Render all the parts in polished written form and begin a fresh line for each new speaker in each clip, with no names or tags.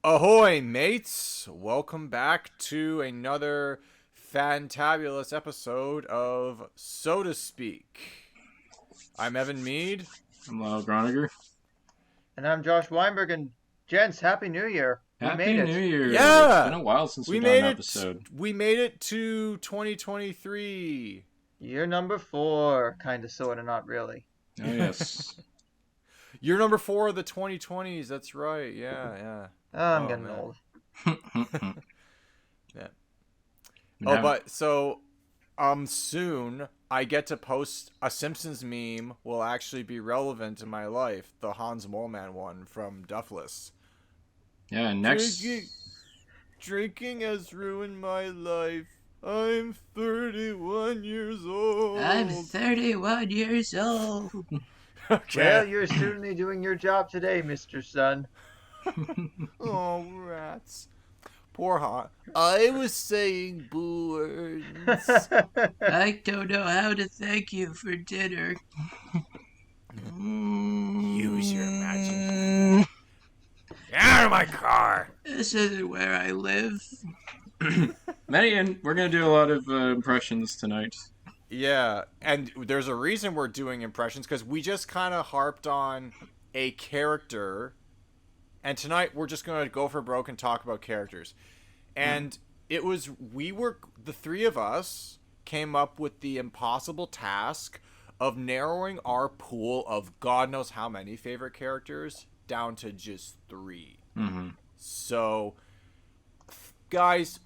Ahoy, mates! Welcome back to another fantabulous episode of So to Speak. I'm Evan Mead.
I'm Lyle Groniger.
And I'm Josh Weinberg, and gents, Happy New Year.
Happy New Year.
Yeah!
It's been a while since we've done an episode.
We made it to 2023.
Year number 4. Kinda, sorta, not really.
Oh, yes.
Year number 4 of the 2020s, that's right. Yeah.
I'm getting old.
Yeah.
No.
But so soon I get to post a Simpsons meme will actually be relevant in my life, the Hans Moleman one from Duffless.
Yeah, next...
Drinking has ruined my life. I'm 31 years old.
I'm 31 years old.
Okay.
Well, you're certainly doing your job today, Mr. Sun.
Oh, rats. Poor Han. I was saying boards.
I don't know how to thank you for dinner.
Use your imagination. Get out of my car.
This isn't where I live. Marion, we're going to do a lot of impressions tonight.
Yeah, and there's a reason we're doing impressions, because we just kind of harped on a character, and tonight we're just going to go for broke and talk about characters. And the three of us came up with the impossible task of narrowing our pool of God knows how many favorite characters down to just 3.
Mm-hmm.
So, guys,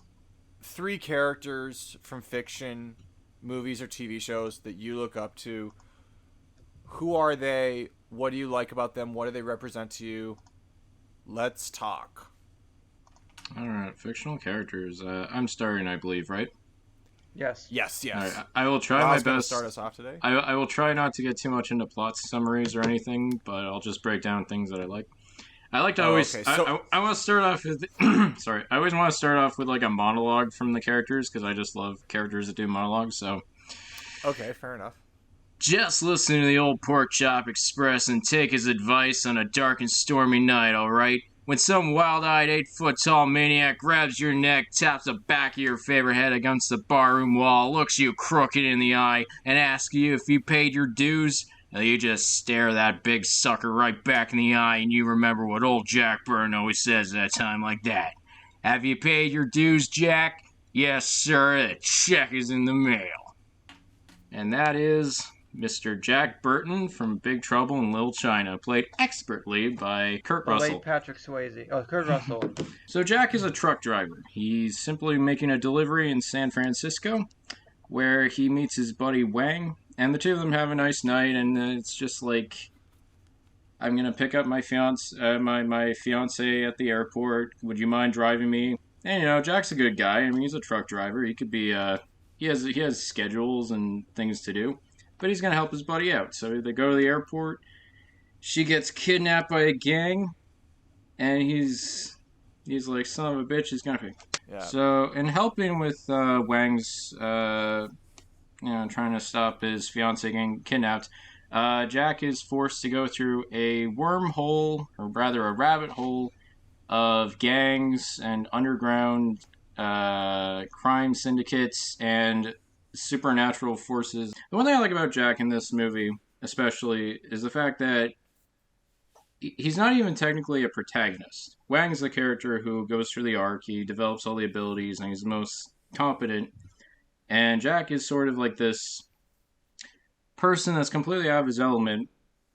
3 characters from fiction, movies or TV shows that you look up to. Who are they? What do you like about them? What do they represent to you? Let's talk.
Alright, fictional characters. I'm starting, I believe, right?
Yes.
Yes.
Right, I will try my best.
To start us off today.
I will try not to get too much into plot summaries or anything, but I'll just break down things that I like. I like to always...
Okay, so...
I want to start off with... sorry. I always want to start off with like a monologue from the characters, because I just love characters that do monologues, so...
Okay, fair enough.
Just listen to the old Pork Chop express and take his advice on a dark and stormy night, alright? When some wild-eyed 8-foot-tall maniac grabs your neck, taps the back of your favorite head against the barroom wall, looks you crooked in the eye, and asks you if you paid your dues... You just stare that big sucker right back in the eye, and you remember what old Jack Burton always says at a time like that. Have you paid your dues, Jack? Yes, sir, the check is in the mail. And that is Mr. Jack Burton from Big Trouble in Little China, played expertly by Kurt Russell.
Late Patrick Swayze. Oh, Kurt Russell.
So Jack is a truck driver. He's simply making a delivery in San Francisco, where he meets his buddy Wang. And the two of them have a nice night, and it's just like, I'm gonna pick up my fiance at the airport. Would you mind driving me? And Jack's a good guy. I mean, he's a truck driver. He could be he has schedules and things to do, but he's gonna help his buddy out. So they go to the airport. She gets kidnapped by a gang, and he's like, son of a bitch. He's gonna pay.
Yeah.
So in helping with Wang's trying to stop his fiancée getting kidnapped, Jack is forced to go through a wormhole, or rather a rabbit hole, of gangs and underground crime syndicates and supernatural forces. The one thing I like about Jack in this movie, especially, is the fact that he's not even technically a protagonist. Wang's the character who goes through the arc, he develops all the abilities, and he's the most competent. And Jack is sort of like this person that's completely out of his element.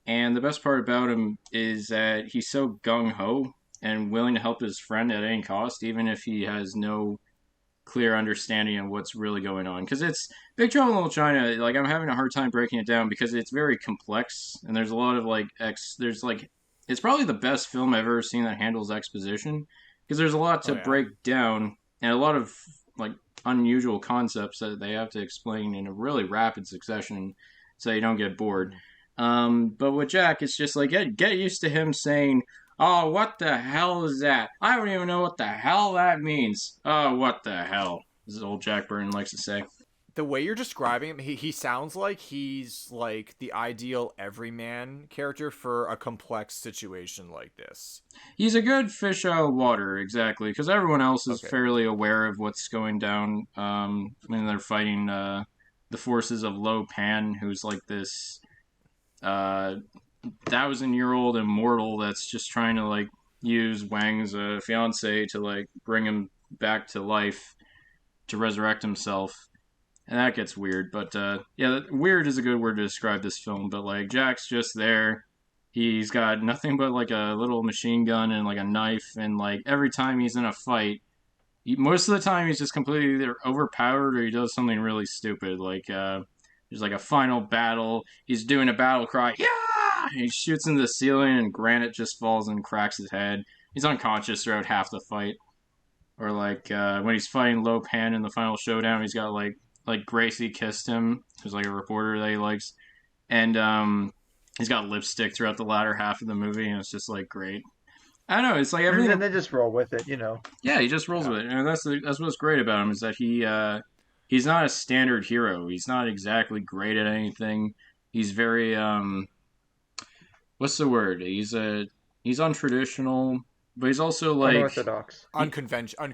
And the best part about him is that he's so gung-ho and willing to help his friend at any cost, even if he has no clear understanding of what's really going on. Because it's Big Trouble in Little China, like, I'm having a hard time breaking it down because it's very complex. And there's a lot of, it's probably the best film I've ever seen that handles exposition. Because there's a lot to break down and a lot of, unusual concepts that they have to explain in a really rapid succession so you don't get bored. But with Jack, it's just like, get used to him saying, oh, what the hell is that? I don't even know what the hell that means. Oh, what the hell, as old Jack Burton likes to say.
the way you're describing him, he sounds like he's like the ideal everyman character for a complex situation like this.
He's a good fish out of water, exactly, because everyone else is
Okay.
fairly aware of what's going down when they're fighting the forces of Lo Pan, who's like this 1,000-year-old immortal that's just trying to like use Wang's fiance to like bring him back to life to resurrect himself. And that gets weird, but yeah, weird is a good word to describe this film. But like Jack's just there. He's got nothing but like a little machine gun and like a knife, and like every time he's in a fight, most of the time he's just completely either overpowered or he does something really stupid. Like there's like a final battle. He's doing a battle cry, yeah! And he shoots into the ceiling, and granite just falls and cracks his head. He's unconscious throughout half the fight. Or like when he's fighting Lo Pan in the final showdown, he's got like Gracie kissed him, who's like a reporter that he likes, and he's got lipstick throughout the latter half of the movie, and it's just like great. I don't know, it's like everything.
And they just roll with it,
Yeah, he just rolls with it, and that's what's great about him is that he's not a standard hero. He's not exactly great at anything. He's very what's the word? He's untraditional. But he's also like
unorthodox,
unconventional.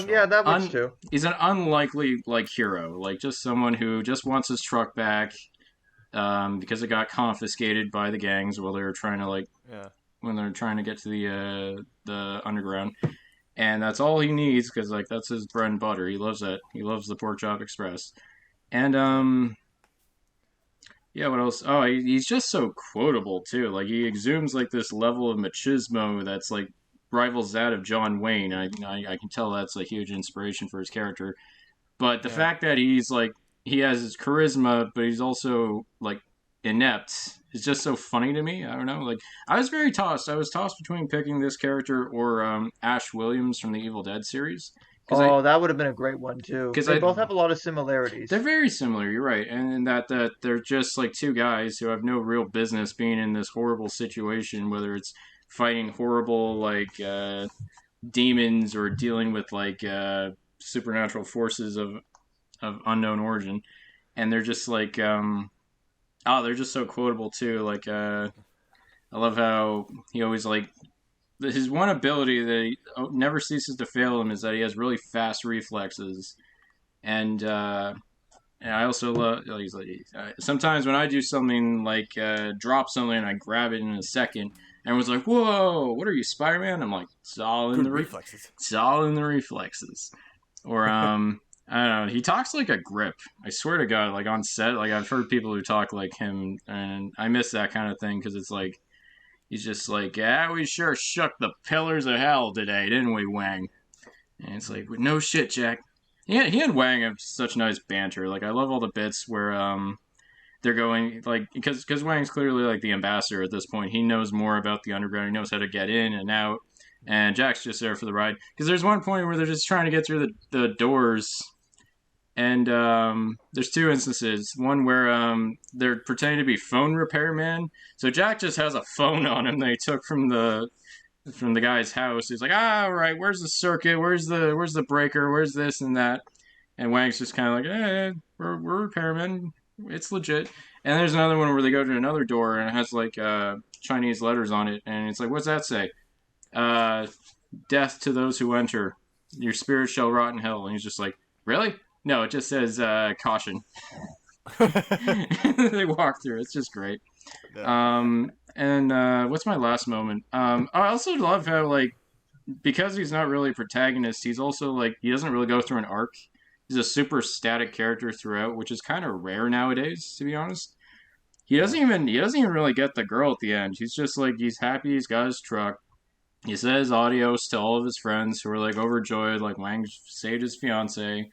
Yeah, that works too.
He's an unlikely like hero, like just someone who just wants his truck back, because it got confiscated by the gangs while they were trying to when they're trying to get to the underground, and that's all he needs because like that's his bread and butter. He loves it. He loves the Pork Chop Express, and yeah, what else? Oh, he's just so quotable too. Like he exudes like this level of machismo that's like rivals that of John Wayne. I can tell that's a huge inspiration for his character. But the fact that he's like he has his charisma, but he's also like inept is just so funny to me. I don't know. Like I was very tossed. I was tossed between picking this character or Ash Williams from the Evil Dead series.
That would have been a great one too. Because they both have a lot of similarities.
They're very similar. You're right, and that they're just like two guys who have no real business being in this horrible situation, whether it's fighting horrible like demons or dealing with like supernatural forces of unknown origin, and they're just like they're just so quotable too. Like I love how he always like his one ability that he never ceases to fail him is that he has really fast reflexes, and I also love he's like sometimes when I do something like drop something and I grab it in a second. Everyone's like, "Whoa, what are you, Spider-Man?" I'm like, "It's all in the reflexes. It's all in the reflexes." Or I don't know. He talks like a grip. I swear to God, like on set, like I've heard people who talk like him, and I miss that kind of thing because it's like he's just like, "Yeah, we sure shook the pillars of hell today, didn't we, Wang?" And it's like, "No shit, Jack." He and Wang have such nice banter. Like I love all the bits where they're going like because Wang's clearly like the ambassador at this point. He knows more about the underground. He knows how to get in and out, and Jack's just there for the ride. Because there's one point where they're just trying to get through the doors, and there's two instances. One where they're pretending to be phone repairman. So Jack just has a phone on him that he took from the guy's house. He's like, all right, where's the circuit? Where's the breaker? Where's this and that? And Wang's just kind of like, we're repairmen. It's legit. And there's another one where they go to another door and it has like Chinese letters on it, and it's like, what's that say? Death to those who enter. Your spirit shall rot in hell. And he's just like, really? No, it just says caution. They walk through. It's just great. And what's my last moment? I also love how like because he's not really a protagonist, he's also like he doesn't really go through an arc. He's a super static character throughout, which is kind of rare nowadays, to be honest. He doesn't even really get the girl at the end. He's just like he's happy he's got his truck. He says adios to all of his friends who are like overjoyed, like Wang saved his fiance.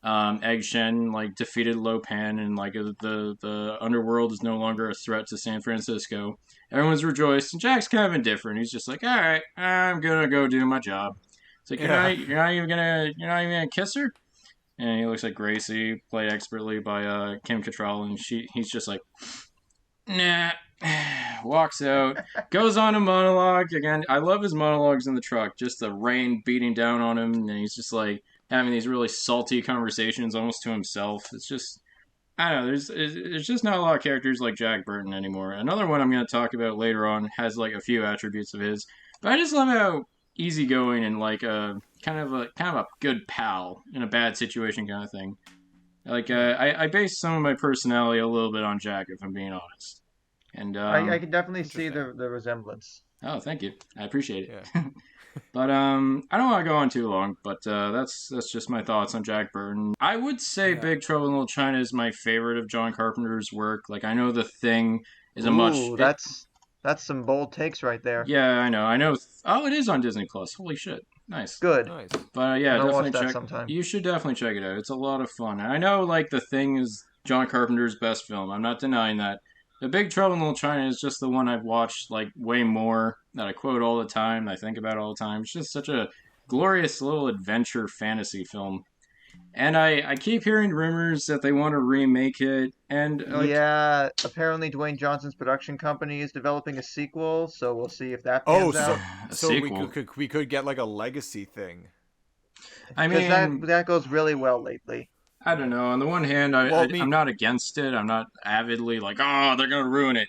Egg Shen like defeated Lo Pan, and like the underworld is no longer a threat to San Francisco. Everyone's rejoiced, and Jack's kind of indifferent. He's just like, all right, I'm gonna go do my job. It's like you're not even gonna kiss her. And he looks like Gracie, played expertly by Kim Cattrall, and he's just like, nah, walks out, goes on a monologue again. I love his monologues in the truck, just the rain beating down on him, and he's just like, having these really salty conversations almost to himself. It's just, I don't know. There's just not a lot of characters like Jack Burton anymore. Another one I'm going to talk about later on has like a few attributes of his, but I just love how easygoing and like a kind of a good pal in a bad situation kind of thing. Like I base some of my personality a little bit on Jack, if I'm being honest. And
I can definitely see
Interesting.
the resemblance.
oh, thank you, I appreciate
Yeah.
it. But I don't want to go on too long. But that's just my thoughts on Jack Burton. I would say
Yeah.
Big Trouble in Little China is my favorite of John Carpenter's work. Like I know The Thing is a much
Ooh, that's some bold takes right there.
yeah, I know. Oh, it is on Disney Plus. Holy shit, nice.
Good.
Nice.
But
I'm
yeah,
gonna watch
definitely
that
check.
sometime.
You should definitely check it out. It's a lot of fun. And I know like The Thing is John Carpenter's best film. I'm not denying that. The Big Trouble in Little China is just the one I've watched like way more that I quote all the time. I think about all the time. It's just such a glorious little adventure fantasy film. And I keep hearing rumors that they want to remake it. And like
Yeah, apparently Dwayne Johnson's production company is developing a sequel, so we'll see if that
Oh,
pans
so
out.
a
so we
sequel.
could get like a legacy thing.
I
Because
mean,
that goes really well lately.
I don't know. On the one hand,
Well, I
I'm
mean,
not against it. I'm not avidly like, oh, they're gonna ruin it.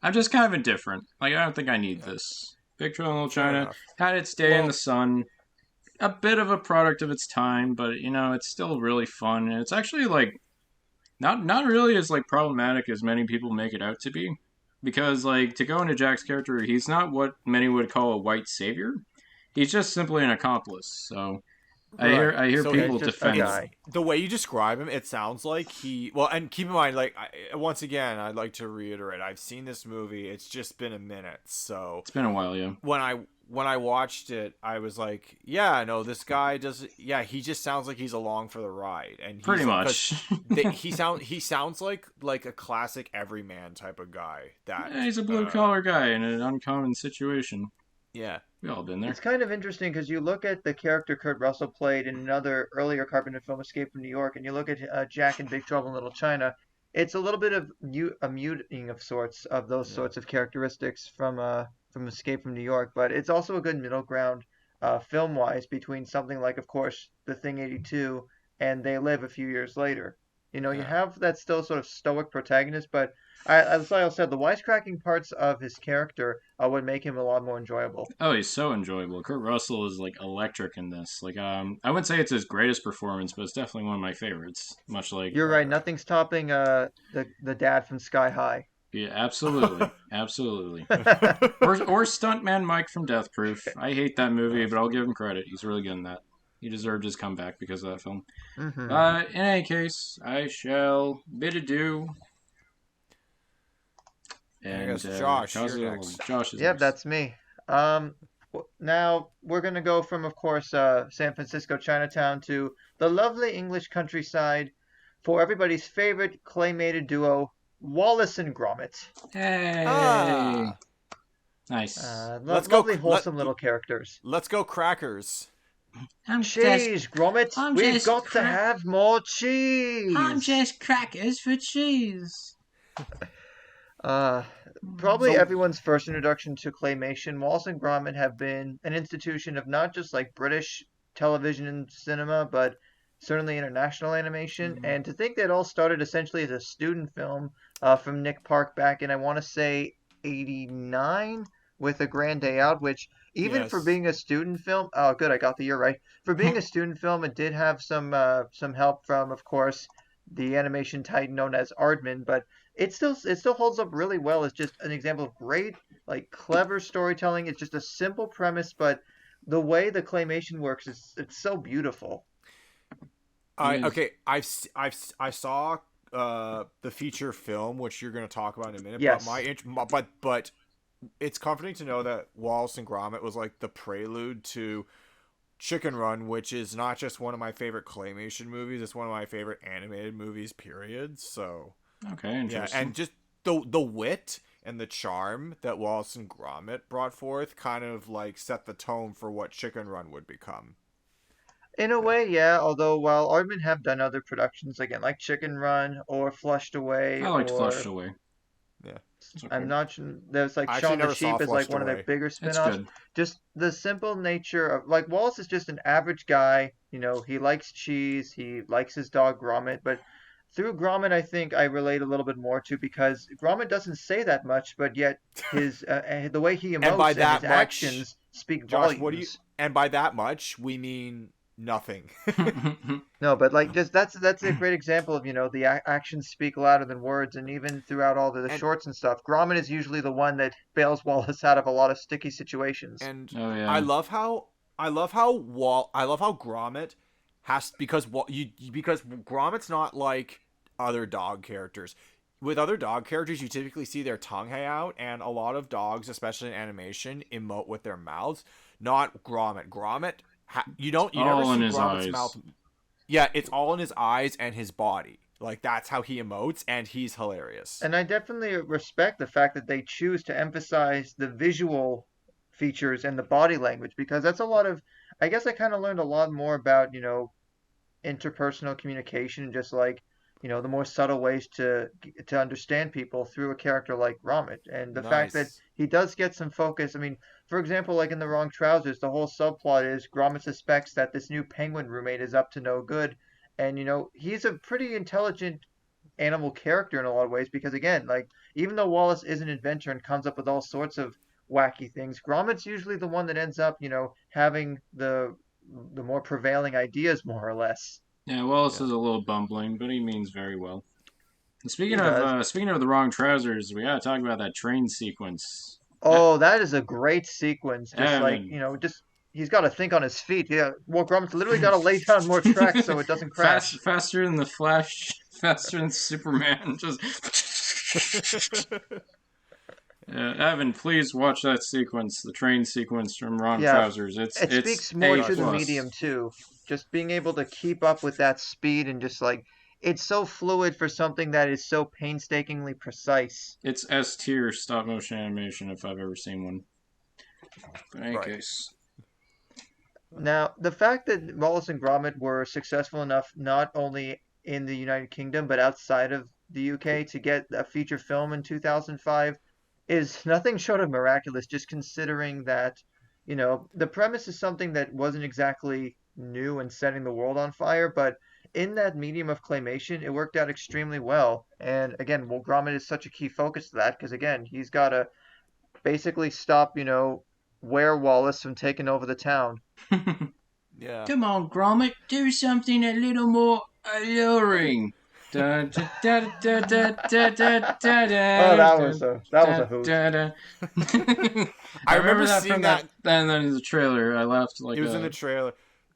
I'm just kind of indifferent. Like, I don't think I need
yeah,
this. Big Trouble in Little
fair
China
enough.
had its day in the
Well,
sun. A bit of a product of its time, but it's still really fun. And it's actually like not really as like problematic as many people make it out to be. Because like to go into Jack's character, he's not what many would call a white savior. He's just simply an accomplice. So
right.
I hear
So
Yeah, he's
people
just a
defend
it's
him.
guy.
the way you describe him. It sounds like he. Well, and keep in mind, like once again, I'd like to reiterate, I've seen this movie. It's just been a minute, so
It's been a while, yeah.
when I watched it, I was like, yeah, no, this guy does. Yeah, he just sounds like he's along for the ride, and
Pretty
he's because
much.
he sounds like a classic everyman type of guy. That
Yeah, he's a blue collar guy in an uncommon situation.
yeah,
We all been there.
It's kind of interesting because you look at the character Kurt Russell played in another earlier Carpenter film, Escape from New York, and you look at Jack in Big Trouble in Little China. It's a little bit of a muting of sorts of those
yeah,
sorts of characteristics from Escape from New York, but it's also a good middle ground film wise between something like, of course, The Thing 82 and They Live a few years later. You know, you
yeah.
have that still sort of stoic protagonist, but as I said, the wisecracking parts of his character would make him a lot more enjoyable.
Oh, he's so enjoyable. Kurt Russell is like electric in this. Like, I wouldn't say it's his greatest performance, but it's definitely one of my favorites. Much like,
You're right.
Right.
Nothing's topping the dad from Sky High.
yeah, absolutely, absolutely. Or Stuntman Mike from Death Proof. I hate that movie, but I'll give him credit. He's really good in that. He deserved his comeback because of that film.
hmm
In any case, I shall bid adieu.
And I
And
guess Josh,
Josh
you're
is,
next.
Josh is
Yep,
next.
that's me. Um, Now we're gonna go from, of course, San Francisco Chinatown to the lovely English countryside for everybody's favorite claymated duo, Wallace and Gromit.
Hey,
Ah,
nice.
let's go.
Lovely, wholesome little characters.
Let's go crackers.
I'm just,
Cheese, Gromit!
I'm
We've
just,
got to
cra-
have more
I'm
cheese!
just crackers for cheese.
Uh, Probably
So
everyone's first introduction to claymation, Wallace and Gromit have been an institution of not just like British television and cinema, but certainly international animation.
mhm.
And to think that it all started essentially as a student film from Nick Park back in, I want to say, 89 with A Grand Day Out, which even for
Yes.
being a student film, oh, good, I got the year right. For being a student film, it did have some help from, of course, the animation titan known as Aardman, but it still holds up really well. It's just an example of great, like clever storytelling. It's just a simple premise, but the way the claymation works is it's so beautiful.
It
I
is.
okay. I saw the feature film, which you're going to talk about in a minute. But
Yes.
but it's comforting to know that Wallace and Gromit was like the prelude to Chicken Run, which is not just one of my favorite claymation movies. It's one of my favorite animated movies. Period. So
Okay,
yeah,
interesting.
and just the wit and the charm that Wallace and Gromit brought forth kind of like set the tone for what Chicken Run would become.
In a way, yeah. Although while Aardman have done other productions again, like Chicken Run or Flushed
I
Away
liked Flushed
or
Away.
Yeah.
It's okay.
I'm not sure. There's like
I actually
Shaun the
never saw
Sheep is like
Flushed
one of their
Away.
bigger
It's
spin-offs.
good.
Just the simple nature of like Wallace is just an average guy. He likes cheese. He likes his dog Gromit. But through Gromit, I think I relate a little bit more to because Gromit doesn't say that much, but yet his the way he
And by
emotes and his
that much,
actions speak
Josh, what do you?
volumes.
And by that much, we mean nothing.
No, but like just that's a great example of the actions speak louder than words, and even throughout all the
and
shorts and stuff, Gromit is usually the one that bails Wallace out of a lot of sticky situations.
and
Oh
I
yeah.
love how I love how Gromit has because Gromit's not like other dog characters. With other dog characters, you typically see their tongue hang out, and a lot of dogs, especially in animation, emote with their mouths. Not Gromit. You never
All in
see
his
Gromit's
eyes.
mouth. Yeah, it's all in his eyes and his body. Like that's how he emotes, and he's hilarious.
And I definitely respect the fact that they choose to emphasize the visual features and the body language because that's a lot of. I guess I kind of learned a lot more about interpersonal communication, just like the more subtle ways to understand people through a character like Gromit, and the fact that
Nice.
he does get some focus. I mean, for example, like in The Wrong Trousers, the whole subplot is Gromit suspects that this new penguin roommate is up to no good, and he's a pretty intelligent animal character in a lot of ways because again, like even though Wallace is an inventor and comes up with all sorts of wacky things, Gromit's usually the one that ends up, having the more prevailing ideas more or less.
Yeah, Wallace
Yeah.
is a little bumbling, but he means very well. And
He does.
speaking of the wrong trousers, we gotta talk about that train sequence. That
Oh, that is a great sequence. Just like,
Evan,
just he's got to think on his feet. Yeah, well, Gromit's literally got to lay down more tracks so it doesn't crash.
faster than the Flash, faster than Superman. Just Evan, please watch that sequence, the train sequence from Wrong
Yeah,
Trousers.
it
It's
speaks more
A
to the
Gotcha.
medium
plus.
too. Just being able to keep up with that speed and just like it's so fluid for something that is so painstakingly precise.
It's S tier stop motion animation if I've ever seen one. But in any
Right.
case,
Now, the fact that Wallace and Gromit were successful enough not only in the United Kingdom but outside of the UK to get a feature film in 2005 is nothing short of miraculous, just considering that, the premise is something that wasn't exactly new and setting the world on fire, but in that medium of claymation, it worked out extremely well. And again, well, Gromit is such a key focus to that because, again, he's got to basically stop, Were Wallace from taking over the town.
Yeah.
come on, Gromit, do something a little more alluring. Da, da, da, da, da, da, da, da,
Oh,
da,
that was a hoot.
da, da.
I
I
remember
remember that
seeing
from
that.
and then in the trailer, I laughed like
It was in the
a.
trailer.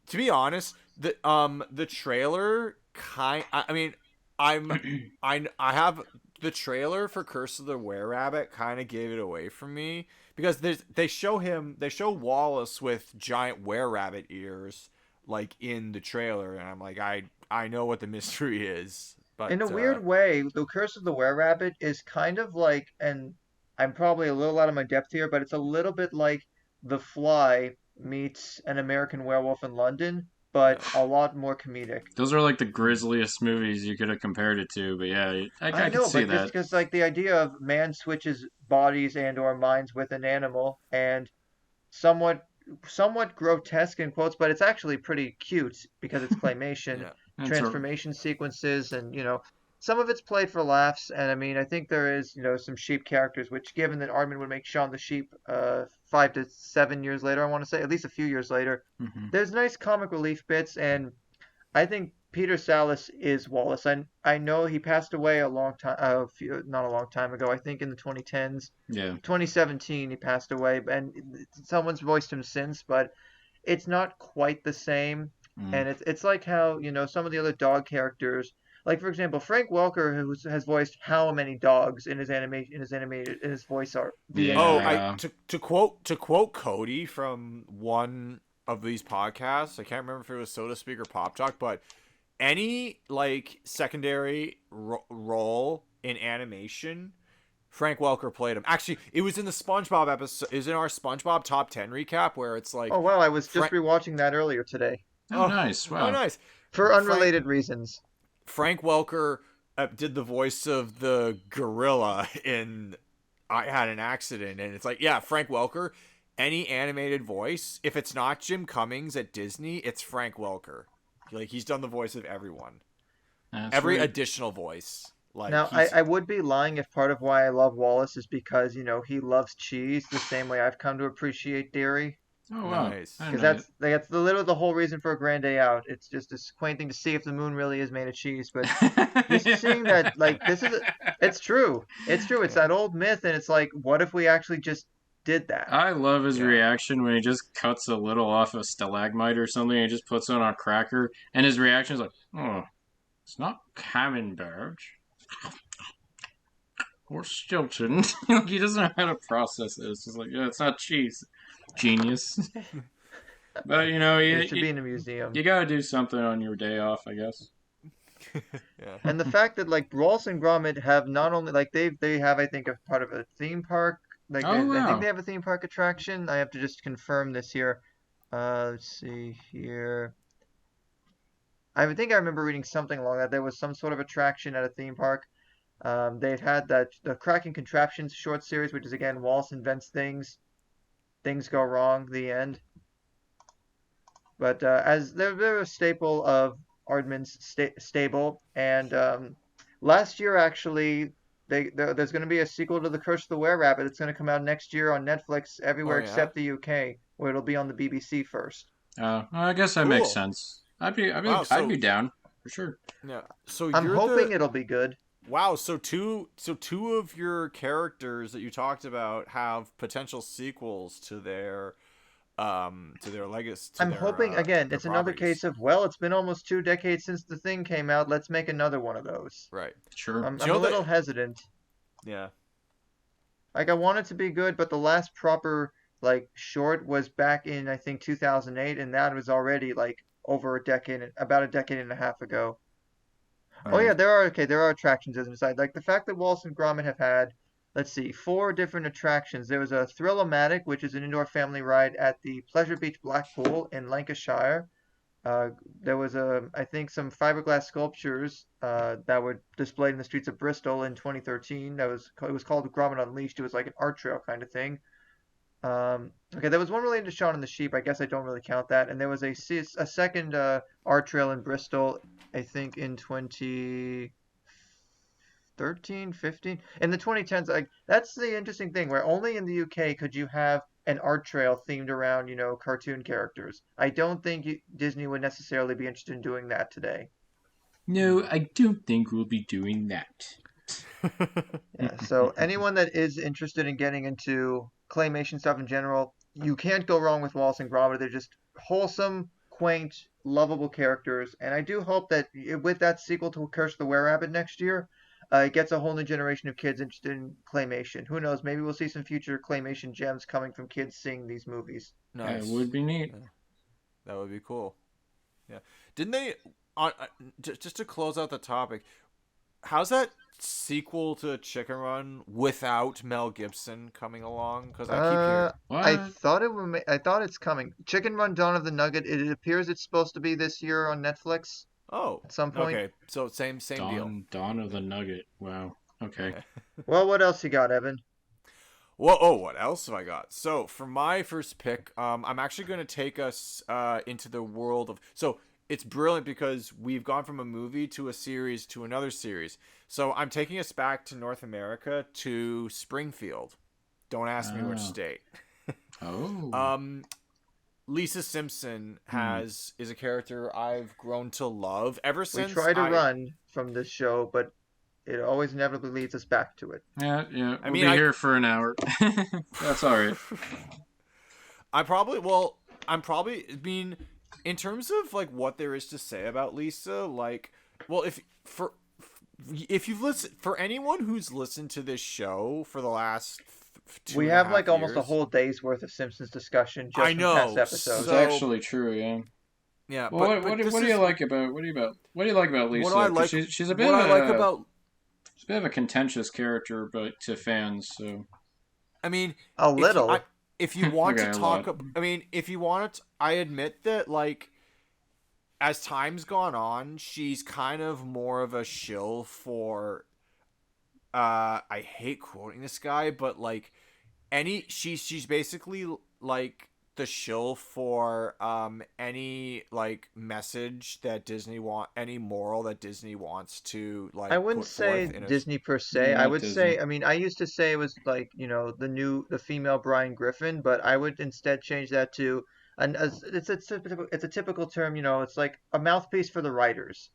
To be honest, the trailer I mean, I have the trailer for Curse of the Were Rabbit kind of gave it away from me because they show Wallace with giant were rabbit ears like in the trailer, and I'm like I know what the mystery is, but
In a weird way, The Curse of the Were-Rabbit is kind of like, and I'm probably a little out of my depth here, but it's a little bit like The Fly meets An American Werewolf in London, but
yeah.
a lot more comedic.
Those are like the grisliest movies you could have compared it to, but yeah,
I
I could
know,
see
but just
that.
because like the idea of man switches bodies and or minds with an animal and somewhat somewhat grotesque in quotes, but it's actually pretty cute because it's claymation,
Yeah.
It's a,
transformation sequences, and some of it's played for laughs. And I mean, I think there is some sheep characters, which given that Aardman would make Shaun the Sheep 5 to 7 years later, I want to say at least a few years later,
mhm.
there's nice comic relief bits, and I think Peter Sallis is Wallace. I know he passed away a long time, not a long time ago. I think in the 2010s,
Yeah.
2017 he passed away, and someone's voiced him since, but it's not quite the same.
Mm.
And it's like how some of the other dog characters, like for example Frank Welker, who has voiced how many dogs in his voice art the
Oh,
animated.
I
Yeah.
to quote Cody from one of these podcasts. I can't remember if it was Soda Speak or Pop Talk, but any like secondary role in animation, Frank Welker played him. Actually, it was in the SpongeBob episode. It was in our SpongeBob top 10 recap where it's like
Oh wow, I was just
Frank.
rewatching that earlier today
Oh,
Oh,
nice.
oh,
Wow.
nice.
for
Frank
unrelated reasons.
Frank Welker did the voice of the gorilla in I had an accident, and it's like, yeah, Frank Welker, any animated voice, if it's not Jim Cummings at Disney, it's Frank Welker. Like, he's done the voice of everyone.
That's
Every
right.
additional voice. Like,
Now, I would be lying if part of why I love Wallace is because, he loves cheese the same way I've come to appreciate dairy.
Oh wow,
nice.
I
Because
didn't know that.
that's the whole reason for a Grand Day Out. It's just this quaint thing to see if the moon really is made of cheese. But just seeing that, like, it's true. It's true. It's
Yeah.
that old myth, and it's like, what if we actually just did that?
I love his
Yeah.
reaction when he just cuts a little off a stalagmite or something and he just puts it on a cracker, and his reaction is like, "Oh, it's not camembert or Stilton." Like he doesn't know how to process it. It's just like, yeah, it's not cheese. Genius. But
It should
you,
be in a museum.
you gotta do something on your day off, I guess.
Yeah.
And the fact that like Wallace and Gromit have not only like they have I think a part of a theme park. Like
Oh
I think they
wow.
have a theme park attraction. I have to just confirm this here. Let's see here. I think I remember reading something along that there was some sort of attraction at a theme park. They've had that the Cracking Contraptions short series, which is again Wallace invents things, things go wrong, the end. But as they're a staple of Aardman's stable, and last year actually there's going to be a sequel to The Curse of the Were-Rabbit. It's going to come out next year on Netflix
Oh,
everywhere
yeah?
except the UK, where it'll be on the BBC first.
I guess that makes
Cool.
sense.
Wow,
I'd
so,
be down for sure.
yeah. So
I'm
you're
hoping
the...
it'll be good.
Wow, so two of your characters that you talked about have potential sequels to their legacy,
I'm hoping again.
their
It's another
properties.
case of well, it's been almost 2 decades since the thing came out. Let's make another one of those.
Right.
Sure.
Do you
I'm
know
a little
that?
hesitant.
Yeah.
Like I want it to be good, but the last proper like short was back in I think 2008, and that was already like over a decade, about a decade and a half ago.
All
Oh yeah,
right.
there are attractions as an aside. Like the fact that Wallace and Gromit have had, let's see, 4 different attractions. There was a Thrill-O-Matic, which is an indoor family ride at the Pleasure Beach Blackpool in Lancashire. Uh, there was I think some fiberglass sculptures that were displayed in the streets of Bristol in 2013. It was called Gromit Unleashed. It was like an art trail kind of thing. Okay, there was one related to Shaun and the Sheep. I guess I don't really count that. And there was a second art trail in Bristol, I think in 2013, 15. In the 2010s, like that's the interesting thing, where only in the UK could you have an art trail themed around, cartoon characters. I don't think Disney would necessarily be interested in doing that today.
No, I don't think we'll be doing that.
Yeah, so anyone that is interested in getting into claymation stuff in general, you can't go wrong with Wallace and Gromit. They're just wholesome, quaint, lovable characters, and I do hope that with that sequel to Curse of the Were-Rabbit next year, it gets a whole new generation of kids interested in claymation. Who knows? Maybe we'll see some future claymation gems coming from kids seeing these movies.
That
Nice.
would be neat.
Yeah, that would be cool. Yeah. Didn't they on just to close out the topic, how's that sequel to Chicken Run without Mel Gibson coming along? Because I keep
Uh,
hearing.
I
What?
thought it would. I thought it's coming. Chicken Run: Dawn of the Nugget. It appears it's supposed to be this year on Netflix
Oh,
at some point.
okay. So same deal.
Dawn of the Nugget. Wow. Okay.
Yeah.
Well, what else you got, Evan?
Well, oh, what else have I got? So for my first pick, I'm actually going to take us into the world of. So it's brilliant because we've gone from a movie to a series to another series. So I'm taking us back to North America to Springfield. Don't ask me which
Ah.
state.
Oh.
Lisa Simpson
Hmm.
is a character I've grown to love ever
We
since
try to
I.
run from this show, but it always inevitably leads us back to it.
Yeah, yeah.
I
We'll
mean,
be
I.
here for an hour. That's all right.
I'm probably I mean in terms of like what there is to say about Lisa, like, well, if you've listened, for anyone who's listened to this show for the last two
We
and a
have
half
like almost a
years,
whole day's worth of Simpsons discussion
I
just from past
know.
It's
episodes.
So
actually true, yeah.
yeah,
Well,
but this
what do
is
you like about what do you like about
what
Lisa?
do I
'Cause
like.
she's a bit
What
of
I like about.
she's a bit of a contentious character, but to fans. So
I mean,
A
if you
little.
if you want
okay,
to
a
talk,
lot.
I mean, if you want to, I admit that like as time's gone on, she's kind of more of a shill for I hate quoting this guy, but like she's basically like the shill for any like message that any moral that Disney wants to
I
like
wouldn't
put forth
say
in a
Disney per
Yeah,
se. I
not
would
Disney.
say, I mean, I used to say it was like, the female Brian Griffin, but I would instead change that to it's a typical term, it's like a mouthpiece for the writers.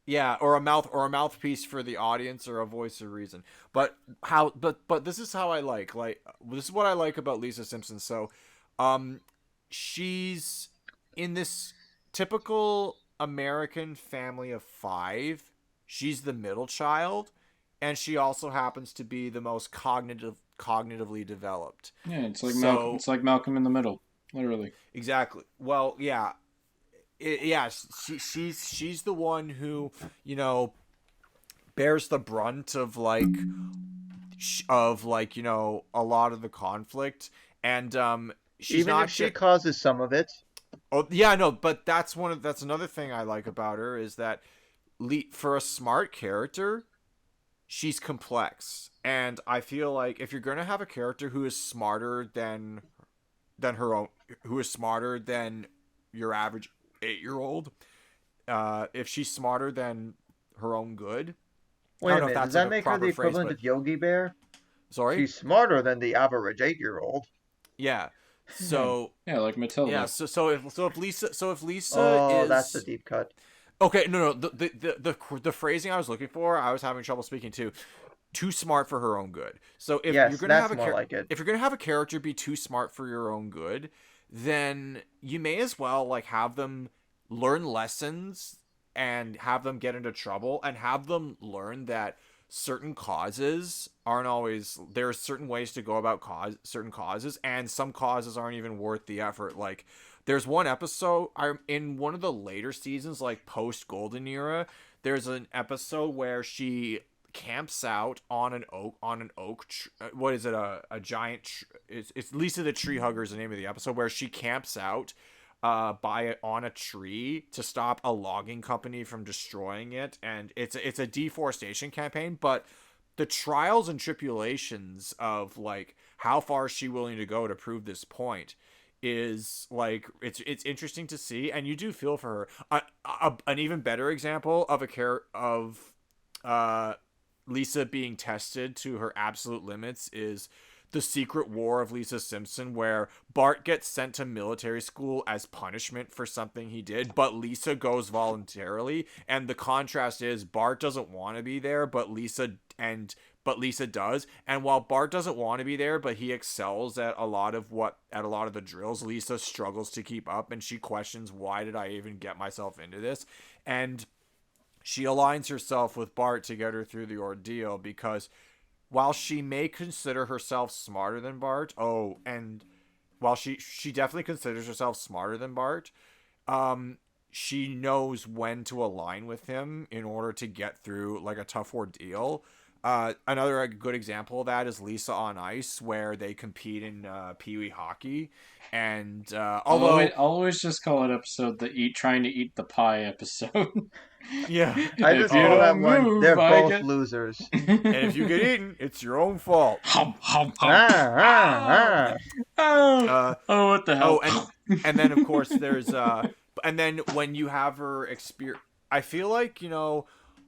yeah, or a mouthpiece for the audience or a voice of reason. But this is how I like this is what I like about Lisa Simpson. So um she's in this typical American family of 5. She's the middle child, and she also happens to be the most cognitively developed.
Yeah, it's like Malcolm.
So
It's like Malcolm in the Middle, literally.
exactly. Well, yeah, yeah, she's the one who, bears the brunt of a lot of the conflict, and she's
Even if
not
she
just.
causes some of it.
Oh yeah, no, but that's another thing I like about her is that for a smart character, she's complex, and I feel like if you're gonna have a character who is smarter than her own, who is smarter than your average 8-year-old, if she's smarter than her own good, I
Wait
don't
a
know if
minute, does
that's like
that
a
make her the
proper phrase,
equivalent
but
of Yogi Bear?
sorry,
She's smarter than the average 8-year-old.
yeah.
Yeah,
So
yeah, like
yeah,
Matilda.
so if Lisa
Oh, that's the
is
deep cut.
okay, no, the phrasing I was looking for, I was having trouble speaking to. Too smart for her own good. So
Yes, that's more like it.
if you're gonna have a character be too smart for your own good, then you may as well like have them learn lessons and have them get into trouble and have them learn that certain causes aren't always there are certain ways to go about certain causes, and some causes aren't even worth the effort. Like there's one episode in one of the later seasons, like post Golden Era, there's an episode where she camps out on an what is it, a giant it's Lisa the Tree Hugger is the name of the episode, where she camps out on a tree to stop a logging company from destroying it, and it's a deforestation campaign. But the trials and tribulations of like how far is she willing to go to prove this point is like it's interesting to see, and you do feel for her. An even better example of uh Lisa being tested to her absolute limits is The Secret War of Lisa Simpson, where Bart gets sent to military school as punishment for something he did, but Lisa goes voluntarily. And the contrast is Bart doesn't want to be there, but Lisa does. And while Bart doesn't want to be there, but he excels at a lot of the drills, Lisa struggles to keep up, and she questions, why did I even get myself into this? And she aligns herself with Bart to get her through the ordeal, because while she may consider herself smarter than Bart, and while she definitely considers herself smarter than Bart, she knows when to align with him in order to get through like a tough ordeal. Another good example of that is Lisa on Ice, where they compete in Pee Wee hockey, and
I'll always just call it episode trying to eat the pie episode.
yeah,
I
If
just
you
call that
don't
one,
move,
they're
I
both
get.
losers.
and if you get eaten, it's your own fault.
Hum, hum, hum.
Ah, ah, ah.
Oh, what the hell?
And then of course there's and then when you have her experience, I feel like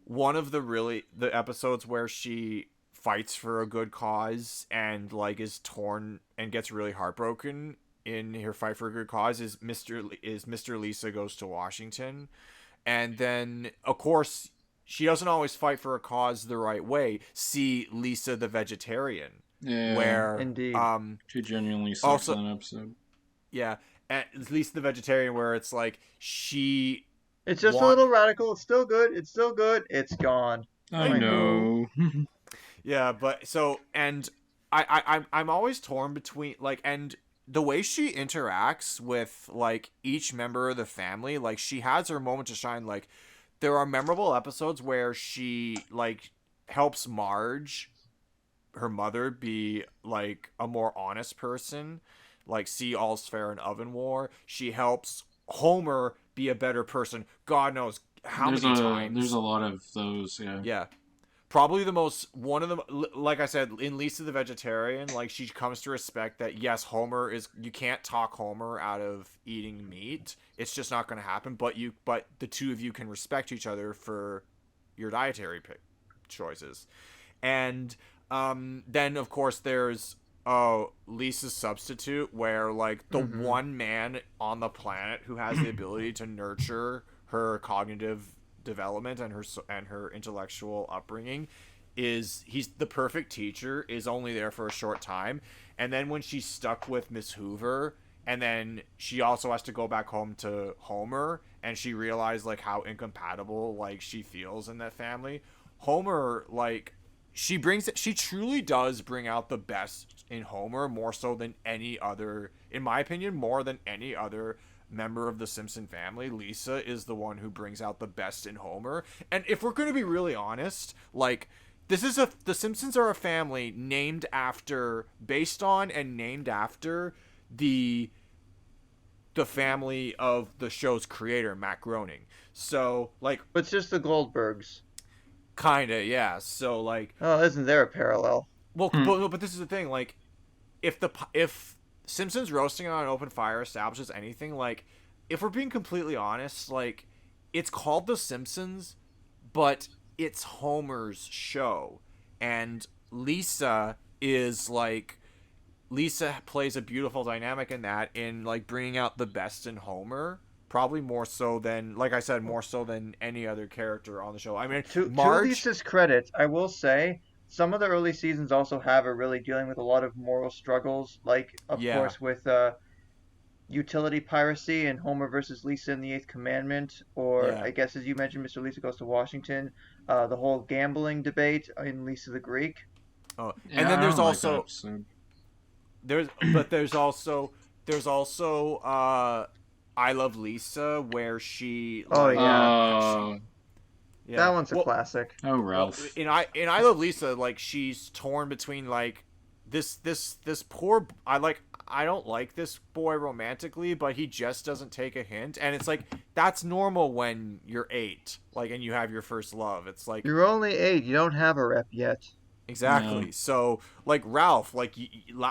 one of the episodes where she fights for a good cause and like is torn and gets really heartbroken in her fight for a good cause is Mr. Lisa Goes to Washington. And then of course she doesn't always fight for a cause the right way. See Lisa the Vegetarian,
Yeah,
where
Indeed.
she genuinely sucks
also
in that episode.
yeah, at least the Vegetarian, where it's like
It's just a little radical. It's still good. It's still good. It's gone.
I know.
yeah, but so, and I'm always torn between like, and the way she interacts with like each member of the family, like she has her moment to shine. Like there are memorable episodes where she like helps Marge, her mother, be like a more honest person, like see All's Fair in Oven War. She helps Homer be a better person. God knows how many times.
There's a lot of those, yeah.
Yeah. probably the most one of them. Like I said, in Lisa the Vegetarian, like she comes to respect that yes, Homer is you can't talk Homer out of eating meat. It's just not going to happen. But the two of you can respect each other for your dietary choices, and then of course there's Lisa's Substitute, where like the one man on the planet who has the ability to nurture her cognitive development and her intellectual upbringing he's the perfect teacher, is only there for a short time, and then when she's stuck with Miss Hoover, and then she also has to go back home to Homer, and she realized like how incompatible like she feels in that family. Homer, like she truly does bring out the best in Homer, more so than any other, in my opinion, more than any other member of the Simpson family. Lisa is the one who brings out the best in Homer. And if we're going to be really honest, like the Simpsons are a family based on and named after the family of the show's creator, Matt Groening. So like,
It's just the Goldbergs.
Kinda, yeah. So like,
oh, isn't there a parallel?
Well, but this is the thing. Like, if Simpsons roasting on an open fire establishes anything, like, if we're being completely honest, like, it's called The Simpsons, but it's Homer's show, and Lisa plays a beautiful dynamic in that, in like bringing out the best in Homer. Probably more so than, like I said, more so than any other character on the show. I mean,
To Lisa's credit, I will say some of the early seasons also have her really dealing with a lot of moral struggles, like of course with utility piracy and Homer versus Lisa in the Eighth Commandment, or I guess as you mentioned, Mr. Lisa Goes to Washington, the whole gambling debate in Lisa the Greek.
Oh, and then there's also there's also I Love Lisa, where she
yeah, that one's a classic.
Oh, Ralph.
In I Love Lisa, like she's torn between like this poor I don't like this boy romantically, but he just doesn't take a hint, and it's like that's normal when you're 8, like, and you have your first love. It's like
you're only 8, you don't have a rep yet.
Exactly. No. So like Ralph, like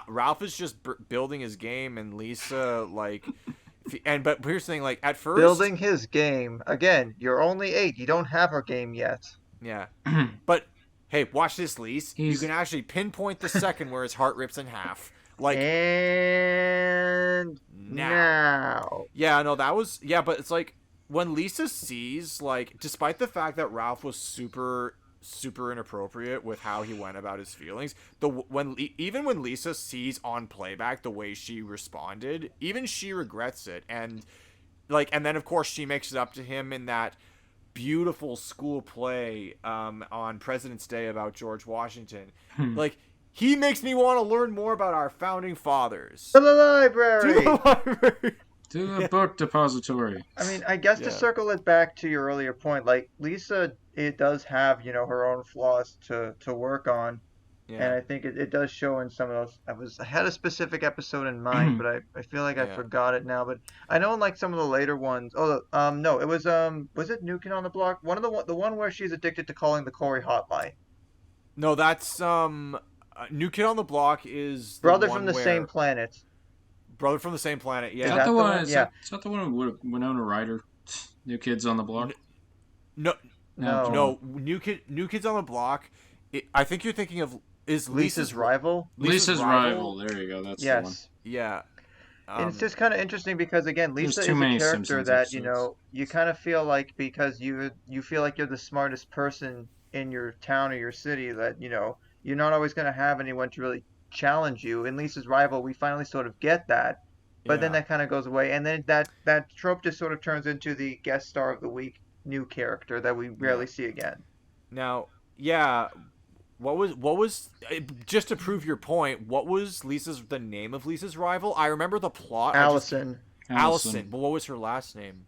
Ralph is just building his game, and Lisa like. But here's the thing, like at first
building his game again. You're only 8. You don't have her game yet.
Yeah, but hey, watch this, Lise. You can actually pinpoint the second where his heart rips in half. Like
and now.
Yeah, no, that was but it's like when Lisa sees, like, despite the fact that Ralph was super inappropriate with how he went about his feelings, even when Lisa sees on playback the way she responded, even she regrets it, and then of course she makes it up to him in that beautiful school play on President's Day about George Washington. Like, he makes me want to learn more about our founding fathers.
To the library.
To the book depository.
I mean, I guess to circle it back to your earlier point, like Lisa, it does have, her own flaws to work on. Yeah. And I think it does show in some of those. I had a specific episode in mind, but I feel like I forgot it now. But I know in like some of the later ones. No, it was it New Kid on the Block? The one where she's addicted to calling the Corey hotline.
No, that's New Kid on the Block is the
Brother from the Same Planet.
Brother from the Same Planet, yeah.
Is that the one? Is that the one with Winona Ryder? New Kids on the Block?
No. New Kids on the Block. I think you're thinking of
Lisa's Rival.
Lisa's Rival. There you go. That's the one.
Yeah.
And it's just kind of interesting because again, Lisa is a character Simpsons that episodes. You kind of feel like because you feel like you're the smartest person in your town or your city that you're not always going to have anyone to really challenge you. In Lisa's Rival, we finally sort of get that, but then that kind of goes away, and then that trope just sort of turns into the guest star of the week new character that we rarely see again.
Now, what was just to prove your point? What was the name of Lisa's Rival? I remember the plot.
Allison.
But what was her last name?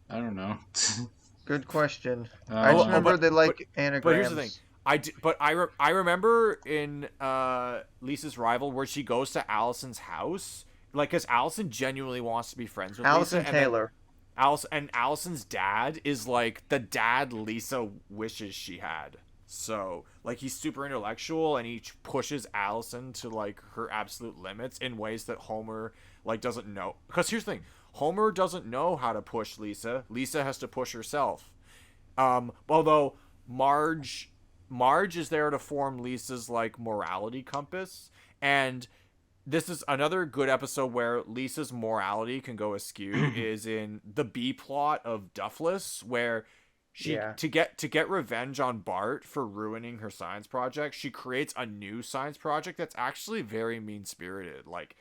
I don't know.
Good question. I just remember they like anagrams.
But here's the thing. I remember in Lisa's Rival where she goes to Allison's house, like, because Allison genuinely wants to be friends with
Allison
Lisa.
Taylor.
And Allison's dad is like the dad Lisa wishes she had. So, like, he's super intellectual, and he pushes Allison to, like, her absolute limits in ways that Homer, like, doesn't know. Because here's the thing. Homer doesn't know how to push Lisa. Lisa has to push herself. Although Marge is there to form Lisa's, like, morality compass. And this is another good episode where Lisa's morality can go askew is in the B plot of Duffless, where she to get revenge on Bart for ruining her science project, she creates a new science project that's actually very mean-spirited. Like,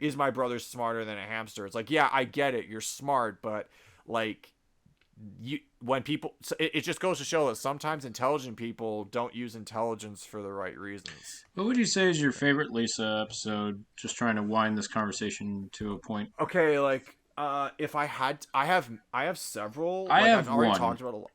is my brother smarter than a hamster? It's like, yeah, I get it, you're smart, but like it just goes to show that sometimes intelligent people don't use intelligence for the right reasons.
What would you say is your favorite Lisa episode? Just trying to wind this conversation to a point.
Okay, like if I have several.
I've
already
one.
talked about a lot.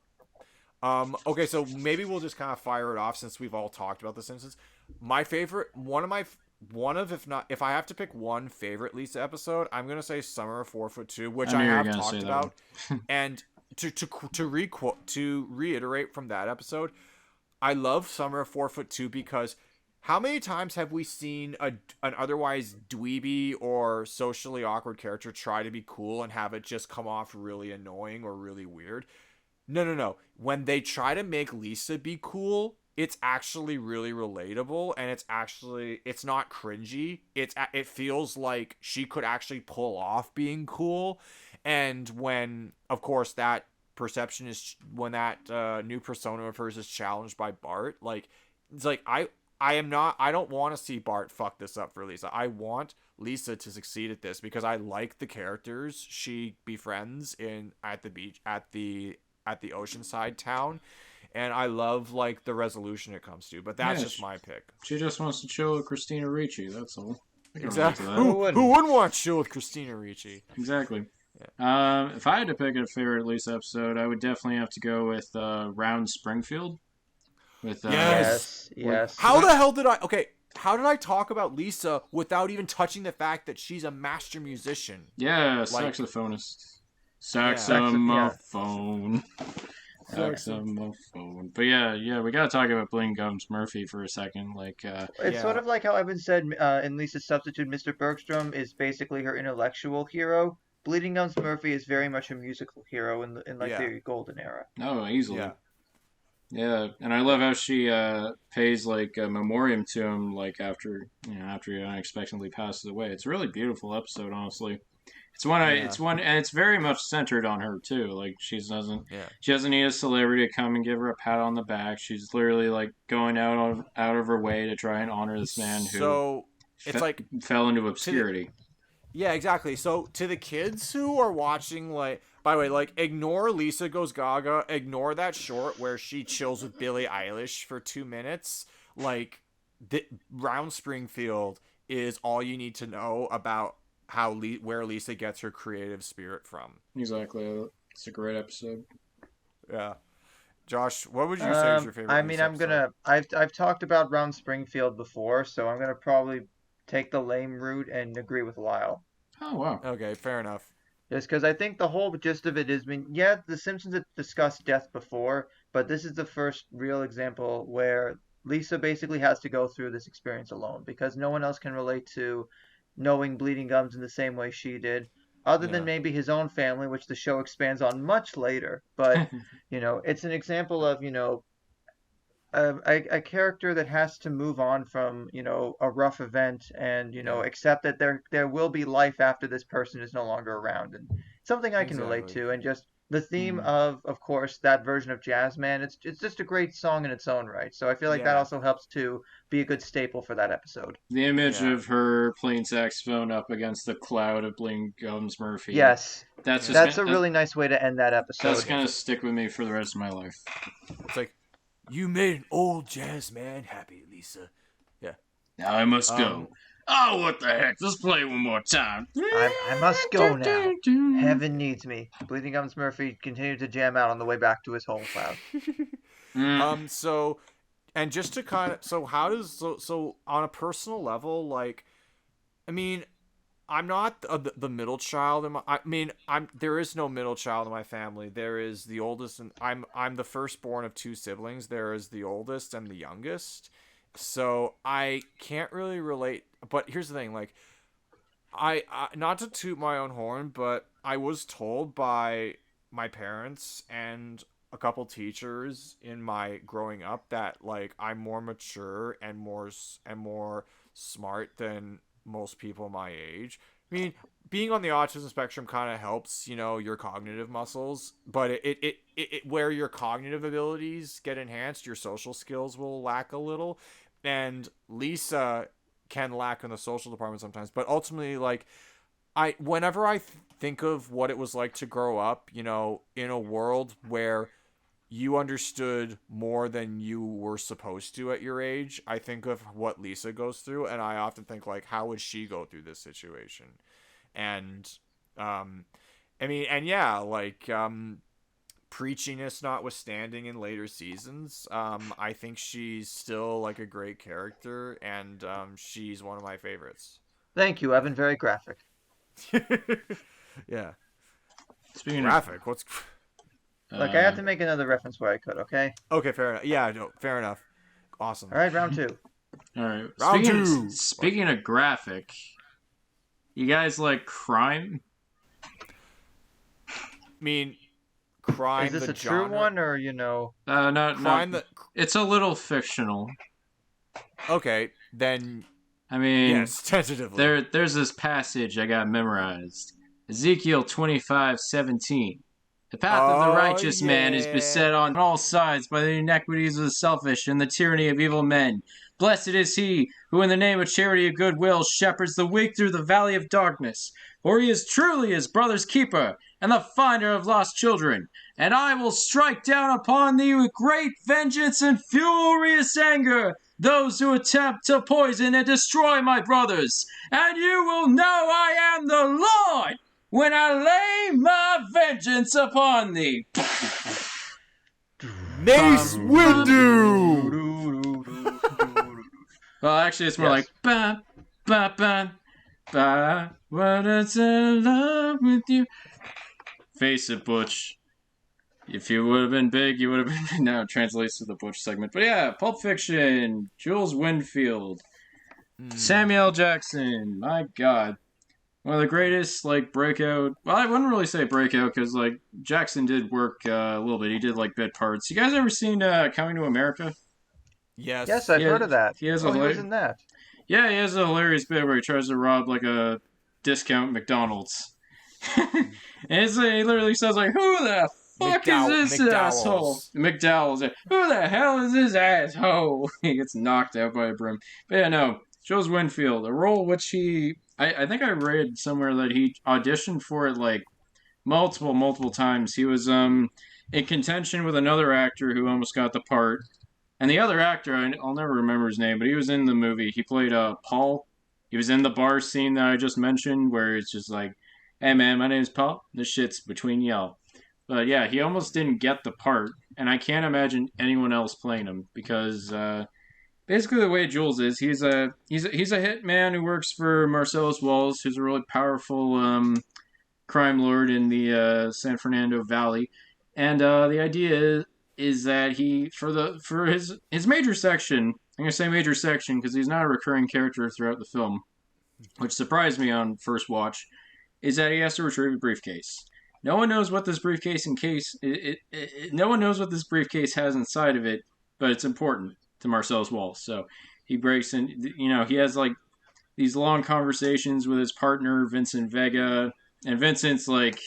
Okay, so maybe we'll just kind of fire it off since we've all talked about The Simpsons. My favorite, if I have to pick one favorite Lisa episode, I'm gonna say Summer of 4'2", which I have talked about. And to reiterate from that episode, I love Summer of 4'2" because how many times have we seen an otherwise dweeby or socially awkward character try to be cool and have it just come off really annoying or really weird? No. When they try to make Lisa be cool, it's actually really relatable, and it's not cringy. It feels like she could actually pull off being cool. And when, of course, that perception is when that new persona of hers is challenged by Bart, like, it's like I don't want to see Bart fuck this up for Lisa. I want Lisa to succeed at this because I like the characters she befriends at the beach at the oceanside town, and I love, like, the resolution it comes to. But that's just my pick.
She just wants to chill with Christina Ricci. That's all.
Exactly. Who wouldn't want to chill with Christina Ricci?
Exactly. Yeah. If I had to pick a favorite Lisa episode, I would definitely have to go with Round Springfield. With
yes.
How the hell did I talk about Lisa without even touching the fact that she's a master musician?
Yeah, saxophonist. Saxophone. Saxophone. But yeah, we gotta talk about Bling Gums Murphy for a second. Like,
it's sort of like how Evan said in Lisa's substitute, Mr. Bergstrom is basically her intellectual hero. Bleeding Gums Murphy is very much a musical hero in the golden era.
Oh, easily. Yeah, and I love how she pays like a memoriam to him, like after he unexpectedly passes away. It's a really beautiful episode, honestly. It's one, and it's very much centered on her too. Like, she doesn't need a celebrity to come and give her a pat on the back. She's literally like going out of her way to try and honor this man who fell into obscurity.
Yeah, exactly. So to the kids who are watching, like, by the way, like, ignore Lisa Goes Gaga, ignore that short where she chills with Billie Eilish for 2 minutes. Like, Round Springfield is all you need to know about where Lisa gets her creative spirit from.
Exactly. It's a great episode.
Yeah. Josh, what would you say is your favorite?
I mean, I've talked about Round Springfield before, so I'm gonna probably take the lame route and agree with Lyle.
Oh, wow.
Okay, fair enough.
Just because I think the whole gist of it is, The Simpsons have discussed death before, but this is the first real example where Lisa basically has to go through this experience alone because no one else can relate to knowing Bleeding Gums in the same way she did, other than maybe his own family, which the show expands on much later. But, it's an example of, a character that has to move on from, a rough event and, accept that there will be life after this person is no longer around. And something I can relate to. And just the theme of course, that version of Jazzman, it's just a great song in its own right. So I feel like that also helps to be a good staple for that episode.
The image of her playing saxophone up against the cloud of Bling Gums Murphy.
Yes. That's a really nice way to end that episode.
That's going to stick with me for the rest of my life.
It's like, you made an old jazz man happy, Lisa. Yeah.
Now I must go. Oh, what the heck? Let's play it one more time.
I must go now. Heaven needs me. Bleeding Gums Murphy continued to jam out on the way back to his home cloud.
So, and just to how does, so on a personal level, like, I mean, I'm not the middle child. I mean, there is no middle child in my family. There is the oldest, and I'm the firstborn of two siblings. There is the oldest and the youngest. So I can't really relate. But here's the thing, like, I not to toot my own horn, but I was told by my parents and a couple teachers in my growing up that like I'm more mature and more smart than most people my age. I mean, being on the autism spectrum kind of helps, your cognitive muscles, but where your cognitive abilities get enhanced, your social skills will lack a little. And Lisa can lack in the social department sometimes, but ultimately, like, whenever I think of what it was like to grow up, in a world where you understood more than you were supposed to at your age, I think of what Lisa goes through, and I often think, like, how would she go through this situation? And, I mean, and yeah, like, preachiness notwithstanding in later seasons, I think she's still, like, a great character, and, she's one of my favorites.
Thank you, Evan. Very graphic.
Yeah.
Speaking
Graphic? What's...
Look, I have to make another reference where I could, okay?
Okay, fair enough. Yeah, no, fair enough. Awesome.
All right, round 2.
all right.
Round two.
Speaking of graphic, you guys like crime?
I mean, crime.
Is this
the
a true
genre.
one, or
Crime.
It's a little fictional.
Okay, then
I mean,
yes, tentatively.
there's this passage I got memorized. Ezekiel 25:17. The path of the righteous man is
yeah.
beset on all sides by the iniquities of the selfish and the tyranny of evil men. Blessed is he who in the name of charity and goodwill shepherds the weak through the valley of darkness. For he is truly his brother's keeper and the finder of lost children. And I will strike down upon thee with great vengeance and furious anger those who attempt to poison and destroy my brothers. And you will know I am the Lord when I lay my vengeance upon thee.
Mace Windu!
Well, actually, it's more like ba ba ba ba. What is in love with you? Face it, Butch. If you would have been big, you would have been. Now it translates to the Butch segment. But yeah, Pulp Fiction, Jules Winnfield, Samuel L. Jackson. My God. One of the greatest, like, breakout... Well, I wouldn't really say breakout, because, like, Jackson did work a little bit. He did, like, bit parts. You guys ever seen Coming to America?
Yes.
Yes, I've heard of that.
He has
he was in that.
Yeah, he has a hilarious bit where he tries to rob, like, a discount McDonald's. And he literally says, like, who the fuck is this asshole? McDowell's. Who the hell is this asshole? He gets knocked out by a broom. But yeah, no. Jules Winnfield, a role which he... I think I read somewhere that he auditioned for it, like, multiple times. He was in contention with another actor who almost got the part. And the other actor, I'll never remember his name, but he was in the movie. He played Paul. He was in the bar scene that I just mentioned, where it's just like, hey man, my name's Paul. This shit's between y'all. But yeah, he almost didn't get the part. And I can't imagine anyone else playing him, because... basically, the way Jules is, he's a hitman who works for Marcellus Wallace, who's a really powerful crime lord in the San Fernando Valley, and the idea is that he for his major section. I'm gonna say major section because he's not a recurring character throughout the film, which surprised me on first watch, is that he has to retrieve a briefcase. No one knows what this briefcase no one knows what this briefcase has inside of it, but it's important to Marcellus Wallace. So he breaks in, he has like these long conversations with his partner, Vincent Vega, and Vincent's like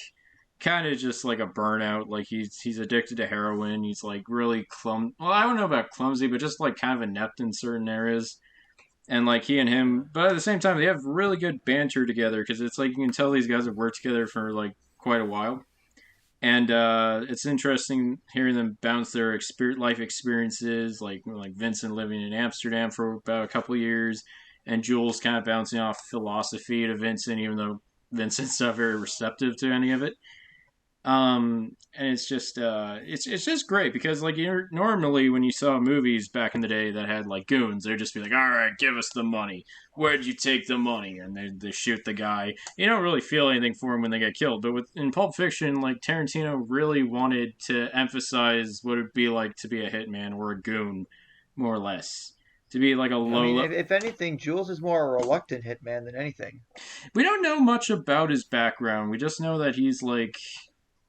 kind of just like a burnout. Like he's addicted to heroin. He's like really well, I don't know about clumsy, but just like kind of inept in certain areas. And like he and him, but at the same time, they have really good banter together because it's like you can tell these guys have worked together for like quite a while. And it's interesting hearing them bounce their life experiences, like Vincent living in Amsterdam for about a couple of years, and Jules kind of bouncing off philosophy to Vincent, even though Vincent's not very receptive to any of it. And it's just it's just great because like you're normally when you saw movies back in the day that had like goons, they'd just be like, all right, give us the money. Where'd you take the money? And they shoot the guy. You don't really feel anything for him when they get killed. But in Pulp Fiction, like Tarantino really wanted to emphasize what it'd be like to be a hitman or a goon, more or less. To be like a
I mean,
low.
if anything, Jules is more a reluctant hitman than anything.
We don't know much about his background. We just know that he's like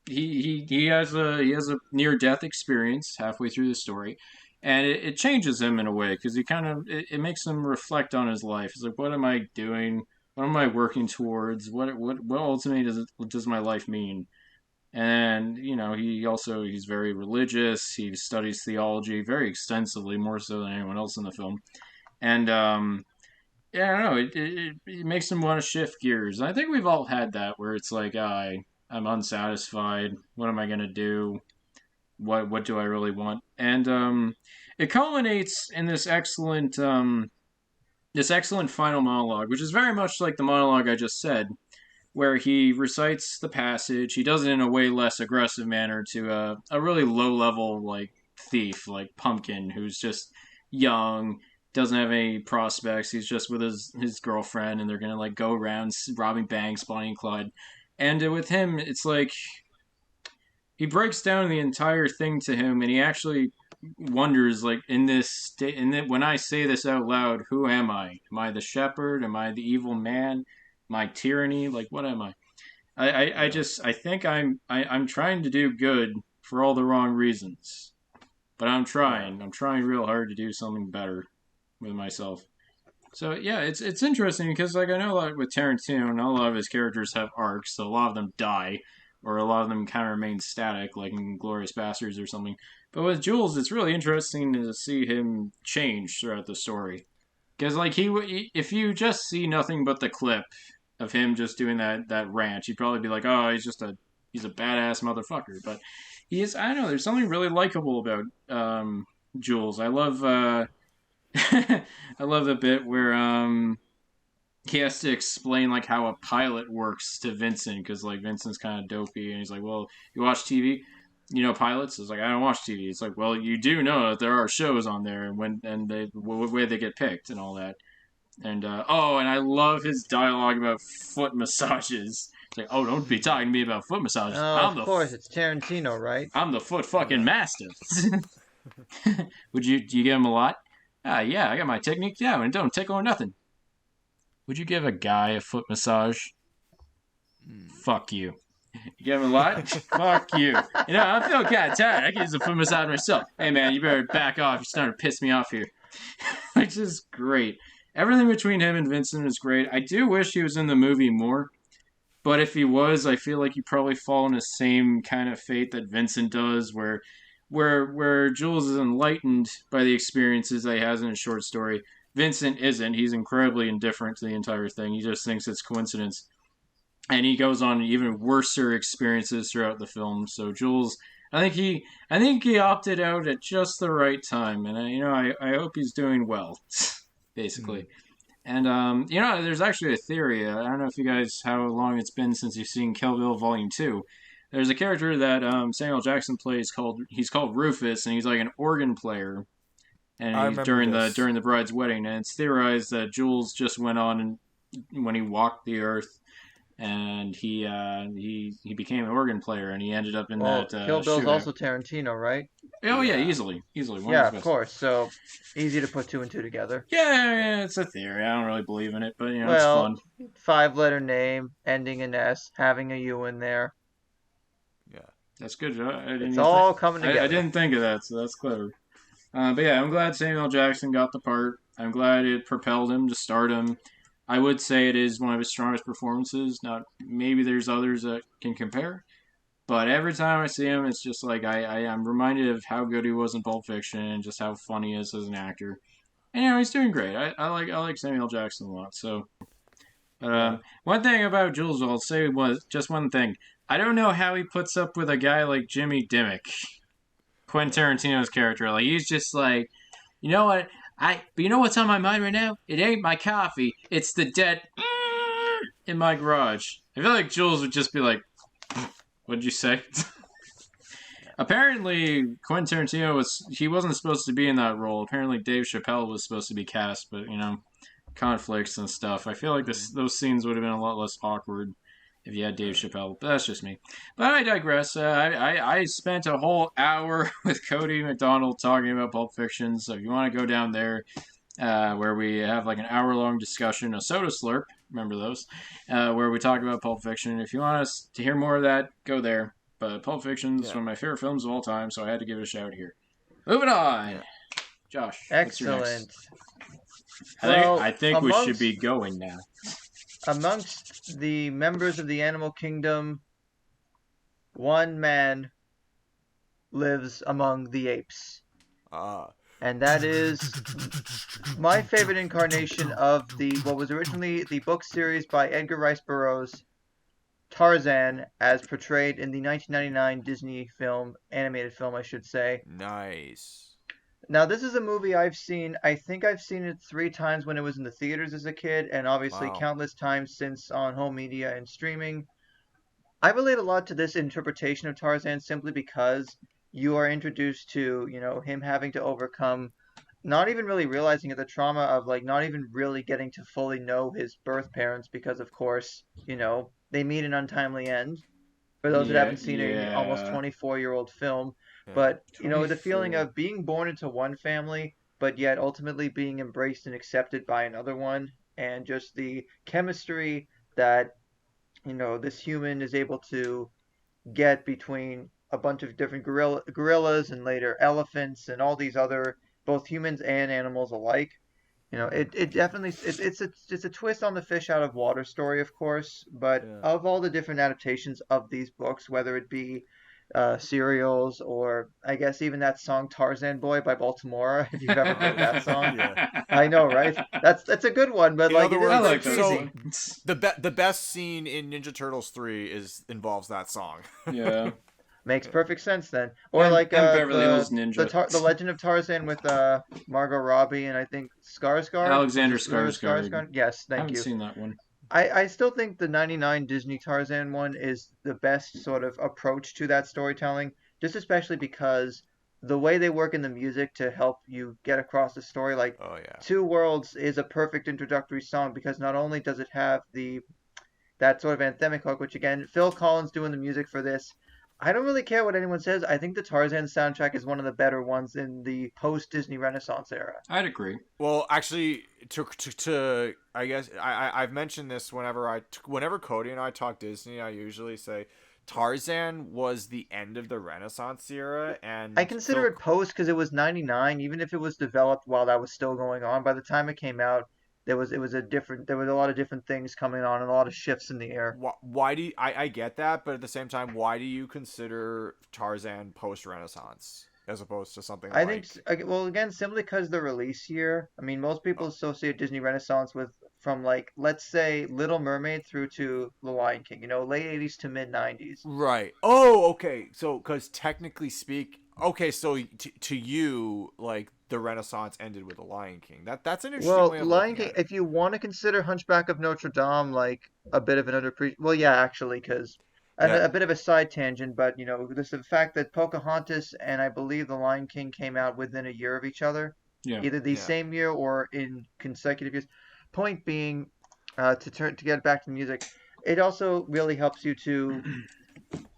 he has a near death experience halfway through the story, and it changes him in a way because he kind of it makes him reflect on his life. It's like, what am I doing? What am I working towards? What ultimately does my life mean? And you know, he's very religious. He studies theology very extensively, more so than anyone else in the film. And yeah, I don't know. It makes him want to shift gears. And I think we've all had that where it's like, I'm unsatisfied. What am I gonna do? What do I really want? And it culminates in this excellent final monologue, which is very much like the monologue I just said, where he recites the passage. He does it in a way less aggressive manner to a really low level like thief, like Pumpkin, who's just young, doesn't have any prospects. He's just with his girlfriend, and they're gonna like go around robbing banks, Bonnie and Clyde. And with him, it's like he breaks down the entire thing to him, and he actually wonders, like, in this state, when I say this out loud, who am I? Am I the shepherd? Am I the evil man? My tyranny? Like, what am I? I think I'm trying to do good for all the wrong reasons, but I'm
Yeah.
trying. I'm trying real hard to do something better with myself. So yeah, it's interesting because like I know a lot with Tarantino, not a lot of his characters have arcs, so a lot of them die, or a lot of them kind of remain static, like in Glorious Bastards or something. But with Jules, it's really interesting to see him change throughout the story. Because like if you just see nothing but the clip of him just doing that rant, you'd probably be like, oh, he's a badass motherfucker. But he is. I don't know. There's something really likable about Jules. I love. I love the bit where he has to explain like how a pilot works to Vincent because like Vincent's kind of dopey and he's like, well, you watch TV, you know pilots. It's like I don't watch TV. It's like, well, you do know that there are shows on there and what way they get picked and all that. And and I love his dialogue about foot massages. It's like, oh, don't be talking to me about foot massages.
Oh, of course, it's Tarantino, right?
I'm the foot fucking
Yeah.
master. Do you give him a lot? Yeah, I got my technique down and don't tickle or nothing. Would you give a guy a foot massage? Fuck you. You give him a lot? Fuck you. You know, I'm feeling kind of tired. I can use a foot massage myself. Hey, man, you better back off. You're starting to piss me off here. Which is great. Everything between him and Vincent is great. I do wish he was in the movie more. But if he was, I feel like he'd probably fall in the same kind of fate that Vincent does, where Jules is enlightened by the experiences that he has in his short story. Vincent isn't. He's incredibly indifferent to the entire thing. He just thinks it's coincidence. And he goes on even worser experiences throughout the film. So Jules, I think he opted out at just the right time, and I hope he's doing well, basically. And there's actually a theory. I don't know if you guys how long it's been since you've seen Kill Bill Volume 2. There's a character that Samuel Jackson plays he's called Rufus, and he's like an organ player. And
I
he's
remember this.
during the bride's wedding, and it's theorized that Jules just went on and when he walked the earth, and he became an organ player, and he ended up in
Well,
that
Kill Bill's
shootout.
also Tarantino, right?
Oh yeah,
Yeah.
easily one
Yeah,
of
of
his best.
course. So easy to put two and two together.
Yeah, it's a theory. I don't really believe in it, but it's
Well,
fun.
5-letter name, ending in S, having a U in there.
Yeah.
That's good. I didn't
It's
even
all
think,
coming together.
I didn't think of that, so that's clever. But yeah, I'm glad Samuel Jackson got the part. I'm glad it propelled him to stardom. I would say it is one of his strongest performances. Not maybe there's others that can compare, but every time I see him, it's just like I'm reminded of how good he was in Pulp Fiction and just how funny he is as an actor. And he's doing great. I like Samuel Jackson a lot. So, but
Yeah.
one thing about Jules, I'll say was just one thing. I don't know how he puts up with a guy like Jimmy Dimmick, Quentin Tarantino's character. Like he's just like, you know what? But you know what's on my mind right now? It ain't my coffee. It's the dead in my garage. I feel like Jules would just be like, What'd you say? Apparently, Quentin Tarantino wasn't supposed to be in that role. Apparently, Dave Chappelle was supposed to be cast, but conflicts and stuff. I feel like those scenes would have been a lot less awkward if you had Dave Chappelle. But that's just me. But I digress. I spent a whole hour with Cody McDonald talking about Pulp Fiction. So if you want to go down there, where we have like an hour-long discussion, a soda slurp, remember those, where we talk about Pulp Fiction. If you want us to hear more of that, go there. But Pulp Fiction is one of my favorite films of all time, so I had to give it a shout here. Moving on. Josh,
Excellent.
what's your next?
Well,
I think we should be going now.
Amongst the members of the animal kingdom, one man lives among the apes. And that is my favorite incarnation of what was originally the book series by Edgar Rice Burroughs, Tarzan, as portrayed in the 1999 Disney film, animated film, I should say.
Nice.
Now, this is a movie I've seen. I think I've seen it 3 times when it was in the theaters as a kid, and obviously countless times since on home media and streaming. I relate a lot to this interpretation of Tarzan simply because you are introduced to, him having to overcome, not even really realizing it, the trauma of like not even really getting to fully know his birth parents because, of course, they meet an untimely end. For those that haven't seen an almost 24-year-old film. But, the feeling of being born into one family, but yet ultimately being embraced and accepted by another one. And just the chemistry that, this human is able to get between a bunch of different gorillas and later elephants and all these other, both humans and animals alike. It definitely it's a twist on the fish out of water story, of course, but of all the different adaptations of these books, whether it be serials or I guess even that song Tarzan Boy by Baltimore, if you've ever heard that song. I know, right? That's a good one, but like,
the best scene in Ninja Turtles 3 involves that song.
Yeah.
Makes perfect sense then. Or like
Beverly Hills Ninja.
The Legend of Tarzan with Margot Robbie and I think Skarsgård.
Alexander Skarsgård.
Yes, thank you.
I haven't seen that one.
I still think the 99 Disney Tarzan one is the best sort of approach to that storytelling, just especially because the way they work in the music to help you get across the story, like Two Worlds is a perfect introductory song because not only does it have that sort of anthemic hook, which again, Phil Collins doing the music for this. I don't really care what anyone says. I think the Tarzan soundtrack is one of the better ones in the post-Disney Renaissance era.
I'd agree.
Well, actually, to I guess I've mentioned this whenever Cody and I talk Disney, I usually say Tarzan was the end of the Renaissance era, and
I consider it post because it was 99. Even if it was developed while that was still going on, by the time it came out, there was a lot of different things coming on and a lot of shifts in the air.
Why do you, I get that, but at the same time, why do you consider Tarzan post-Renaissance as opposed to something
I think, well, again, simply because the release year. I mean, most people associate Disney Renaissance from like, let's say, Little Mermaid through to The Lion King, late 80s to mid 90s.
Right. Oh, okay. So, because technically so to you, like, the Renaissance ended with The Lion King. That's an interesting way of
Lion
King,
if you want to consider Hunchback of Notre Dame like a bit of an underappreciated, well, yeah, actually, because a bit of a side tangent, but the fact that Pocahontas and I believe The Lion King came out within a year of each other, either the same year or in consecutive years. Point being, to get back to music, it also really helps you to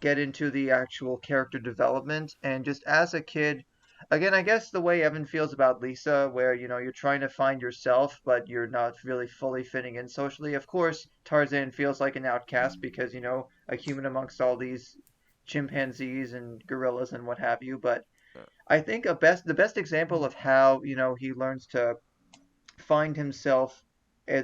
get into the actual character development, and just as a kid. Again, I guess the way Evan feels about Lisa, where, you're trying to find yourself, but you're not really fully fitting in socially. Of course, Tarzan feels like an outcast because, a human amongst all these chimpanzees and gorillas and what have you. But I think the best example of how, he learns to find himself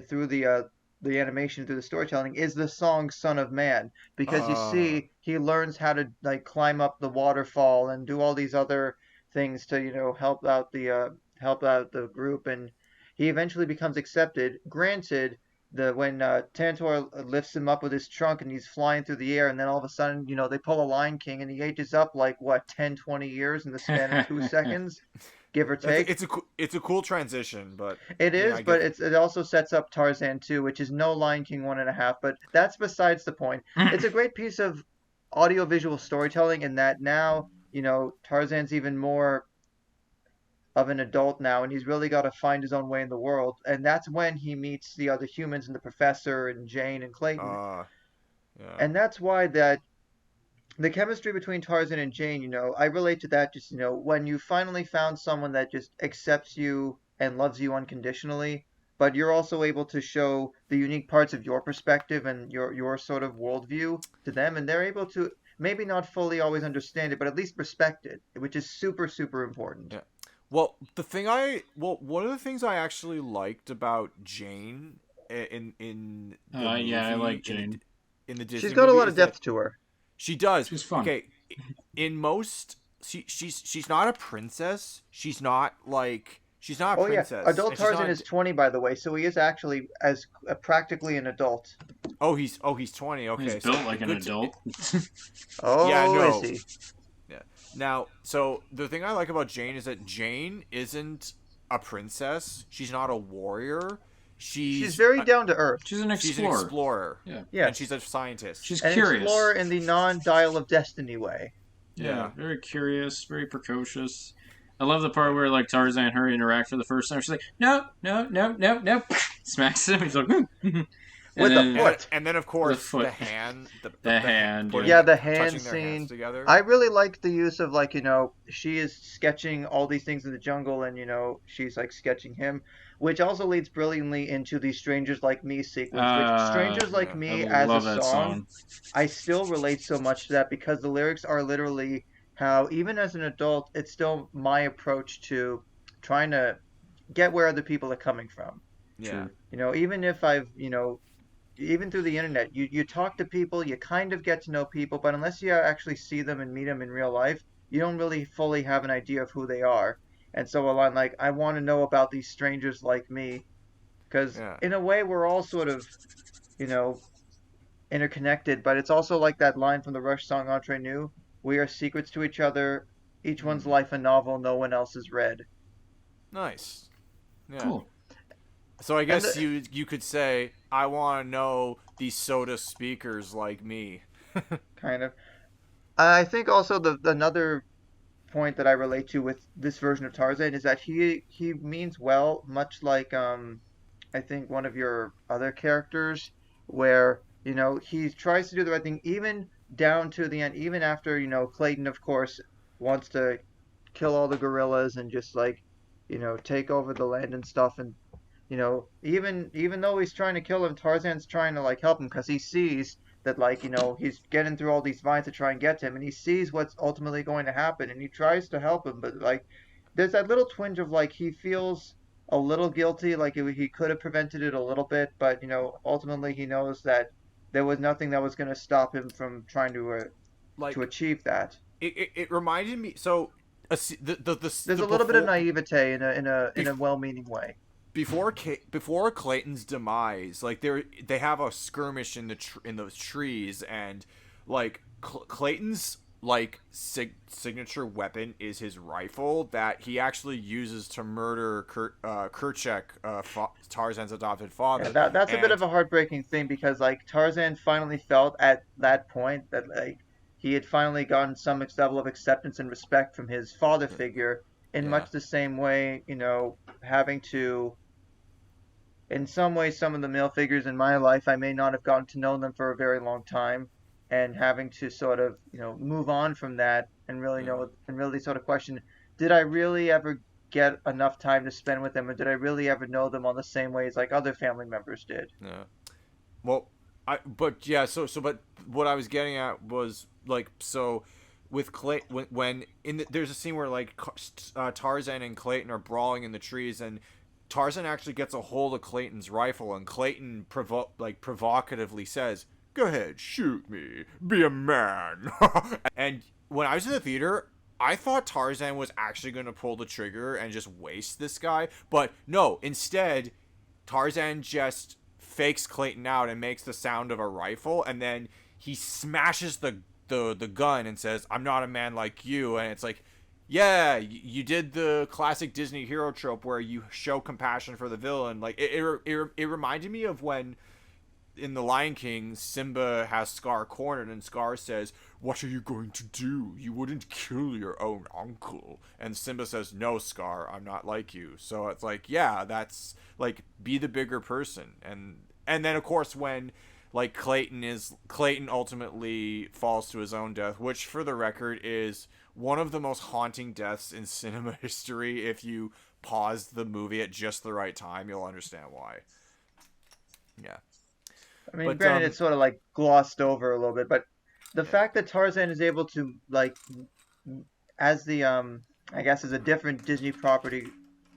through the animation, through the storytelling, is the song "Son of Man," because you see he learns how to like climb up the waterfall and do all these other things to help out the group, and he eventually becomes accepted. Granted, when Tantor lifts him up with his trunk and he's flying through the air, and then all of a sudden they pull a Lion King and he ages up like 10-20 years in the span of 2 seconds, give or take.
It's a cool transition, but
it is. But it also sets up Tarzan 2, which is no Lion King 1.5. But that's besides the point. It's a great piece of audiovisual storytelling, in that now, Tarzan's even more of an adult now, and he's really got to find his own way in the world. And that's when he meets the other humans and the professor and Jane and Clayton.
Uh, yeah.
And that's why that the chemistry between Tarzan and Jane, I relate to that. Just, when you finally found someone that just accepts you and loves you unconditionally, but you're also able to show the unique parts of your perspective and your sort of worldview to them, and they're able to maybe not fully always understand it, but at least respect it, which is super, super important.
Yeah. Well, one of the things I actually liked about Jane in the movie,
yeah, I like Jane.
In the Disney
She's got a
movie
lot of depth to her.
She does.
She's fun.
Okay, in most, she's not a princess. She's not a princess.
Yeah, adult Tarzan is 20, by the way, so he is actually as practically an adult.
Oh, he's 20. Okay,
he's built like an adult.
Oh,
yeah, no.
Is he?
Yeah. Now, so the thing I like about Jane is that Jane isn't a princess. She's not a warrior. She's
very down to earth.
She's an explorer.
She's an explorer.
Yeah.
And she's a scientist.
She's
an
curious.
Explorer in the non-Dial of Destiny way.
Yeah, very curious, very precocious. I love the part where like Tarzan and her interact for the first time. She's like, no, smacks him. He's like,
with the foot.
And then of course the hand.
The hand.
The hand scene.
Together.
I really like the use of she is sketching all these things in the jungle, and she's like sketching him, which also leads brilliantly into the Strangers Like Me sequence. Which Strangers Like Me as a song, I still relate so much to that, because the lyrics are literally how, even as an adult, it's still my approach to trying to get where other people are coming from.
Yeah.
Even if I've, even through the internet, you talk to people, you kind of get to know people, but unless you actually see them and meet them in real life, you don't really fully have an idea of who they are. And so I'm like, I want to know about these strangers like me, because in a way we're all sort of, interconnected. But it's also like that line from the Rush song Entre Nous: "We are secrets to each other, each one's life a novel no one else has read."
Nice. Yeah.
Cool.
So I guess you could say, I want to know these soda speakers like me.
Kind of. I think also another point that I relate to with this version of Tarzan is that he means well, much like I think one of your other characters, where he tries to do the right thing even down to the end, even after Clayton of course wants to kill all the gorillas and just take over the land and stuff, and even though he's trying to kill him, Tarzan's trying to help him, because he sees that he's getting through all these vines to try and get to him, and he sees what's ultimately going to happen, and he tries to help him, but there's that little twinge of he feels a little guilty, he could have prevented it a little bit, but ultimately he knows that there was nothing that was going to stop him from trying to achieve that.
It reminded me, so there's
a little bit of naivete in a well-meaning way.
Before Clayton's demise, they have a skirmish in those trees, and Clayton's signature weapon is his rifle that he actually uses to murder Kerchak, Tarzan's adopted father.
Yeah, that's a bit of a heartbreaking thing, because Tarzan finally felt at that point that he had finally gotten some level of acceptance and respect from his father figure, in much the same way having to. In some ways, some of the male figures in my life, I may not have gotten to know them for a very long time, and having to sort of, move on from that and really sort of question, did I really ever get enough time to spend with them, or did I really ever know them on the same ways like other family members did?
Yeah. Well, but what I was getting at was with Clayton, there's a scene where Tarzan and Clayton are brawling in the trees, and Tarzan actually gets a hold of Clayton's rifle, and Clayton provocatively says, "Go ahead, shoot me. Be a man." And when I was in the theater, I thought Tarzan was actually going to pull the trigger and just waste this guy. But no, instead, Tarzan just fakes Clayton out and makes the sound of a rifle, and then he smashes the gun and says, "I'm not a man like you." And it's like, yeah, you did the classic Disney hero trope where you show compassion for the villain. It reminded me of when in The Lion King, Simba has Scar cornered, and Scar says, "What are you going to do? You wouldn't kill your own uncle." And Simba says, "No, Scar, I'm not like you." So it's like, yeah, that's like, be the bigger person. And then of course when like Clayton ultimately falls to his own death, which for the record is one of the most haunting deaths in cinema history. If you pause the movie at just the right time, you'll understand why. Yeah.
I mean,
But
granted, it's sort of like glossed over a little bit, but the fact that Tarzan is able to like, as the I guess as a different Disney property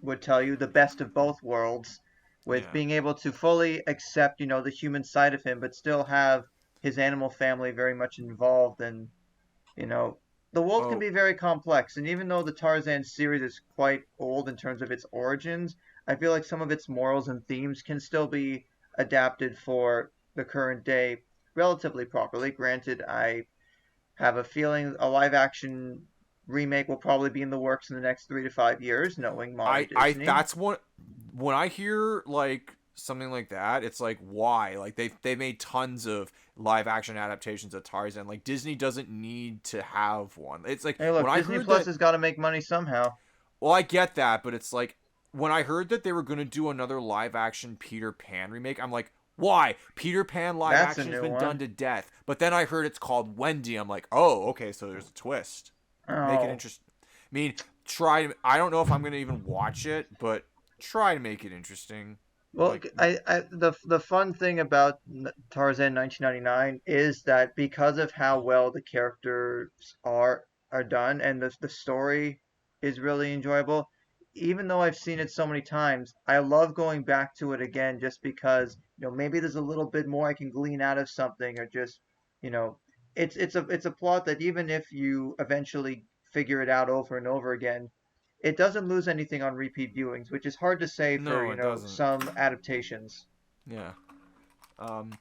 would tell you, the best of both worlds, with
yeah.
being able to fully accept, the human side of him, but still have his animal family very much involved, and you know, the world can
Oh,
be very complex, and even though the Tarzan series is quite old in terms of its origins, I feel like some of its morals and themes can still be adapted for the current day relatively properly. Granted, I have a feeling a live action remake will probably be in the works in the next 3 to 5 years, knowing modern
I
Disney.
that's what when I hear like something like that, it's like, why? Like they made tons of live action adaptations of Tarzan. Like Disney doesn't need to have one. It's like
Hey,
when
look,
I
Disney
heard
Plus
that.
has got to make money somehow.
Well, I get that, but it's like when I heard that they were gonna do another live action Peter Pan remake, I'm like, why? Peter Pan live
That's a
action has
new
been done
one.
to death. But then I heard it's called Wendy. I'm like, oh, okay, so there's a twist. Make it
Oh.
interesting. I mean, try. I don't know if I'm gonna even watch it, but try to make it interesting.
Well,
Like,
the fun thing about Tarzan 1999 is that because of how well the characters are done and the story is really enjoyable, even though I've seen it so many times, I love going back to it again just because, maybe there's a little bit more I can glean out of something, or just, you know, it's a plot that even if you eventually figure it out over and over again, it doesn't lose anything on repeat viewings, which is hard to say for,
no, it doesn't.
some adaptations.
Yeah. Um.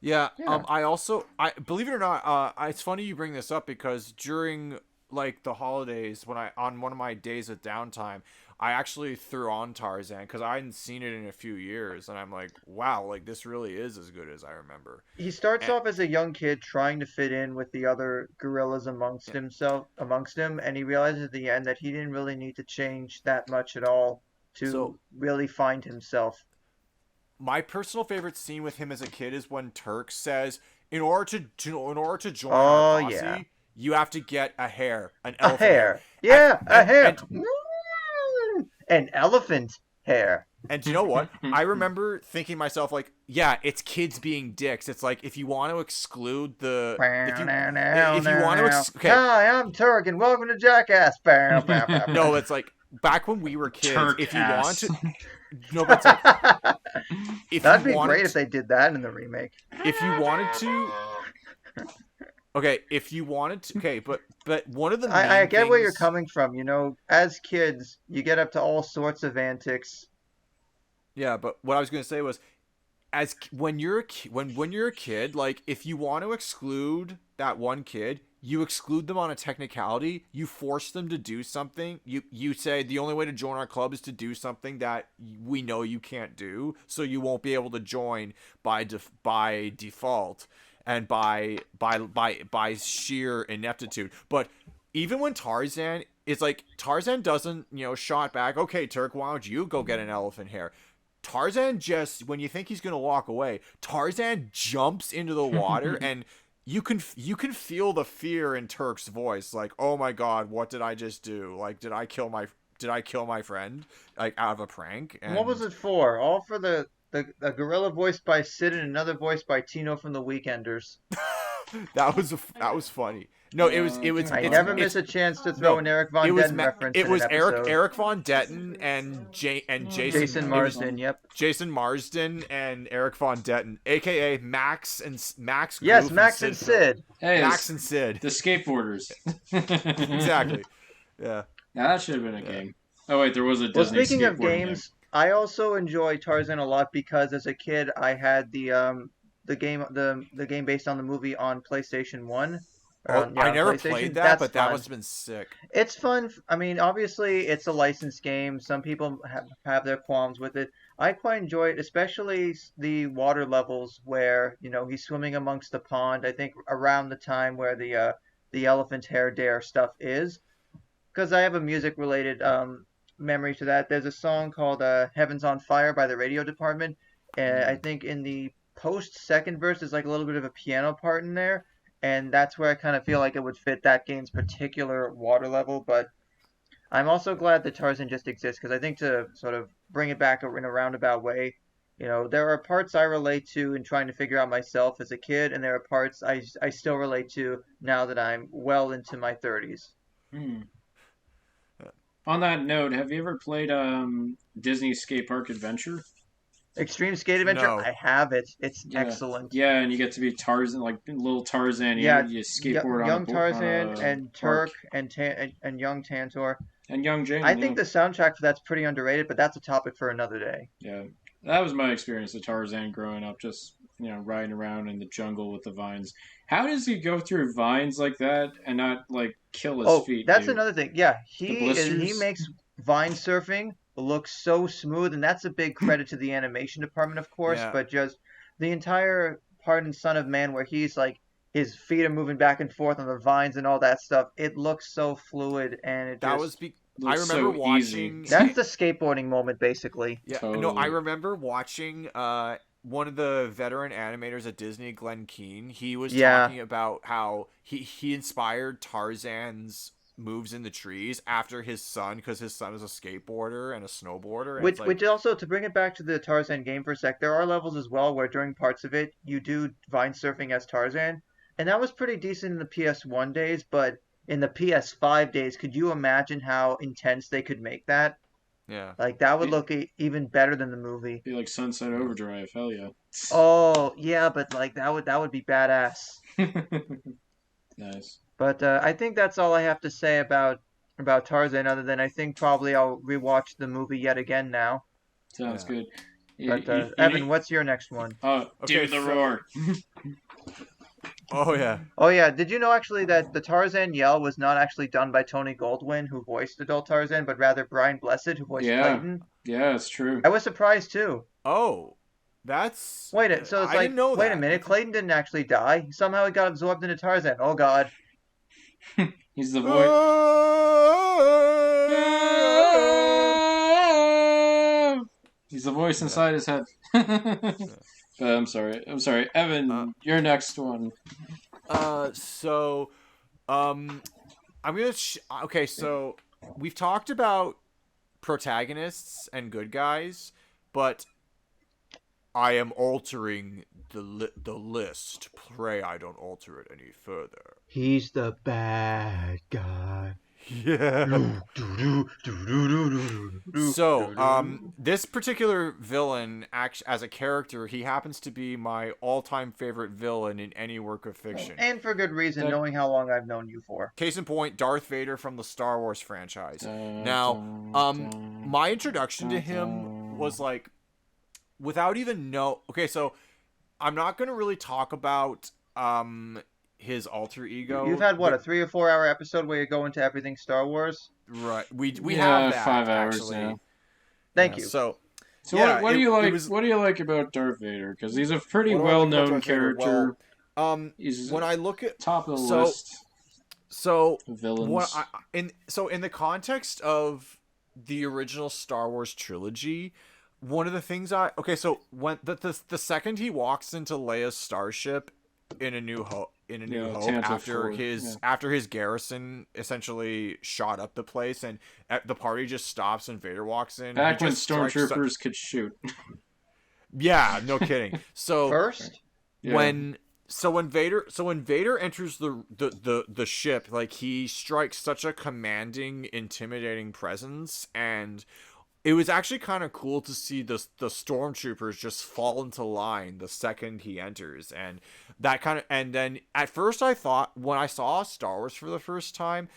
Yeah.
Yeah.
I also, I believe it or not, it's funny you bring this up because during like the holidays, when I on one of my days of downtime, I actually threw on Tarzan because I hadn't seen it in a few years, and I'm like, wow, like this really is as good as I remember.
He starts
And
off as a young kid trying to fit in with the other gorillas
yeah.
amongst him, and he realizes at the end that he didn't really need to change that much at all
So
to really find himself.
my personal favorite scene with him as a kid is when Turk says, in order to join our
Oh yeah.
posse, you have to get a hair, an
A
elephant hair."
hair. Yeah, a hair.
And
An elephant hair.
do you know what? I remember thinking to myself like, yeah, it's kids being dicks. It's like if you want to exclude the if you want to okay,
Hi, I'm Turk, and welcome to Jackass.
no, it's like back when we were kids,
Turk
if you want
ass.
to no, but it's like if you
That'd be
wanted
great if they did that in the remake.
if you wanted to okay, if you wanted to okay, but one of the
I
main
get where you're
things
coming from. As kids, you get up to all sorts of antics.
yeah, but what I was going to say was as when you're when you're a kid, like if you want to exclude that one kid, you exclude them on a technicality. You force them to do something. You say the only way to join our club is to do something that we know you can't do, so you won't be able to join by default and by sheer ineptitude. But even when Tarzan, it's like Tarzan doesn't shot back. Okay, Turk, why don't you go get an elephant hair? Tarzan just when you think he's gonna walk away, Tarzan jumps into the water and you can feel the fear in Turk's voice, like, oh my god, what did I just do? Like, did I kill my friend like out of a prank?
And what was
And
it for? All for the a gorilla voiced by Sid and another voiced by Tino from the Weekenders.
that was funny. No,
I think
I
about
never
that.
miss a chance to throw
No,
an Eric
it
Von
was
Detten reference
it
in an
was
episode.
Eric Von Detten and Jason.
Jason
It was
Marsden, yep.
Jason Marsden and Eric Von Detten, aka Max
Yes,
Goof
Max and
Phil-
Sid.
Hey,
Max and Sid.
the skateboarders.
Exactly. Yeah.
Now that should have been a
Yeah.
game. Oh wait, there was a
Well,
Disney
speaking of
skateboarding game.
games, I also enjoy Tarzan a lot because as a kid I had the game based on the movie on PlayStation 1.
Oh,
on,
I
on
never
PlayStation.
played that,
That's
but that
fun.
must have been sick.
It's fun. I mean, obviously, it's a licensed game. Some people have their qualms with it. I quite enjoy it, especially the water levels where, he's swimming amongst the pond. I think around the time where the elephant hair dare stuff is, because I have a music related memory to that. There's a song called "Heaven's on Fire" by the Radio Department, and I think in the post second verse there's like a little bit of a piano part in there, and that's where I kind of feel like it would fit that game's particular water level. But I'm also glad that Tarzan just exists because I think to sort of bring it back in a roundabout way, there are parts I relate to in trying to figure out myself as a kid, and there are parts I still relate to now that I'm well into my 30s.
Hmm. On that note, have you ever played Disney Skate Park Adventure?
Extreme Skate Adventure,
No.
I have it. It's
Yeah,
excellent.
yeah, and you get to be Tarzan, like little Tarzan.
Yeah,
You skateboard on
young
on
Tarzan
a
and
park,
Turk and young Tantor.
and young
I
Jane. Yeah,
think the soundtrack for that's pretty underrated, but that's a topic for another day.
yeah, that was my experience of Tarzan growing up. Just riding around in the jungle with the vines. How does he go through vines like that and not like kill his
Oh,
feet,
that's
dude?
another thing. Yeah,
The
he
blisters.
makes Vine surfing look so smooth, and that's a big credit to the animation department, of course,
Yeah.
but just the entire part in Son of Man where he's like his feet are moving back and forth on the vines and all that stuff. It looks so fluid, and it
That was
just
I
Looks
remember
so easy.
watching.
that's the skateboarding moment, basically.
Yeah, no, I
Totally.
remember watching one of the veteran animators at Disney, Glenn Keane. He was
Yeah.
talking about how he inspired Tarzan's moves in the trees after his son, because his son is a skateboarder and a snowboarder, and it's like,
Which also, to bring it back to the Tarzan game for a sec, there are levels as well where during parts of it you do vine surfing as Tarzan, and that was pretty decent in the PS1 days. But in the PS5 days, could you imagine how intense they could make that?
yeah,
Like that would
Be,
look even better than the movie.
be like Sunset Overdrive. Hell yeah.
Oh yeah, but like that would be badass.
Nice.
But I think that's all I have to say about Tarzan, other than I think probably I'll rewatch the movie yet again now.
Sounds
yeah.
good.
But Evan, what's your next one?
Okay,
Do the
so
roar.
oh yeah,
Oh yeah, did you know actually that the Tarzan yell was not actually done by Tony Goldwyn, who voiced adult Tarzan, but rather Brian Blessed, who voiced
Yeah,
Clayton?
yeah, it's true.
I was surprised too.
oh, that's
So it's
I didn't
like,
know
wait a
that.
minute, Clayton didn't actually die. Somehow he got absorbed into Tarzan. Oh God.
He's the voice. He's the voice inside his head. I'm sorry. I'm sorry,
Uh,
Evan. Your next one.
so, I'm gonna. Okay, so we've talked about protagonists and good guys, but I am altering the list. Pray I don't alter it any further.
He's the bad guy.
Yeah. So, this particular villain, as a character, he happens to be my all-time favorite villain in any work of fiction.
And for good reason, knowing how long I've known you for.
Case in point, Darth Vader from the Star Wars franchise.
Dun,
Now,
dun,
my introduction to
dun,
him
dun.
was like, without even Okay, so I'm not gonna really talk about his alter ego.
You've had what, a 3 or 4 hour episode where you go into everything Star Wars?
Right. We
Yeah,
have that
5 hours.
actually.
Yeah.
Thank
Yeah,
you.
So
So what do you like?
it was-
What do you like about Darth Vader? Because he's a pretty
What do I like about
well-known
Darth Vader?
character.
Well,
He's
when I look at
top of the
so-
list
so
of villains.
what in the context of the original Star Wars trilogy, one of the things so when the second he walks into Leia's starship in A New Hope
Tantive
after
4,
after his garrison essentially shot up the place, and the party just stops and Vader walks in.
Back
he
when
just strikes
stormtroopers could shoot.
Yeah, no kidding. So
First?
Yeah.
when Vader enters the ship, like, he strikes such a commanding, intimidating presence, and it was actually kind of cool to see the stormtroopers just fall into line the second he enters, and then at first I thought, when I saw Star Wars for the first time,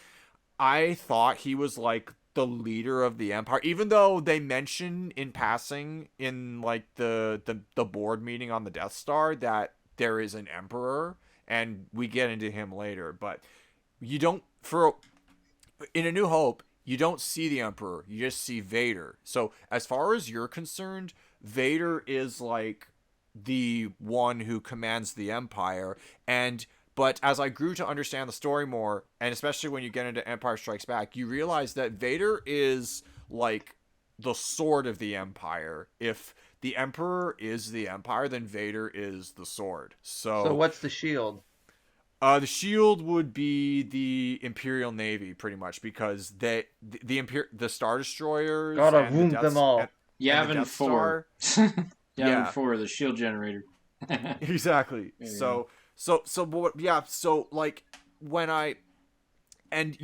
I thought he was like the leader of the Empire, even though they mention in passing in like the board meeting on the Death Star that there is an emperor and we get into him later. But you don't for in A New Hope, you don't see the Emperor, you just see Vader. So as far as you're concerned, Vader is like the one who commands the Empire. And but as I grew to understand the story more, and especially when you get into Empire Strikes Back, you realize that Vader is like the sword of the Empire. If the Emperor is the Empire, then Vader is the sword.
So
So
what's the shield?
the shield would be the Imperial Navy, pretty much, because the Star Destroyers
Gotta
and
wound them all.
and the
Yavin
Death
4.
Star.
Yavin
Yeah.
4, the shield generator.
Exactly.
There you
So like when I and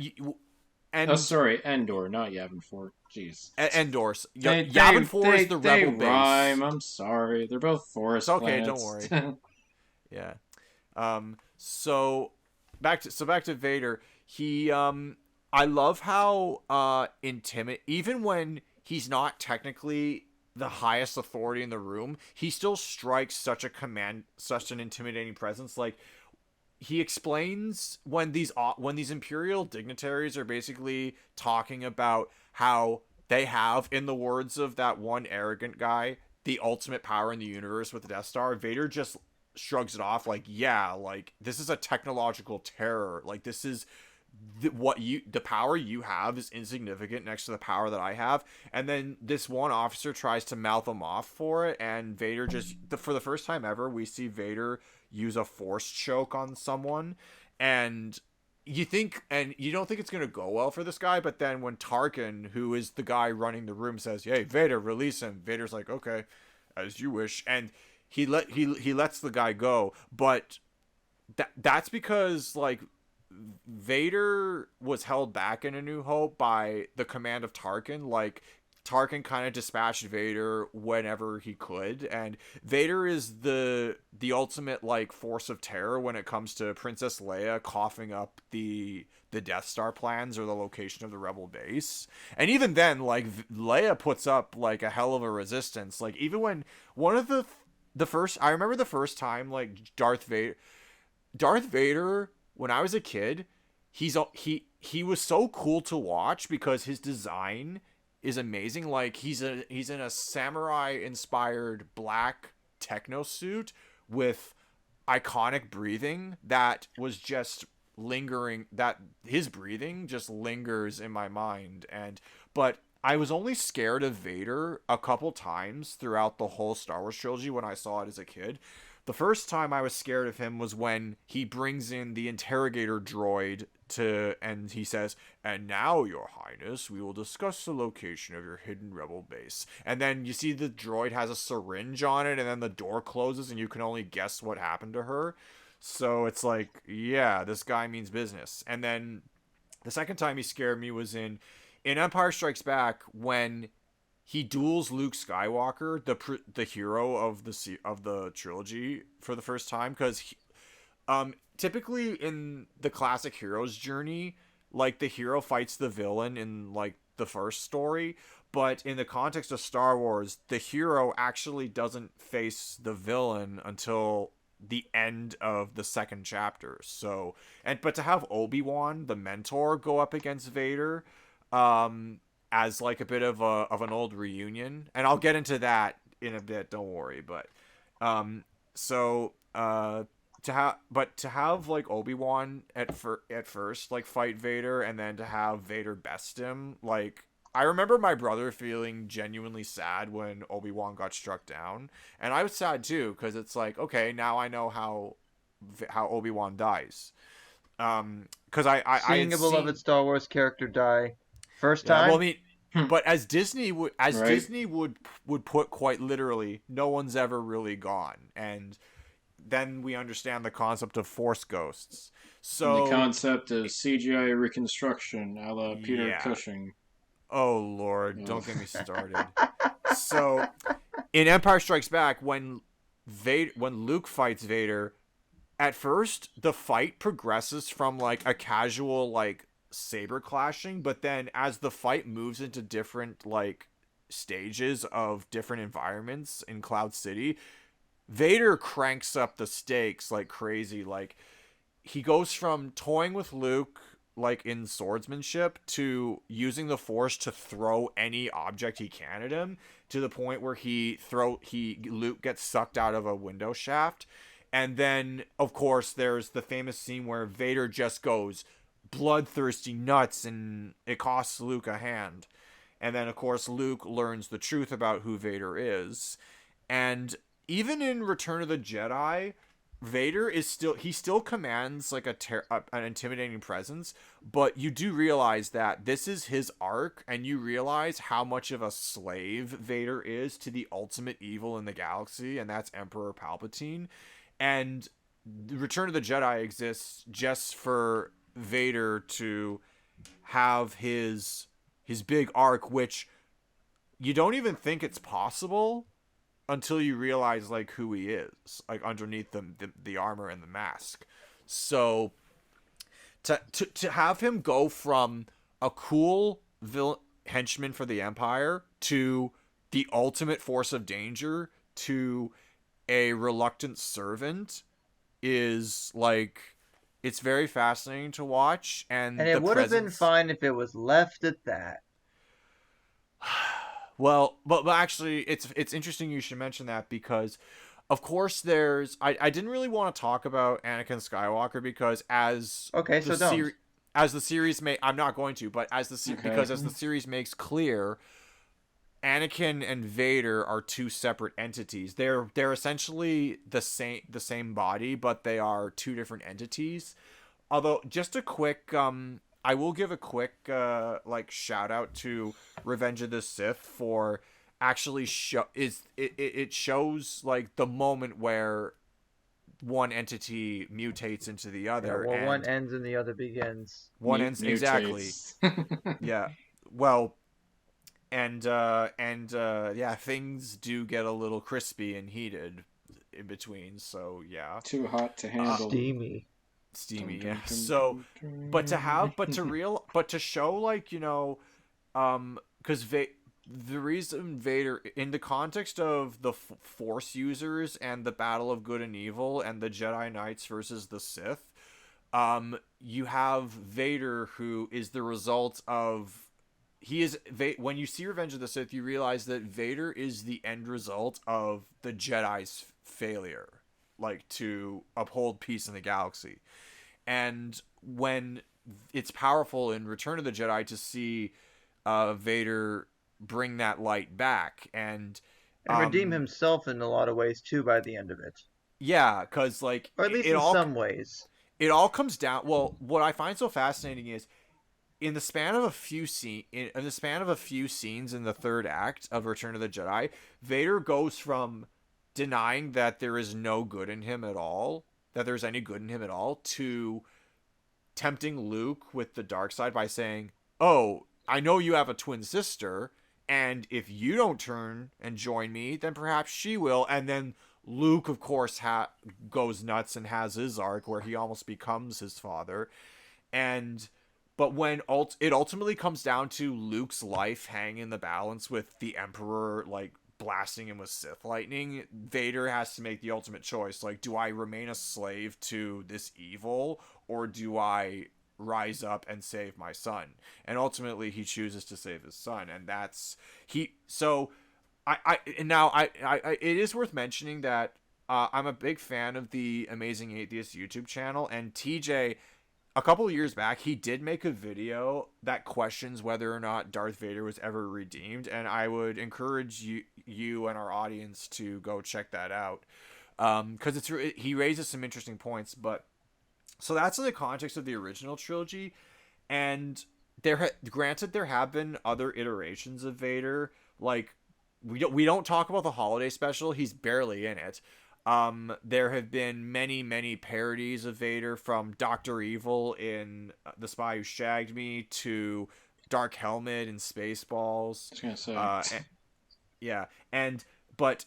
Oh, sorry, Endor, not Yavin 4. Jeez.
Endorse.
They-
Yavin 4 is the
they
rebel base.
rhyme. I'm sorry. They're both forest
It's okay,
planets.
don't worry. Yeah. So back to Vader. He I love how even when he's not technically the highest authority in the room, he still strikes such an intimidating presence. Like, he explains when these Imperial dignitaries are basically talking about how they have, in the words of that one arrogant guy, the ultimate power in the universe with the Death Star. Vader just shrugs it off like, yeah, like, this is a technological terror. Like, this is the power you have is insignificant next to the power that I have. And then this one officer tries to mouth him off for it, and Vader just, for the first time ever, we see Vader use a force choke on someone, and you don't think it's gonna go well for this guy, but then when Tarkin, who is the guy running the room, says, "Hey, Vader, release him," Vader's like, "Okay, as you wish," and he lets the guy go. But that's because, like, Vader was held back in A New Hope by the command of Tarkin. Like, Tarkin kind of dispatched Vader whenever he could, and Vader is the ultimate, like, force of terror when it comes to Princess Leia coughing up the Death Star plans or the location of the Rebel base. And even then, like, Leia puts up, like, a hell of a resistance. Like, even when one of the first, I remember the first time, like, Darth Vader, when I was a kid, he was so cool to watch because his design is amazing. Like, he's in a samurai inspired black techno suit with iconic breathing that was just lingering, that his breathing just lingers in my mind. But I was only scared of Vader a couple times throughout the whole Star Wars trilogy when I saw it as a kid. The first time I was scared of him was when he brings in the interrogator droid and he says, "And now, Your Highness, we will discuss the location of your hidden rebel base." And then you see the droid has a syringe on it, and then the door closes, and you can only guess what happened to her. So it's like, yeah, this guy means business. And then the second time he scared me was in Empire Strikes Back, when he duels Luke Skywalker, the hero of the trilogy, for the first time. Because typically in the classic hero's journey, like, the hero fights the villain in, like, the first story, but in the context of Star Wars, the hero actually doesn't face the villain until the end of the second chapter. So, but to have Obi-Wan, the mentor, go up against Vader, as, like, a bit of an old reunion, and I'll get into that in a bit, don't worry. But to have like Obi-Wan at first, like, fight Vader, and then to have Vader best him, like, I remember my brother feeling genuinely sad when Obi-Wan got struck down, and I was sad too, because it's like, okay, now I know how Obi-Wan dies. Because
Seeing a beloved Star Wars character die first
yeah,
time.
well, I mean, but as Disney would put quite literally, no one's ever really gone, and then we understand the concept of Force ghosts. So
the concept of CGI reconstruction, a la Peter
Yeah.
Cushing.
Oh Lord, don't get me started. So in Empire Strikes Back, when Luke fights Vader, at first the fight progresses from, like, a casual, like, saber clashing, but then as the fight moves into different, like, stages of different environments in Cloud City, Vader cranks up the stakes like crazy. Like, he goes from toying with Luke, like in swordsmanship, to using the Force to throw any object he can at him, to the point where Luke gets sucked out of a window shaft. And then, of course, there's the famous scene where Vader just goes bloodthirsty nuts, and it costs Luke a hand. And then, of course, Luke learns the truth about who Vader is. And even in Return of the Jedi, Vader is still commands like an intimidating presence, but you do realize that this is his arc, and you realize how much of a slave Vader is to the ultimate evil in the galaxy, and that's Emperor Palpatine. And Return of the Jedi exists just for Vader to have his big arc, which you don't even think it's possible until you realize like who he is, like underneath the armor and the mask. So to have him go from a cool henchman for the Empire to the ultimate force of danger to a reluctant servant is like, it's very fascinating to watch. And
it would have been fine if it was left at that.
Well, but actually, it's interesting you should mention that, because, of course, I didn't really want to talk about Anakin Skywalker, because as the series I'm not going to, but because as the series makes clear, Anakin and Vader are two separate entities. They're essentially the same body, but they are two different entities. Although, just a quick I will give a quick shout out to Revenge of the Sith for actually it shows like the moment where one entity mutates into the other.
Yeah, well, one ends and the other begins.
One ends exactly. Yeah. Well, and things do get a little crispy and heated in betwin. So yeah.
Too hot to handle.
Steamy, yeah. So, but to show, like, you know, because the reason Vader, in the context of the Force users and the battle of good and evil and the Jedi Knights versus the Sith, you have Vader, who is the result of, when you see Revenge of the Sith, you realize that Vader is the end result of the Jedi's failure, like, to uphold peace in the galaxy. And when it's powerful in Return of the Jedi to see Vader bring that light back and
redeem himself in a lot of ways too by the end of it.
Yeah, because like,
or at least in some ways,
it all comes down. Well, what I find so fascinating is, in the span of a few scenes in the third act of Return of the Jedi, Vader goes from denying that there is no good in him at all, that there's any good in him at all, to tempting Luke with the dark side by saying, "Oh, I know you have a twin sister, and if you don't turn and join me, then perhaps she will." And then Luke, of course, goes nuts and has his arc where he almost becomes his father. But when it ultimately comes down to Luke's life hanging in the balance with the Emperor, like, blasting him with Sith lightning, Vader has to make the ultimate choice. Like, do I remain a slave to this evil, or do I rise up and save my son? And ultimately he chooses to save his son, and that's it is worth mentioning that I'm a big fan of the Amazing Atheist YouTube channel, and TJ, a couple of years back, he did make a video that questions whether or not Darth Vader was ever redeemed, and I would encourage you and our audience to go check that out, because he raises some interesting points. But so that's in the context of the original trilogy, and granted, there have been other iterations of Vader. Like, we don't talk about the holiday special; he's barely in it. There have been many parodies of Vader, from Dr. Evil in The Spy Who Shagged Me to Dark Helmet in Spaceballs.
I was gonna say.
But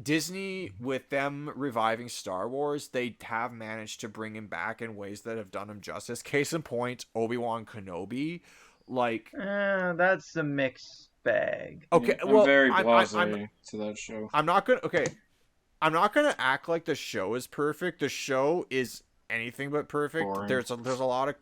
Disney, with them reviving Star Wars, they have managed to bring him back in ways that have done him justice. Case in point, Obi-Wan Kenobi. Like,
that's a mixed bag.
Okay,
I'm very blasé to that show.
I'm not gonna. Okay. I'm not gonna act like the show is perfect. The show is anything but perfect.
Boring.
There's a lot of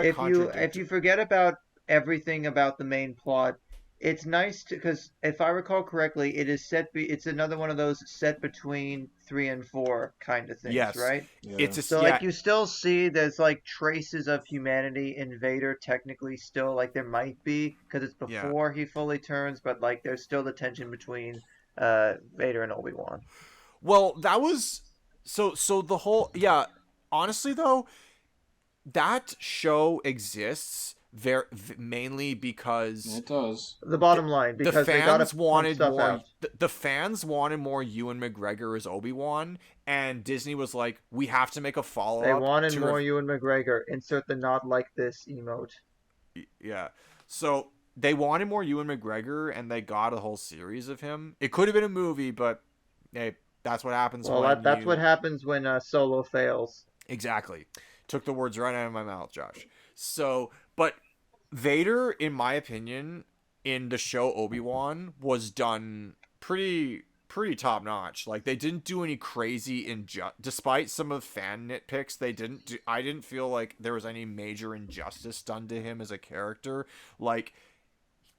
If you forget about everything about the main plot, it's nice to because if I recall correctly, it's another one of those set between 3 and 4 kind of things,
Yes,
right?
Yeah.
So like you still see there's like traces of humanity in Vader technically still like there might be because it's
yeah.
before he fully turns, but like there's still the tension between Vader and Obi-Wan.
Well, that was so the whole yeah. Honestly, though, that show exists mainly because
It does.
The bottom line
the
because they gotta
fans
pump
wanted
stuff
more.
out.
The fans wanted more Ewan McGregor as Obi-Wan, and Disney was like, "We have to make a follow-up."
They wanted
to
more Ewan McGregor. Insert the not like this emote.
Yeah. So they wanted more Ewan McGregor, and they got a whole series of him. It could have been a movie, but hey, that's what happens
Well,
when
that's what happens when Solo fails.
Exactly. Took the words right out of my mouth, Josh. So, but Vader, in my opinion, in the show Obi-Wan, was done pretty top notch. Like they didn't do any crazy despite some of fan nitpicks. I didn't feel like there was any major injustice done to him as a character. Like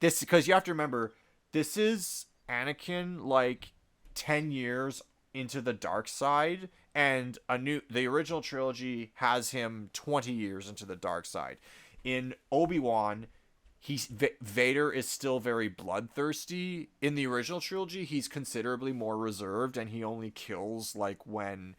this, because you have to remember, this is Anakin like 10 years into the dark side, and the original trilogy has him 20 years into the dark side. In Obi-Wan, Vader is still very bloodthirsty. In the original trilogy, he's considerably more reserved, and he only kills like when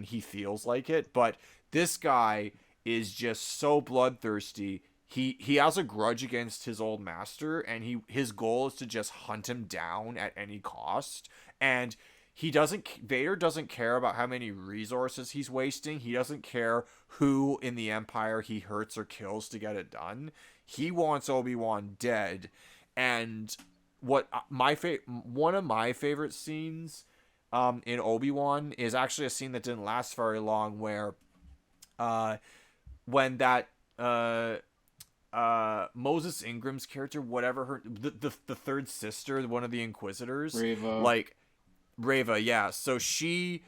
he feels like it. But this guy is just so bloodthirsty. He has a grudge against his old master, and his goal is to just hunt him down at any cost. And Vader doesn't care about how many resources he's wasting. He doesn't care who in the Empire he hurts or kills to get it done. He wants Obi-Wan dead. And one of my favorite scenes in Obi-Wan is actually a scene that didn't last very long, where when that Moses Ingram's character, whatever the third sister, one of the Inquisitors, Reva, yeah. So she,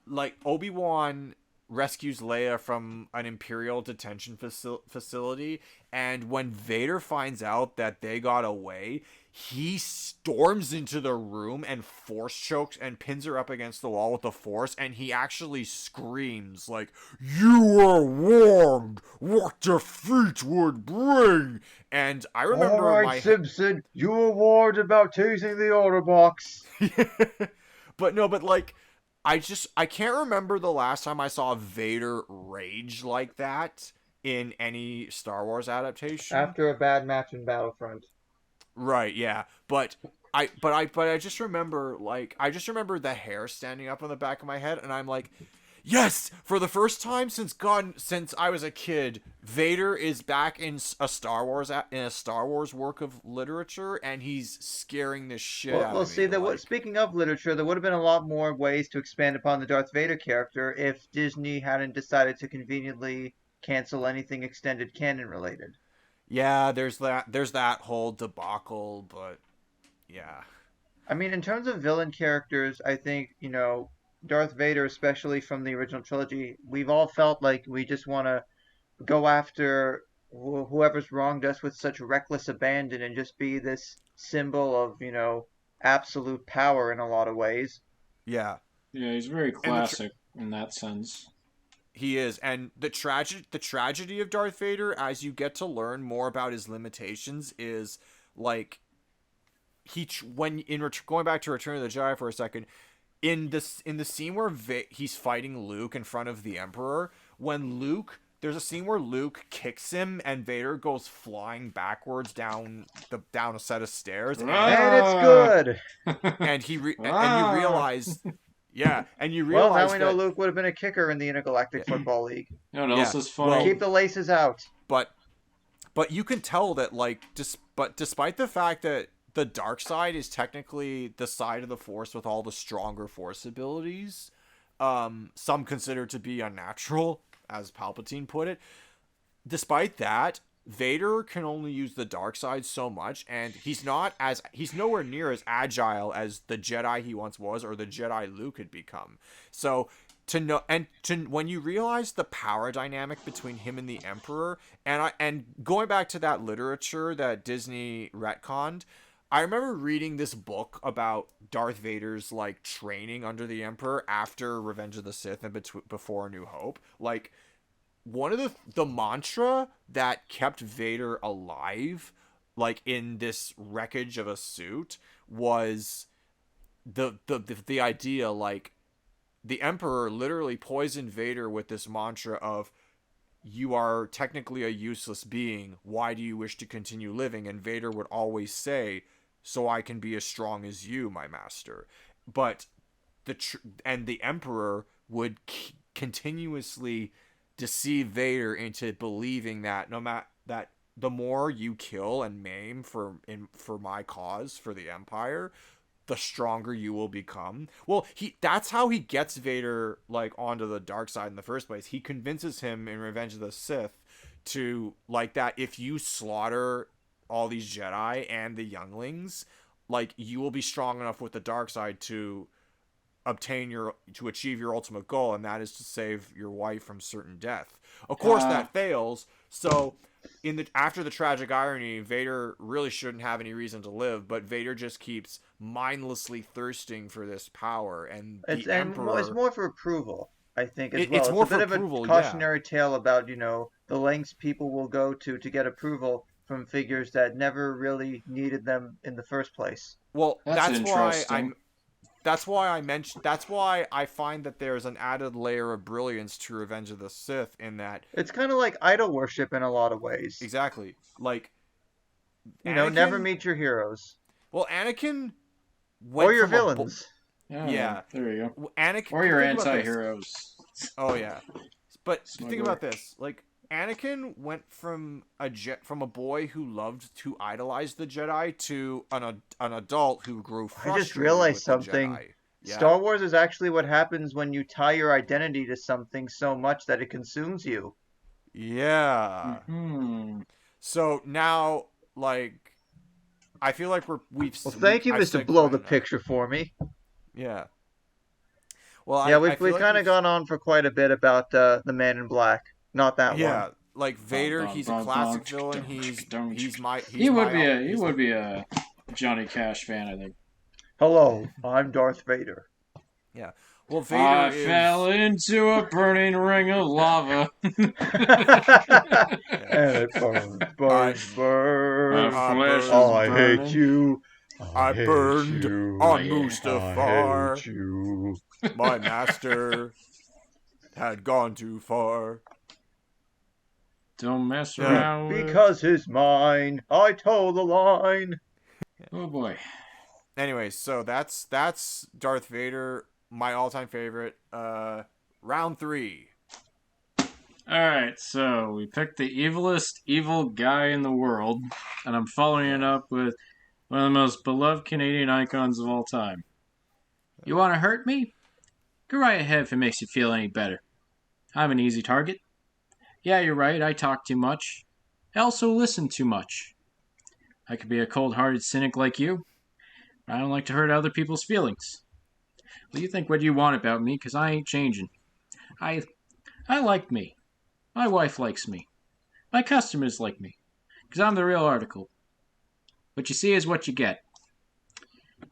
like, Obi-Wan rescues Leia from an Imperial detention facility, and when Vader finds out that they got away, he storms into the room and force chokes and pins her up against the wall with the Force, and he actually screams, like, "You were warned what defeat would bring!" And I remember
All right, Simpson, you were warned about choosing the order box.
But like, I can't remember the last time I saw Vader rage like that in any Star Wars adaptation.
After a bad match in Battlefront.
Right, yeah. But I just remember, like, the hair standing up on the back of my head, and I'm like, yes, for the first time since I was a kid, Vader is back in a Star Wars work of literature, and he's scaring the shit out of me.
Well, see, speaking of literature, there would have been a lot more ways to expand upon the Darth Vader character if Disney hadn't decided to conveniently cancel anything extended canon related.
Yeah, there's that whole debacle, but yeah.
I mean, in terms of villain characters, I think, Darth Vader, especially from the original trilogy, we've all felt like we just want to go after whoever's wronged us with such reckless abandon and just be this symbol of, absolute power in a lot of ways.
Yeah.
Yeah, he's very classic in that sense.
He is, and the tragedy of Darth Vader, as you get to learn more about his limitations, is like going back to Return of the Jedi for a second, in the scene where he's fighting Luke in front of the Emperor, there's a scene where Luke kicks him and Vader goes flying backwards down a set of stairs,
and it's good.
And and you realize. Yeah, and you realize
well, now we know Luke would have been a kicker in the Intergalactic Football League.
You know what else is funny?
Well, keep the laces out.
But you can tell that, like, despite the fact that the dark side is technically the side of the Force with all the stronger Force abilities, some consider to be unnatural, as Palpatine put it. Despite that, Vader can only use the dark side so much, and he's nowhere near as agile as the Jedi he once was, or the Jedi Luke had become. So when you realize the power dynamic between him and the Emperor, and going back to that literature that Disney retconned, I remember reading this book about Darth Vader's like training under the Emperor after Revenge of the Sith and before A New Hope. Like, one of the mantra that kept Vader alive, like in this wreckage of a suit, was the idea, like, the Emperor literally poisoned Vader with this mantra of, you are technically a useless being, why do you wish to continue living? And Vader would always say, so I can be as strong as you, my master. But the Emperor would continuously deceive Vader into believing that that the more you kill and maim for my cause, for the Empire, the stronger you will become. Well, that's how he gets Vader like onto the dark side in the first place. He convinces him in Revenge of the Sith to, like, that if you slaughter all these Jedi and the younglings, like, you will be strong enough with the dark side to achieve your ultimate goal, and that is to save your wife from certain death. Of course, that fails. So, after the tragic irony, Vader really shouldn't have any reason to live, but Vader just keeps mindlessly thirsting for this power, and the Emperor.
It's more for approval, I think, as well.
It's more
a bit
for
of
approval,
a cautionary tale about the lengths people will go to get approval from figures that never really needed them in the first place.
Well, that's why I find that there's an added layer of brilliance to Revenge of the Sith, in that
it's kind of like idol worship in a lot of ways.
Exactly. Like,
Anakin, never meet your heroes.
Well, Anakin went
or your villains.
Yeah.
There you go.
Anakin,
or your anti-heroes.
Oh yeah. But think about this. Like, Anakin went from a boy who idolized the Jedi to an adult who grew frustrated.
I just realized
with
something.
The Jedi. Yeah.
Star Wars is actually what happens when you tie your identity to something so much that it consumes you.
Yeah.
Mm-hmm.
So now, like, I feel like we've.
Well, thank you, Mr. Blow the Picture, for me.
Yeah. Well,
yeah, we've kind of gone on for quite a bit about the Man in Black. Not that one.
Yeah, like Vader, he's a classic villain.
He would be a Johnny Cash fan, I think.
Hello, I'm Darth Vader.
Yeah. Well, Vader
fell into a burning ring of lava.
And it burns. I hate you.
I burned on Mustafar.
I hate you.
My master had gone too far.
Don't mess around with...
Because he's mine. I toe the line.
Oh boy.
Anyways, so that's Darth Vader, my all-time favorite. Round 3.
Alright, so we picked the evilest evil guy in the world, and I'm following it up with one of the most beloved Canadian icons of all time. You want to hurt me? Go right ahead if it makes you feel any better. I'm an easy target. Yeah, you're right, I talk too much. I also listen too much. I could be a cold-hearted cynic like you, but I don't like to hurt other people's feelings. Well, you think what you want about me, because I ain't changing. I like me. My wife likes me. My customers like me, because I'm the real article. What you see is what you get.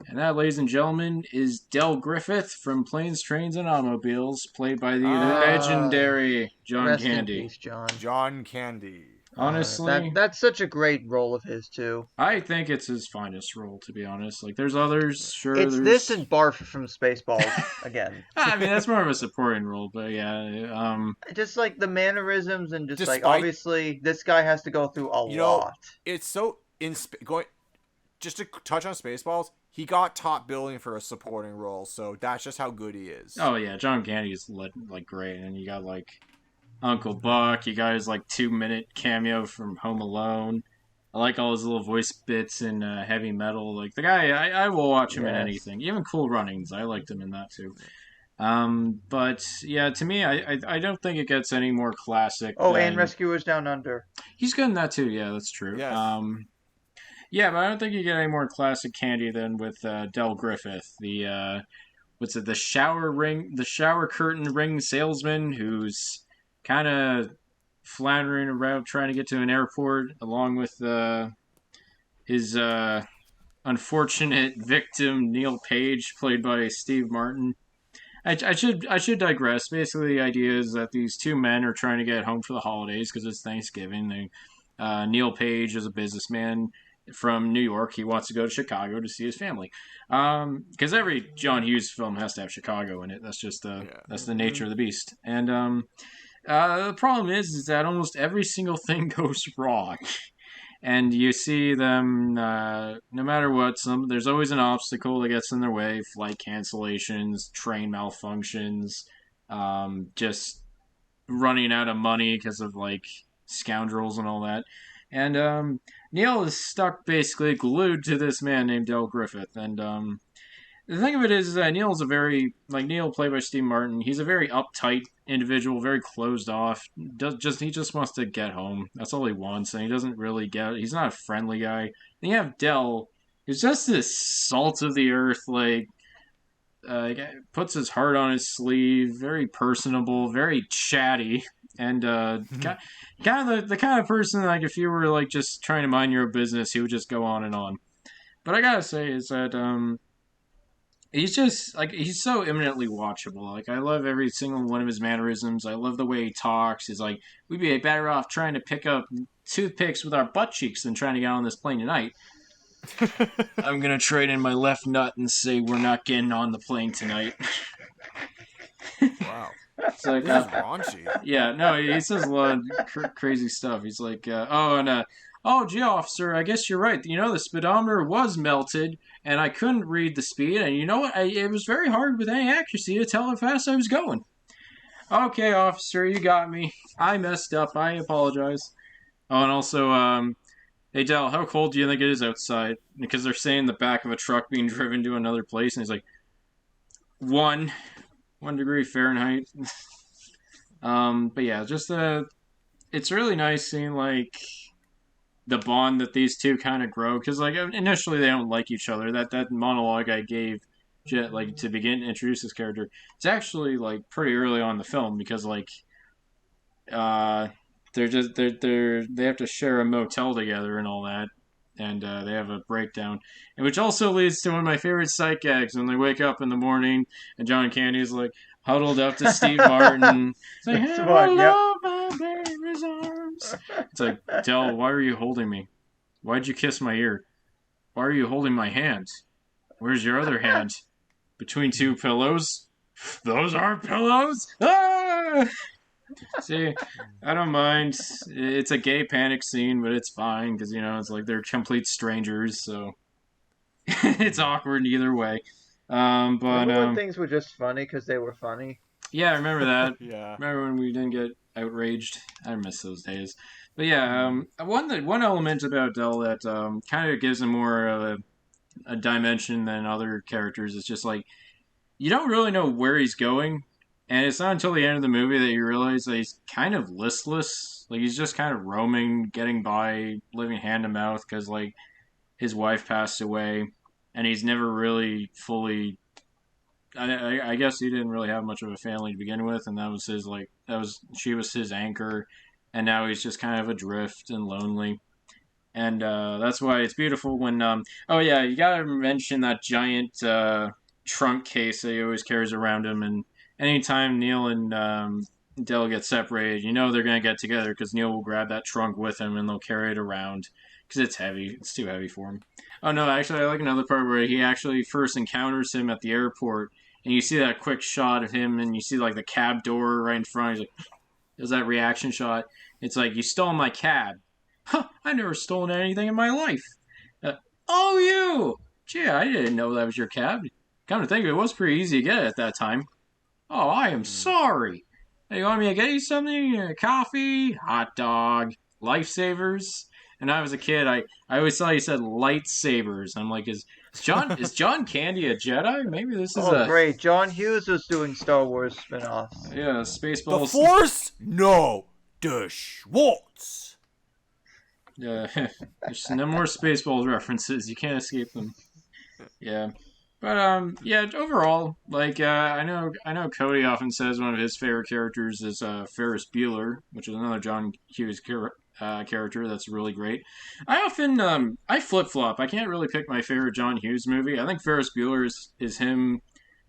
And that, ladies and gentlemen, is Del Griffith from Planes, Trains, and Automobiles, played by the legendary John Candy.
Peace, John.
John Candy.
Honestly,
that's such a great role of his too.
I think it's his finest role, to be honest. Like, there's others, sure.
It's this and Barf from Spaceballs again.
I mean, that's more of a supporting role, but yeah.
Just like the mannerisms and just like obviously this guy has to go through a lot.
It's so just to touch on Spaceballs. He got top billing for a supporting role, so that's just how good he is.
Oh yeah, John Candy is like great, and you got like Uncle Buck. You got his like 2-minute cameo from Home Alone. I like all his little voice bits in Heavy Metal. Like the guy, I will watch him in anything, even Cool Runnings. I liked him in that too. But yeah, to me, I don't think it gets any more classic
Oh, and
than
Rescuers Down Under.
he's good in that too. Yeah, that's true.
Yes.
Yeah, but I don't think you get any more classic candy than with Del Griffith, the what's it, the shower curtain ring salesman who's kind of floundering around trying to get to an airport, along with his unfortunate victim Neil Page, played by Steve Martin. I should digress. Basically, the idea is that these two men are trying to get home for the holidays because it's Thanksgiving. Neil Page is a businessman from New York. He wants to go to Chicago to see his family. Because every John Hughes film has to have Chicago in it. That's just that's the nature of the beast. And the problem is that almost every single thing goes wrong. And you see them, no matter what, there's always an obstacle that gets in their way. Flight cancellations, train malfunctions, just running out of money because of like scoundrels and all that. And Neil is stuck, basically glued to this man named Del Griffith. And the thing of it is that Neil is a very, like Neil, played by Steve Martin, he's a very uptight individual, very closed off. He just wants to get home. That's all he wants, and he doesn't really get it. He's not a friendly guy. Then you have Del, who's just this salt of the earth, like puts his heart on his sleeve, very personable, very chatty, and kind of the kind of person, like, if you were like just trying to mind your own business, he would just go on and on. But I gotta say is that he's just like, he's so eminently watchable. Like, I love every single one of his mannerisms. I love the way he talks. He's like, we'd be better off trying to pick up toothpicks with our butt cheeks than trying to get on this plane tonight. I'm gonna trade in my left nut and say we're not getting on the plane tonight.
Wow.
It's like,
This is raunchy.
yeah, no, he says a lot of crazy stuff. He's like, oh, gee, officer, I guess you're right. You know, the speedometer was melted, and I couldn't read the speed, and you know what? It was very hard with any accuracy to tell how fast I was going. Okay, officer, you got me. I messed up. I apologize. Oh, and also, hey, Del, how cold do you think it is outside? Because they're saying the back of a truck being driven to another place, and he's like, 1 degree Fahrenheit. But yeah, just it's really nice seeing like the bond that these two kind of grow, because like initially they don't like each other. That monologue I gave, like, to begin to introduce this character, it's actually like pretty early on in the film, because like they have to share a motel together and all that, and they have a breakdown, and which also leads to one of my favorite sight gags when they wake up in the morning and John Candy's like huddled up to Steve Martin. It's like,
That's
hey,
one, yep.
love my baby's arms. It's like, Del, why are you holding me? Why'd you kiss my ear? Why are you holding my hand? Where's your other hand? Between two pillows? Those aren't pillows! Ah! See, I don't mind. It's a gay panic scene, but it's fine, because, you know, it's like they're complete strangers, so it's awkward either way. But
Remember when things were just funny because they were funny?
yeah, I remember that.
Yeah.
Remember when we didn't get outraged? I miss those days. But yeah, one element about Del that kind of gives him more of a dimension than other characters is just like, you don't really know where he's going, and it's not until the end of the movie that you realize that he's kind of listless. Like, he's just kind of roaming, getting by, living hand to mouth, because like his wife passed away, and he's never really fully. I guess he didn't really have much of a family to begin with, and that was his, like, she was his anchor, and now he's just kind of adrift and lonely. And that's why it's beautiful when oh yeah, you gotta mention that giant trunk case that he always carries around him, and anytime Neil and Del get separated, you know they're gonna get together, because Neil will grab that trunk with him and they'll carry it around, because it's heavy. It's too heavy for him. Oh no, actually I like another part where he actually first encounters him at the airport, and you see that quick shot of him, and you see like the cab door right in front. He's like, there's that reaction shot. It's like, you stole my cab. Huh, I've never stolen anything in my life. Oh, you! Gee, I didn't know that was your cab. Come to think of it, it was pretty easy to get it at that time. Oh, I am sorry. Hey, you want me to get you something? Coffee? Hot dog? Lifesavers? And I was a kid, I always thought he said lightsabers. I'm like, is Is John Candy a Jedi? Maybe this is
Oh,
a
great. John Hughes was doing Star Wars spin-offs.
yeah
The
Spaceballs.
Force? No. The Schwartz.
Yeah, there's no more Spaceballs references. You can't escape them. Yeah. But yeah. Overall, like I know Cody often says one of his favorite characters is Ferris Bueller, which is another John Hughes character that's really great. I often I flip flop. I can't really pick my favorite John Hughes movie. I think Ferris Bueller is him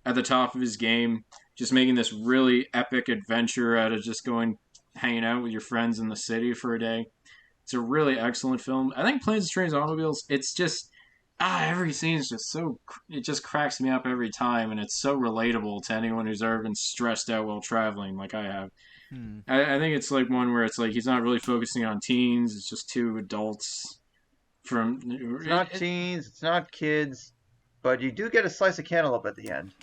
at the top of his game, just making this really epic adventure out of just going hanging out with your friends in the city for a day. It's a really excellent film. I think Planes, Trains, and Automobiles. It's just every scene is just so. It just cracks me up every time, and it's so relatable to anyone who's ever been stressed out while traveling, like I have.
Hmm.
I think it's like one where it's like he's not really focusing on teens. It's just two adults from.
It's not teens, it's not kids, but you do get a slice of cantaloupe at the end.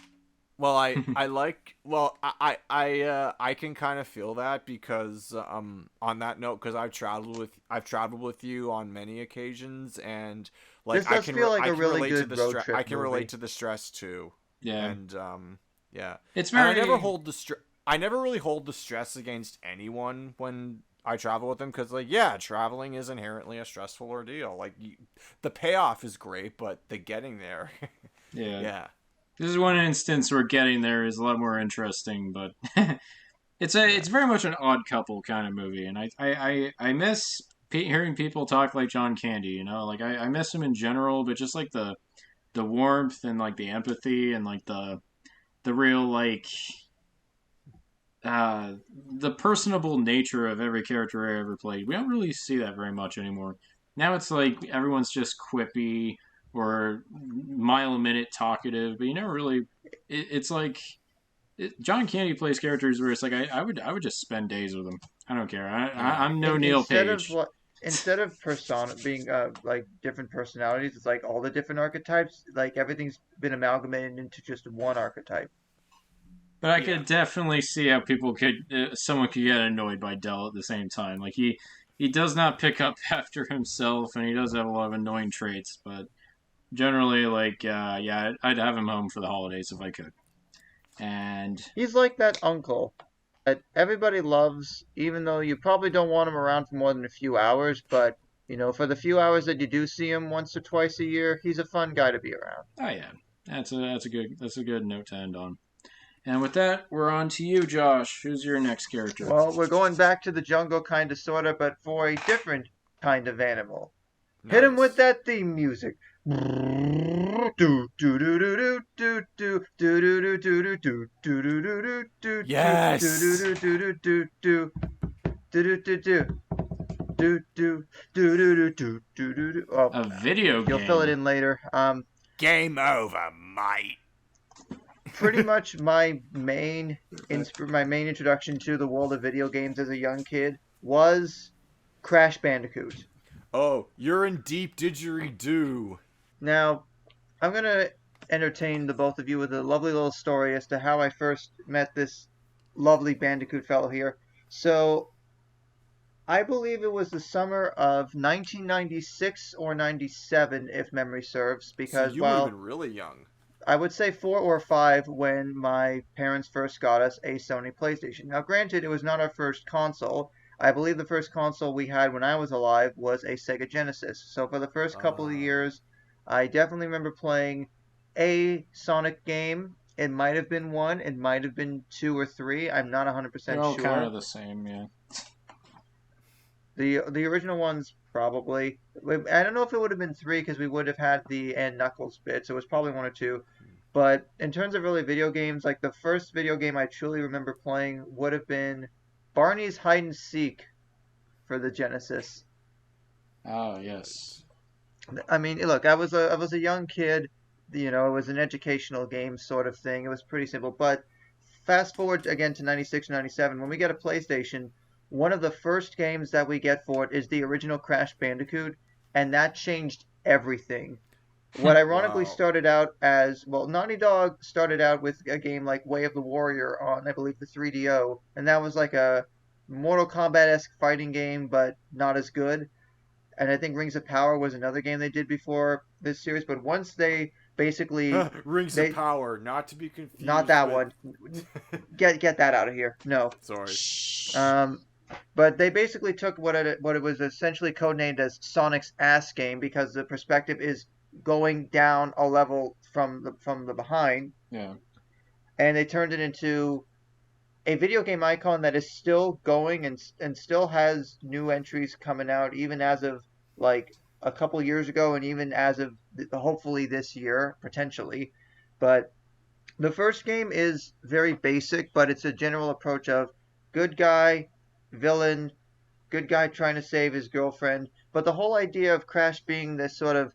Well, I like I can kind of feel that because on that note, because I've traveled with you on many occasions, and like
This does feel like
I
a
can
really
relate to
good
the
road trip
I can
movie.
relate to the stress too.
Yeah,
And yeah.
it's
And
very.
I never really hold the stress against anyone when I travel with them, because like, yeah, traveling is inherently a stressful ordeal. Like the payoff is great, but the getting there.
Yeah.
Yeah.
This is one instance where getting there is a lot more interesting, but it's
Yeah.
very much an odd couple kind of movie, and I miss hearing people talk like John Candy. You know, like I miss him in general, but just like the warmth and like the empathy and like the real like uh the personable nature of every character I ever played. We don't really see that very much anymore. Now it's like everyone's just quippy or mile a minute talkative, but you never really. It's like John Candy plays characters where it's like I would just spend days with him. I don't care.
Yeah.
I'm no
In,
Neil
instead of
Page.
what instead of persona being like different personalities, it's like all the different archetypes, like everything's been amalgamated into just one archetype.
But I
Yeah.
could definitely see how someone could get annoyed by Dell at the same time. Like he does not pick up after himself, and he does have a lot of annoying traits. But generally, like yeah, I'd have him home for the holidays if I could. And
He's like that uncle that everybody loves, even though you probably don't want him around for more than a few hours, but for the few hours that you do see him once or twice a year, he's a fun guy to be around.
oh yeah, that's a good note to end on. And with that, we're on to you, Josh. Who's your next character?
Well, we're going back to the jungle kind of sorta, but for a different kind of animal. Hit him with
Nice.
that theme music. Do do do do do do do do do do do do do do do do do
Yes.
do do do do do do do do do do do do do do do do do. Oh,
A video
you'll fill it
game.
in later.
Game over, mate.
Pretty much my main introduction to the world of video games as a young kid was Crash Bandicoot.
Oh, you're in deep didgeridoo.
Now, I'm gonna entertain the both of you with a lovely little story as to how I first met this lovely Bandicoot fellow here. So, I believe it was the summer of 1996 or 97, if memory serves,
So
because
you would have
while
been really young.
I would say 4 or 5 when my parents first got us a Sony PlayStation. Now, granted, it was not our first console. I believe the first console we had when I was alive was a Sega Genesis. So for the first couple of
Ah.
years, I definitely remember playing a Sonic game. It might have been one, it might have been 2 or 3. I'm not
They're
100%
all kind
sure.
of the same, yeah.
The original ones probably. I don't know if it would have been 3 because we would have had the and Knuckles bit, so it was probably 1 or 2. But in terms of really video games, like the first video game I truly remember playing would have been Barney's Hide and Seek for the Genesis.
Oh yes.
I mean, look, I was a young kid. It was an educational game sort of thing. It was pretty simple. But fast forward again to 96, 97, when we get a PlayStation, one of the first games that we get for it is the original Crash Bandicoot, and that changed everything. What ironically
Wow.
started out as, well, Naughty Dog started out with a game like Way of the Warrior on, I believe, the 3DO, and that was like a Mortal Kombat-esque fighting game, but not as good. and I think Rings of Power was another game they did before this series. But once they basically
Rings of
they
Power, not to be
not
confused
that
with.
one, get that out of here. No.
Sorry.
Um, but they basically took what it was essentially codenamed as Sonic's ass game because the perspective is going down a level from the behind,
Yeah.
and they turned it into a video game icon that is still going and still has new entries coming out even as of like a couple years ago and even as of hopefully this year potentially. But the first game is very basic, but it's a general approach of good guy, villain, good guy trying to save his girlfriend. But the whole idea of Crash being this sort of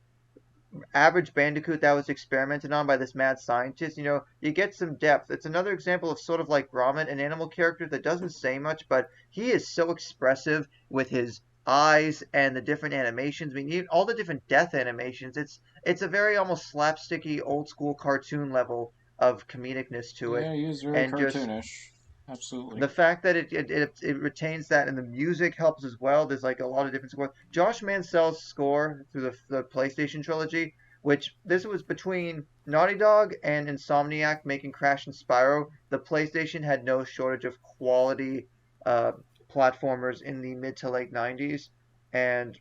average Bandicoot that was experimented on by this mad scientist, you get some depth. It's another example of sort of like Gromit, an animal character that doesn't say much, but he is so expressive with his eyes and the different animations. I mean, even all the different death animations. It's a very almost slapsticky, old school cartoon level of comedicness to it,
Yeah, he is very
and just
cartoonish. Absolutely.
the fact that it retains that and the music helps as well. There's like a lot of different scores. Josh Mansell's score through the PlayStation trilogy, which this was between Naughty Dog and Insomniac making Crash and Spyro. The PlayStation had no shortage of quality uh, platformers in the mid to late 90s, and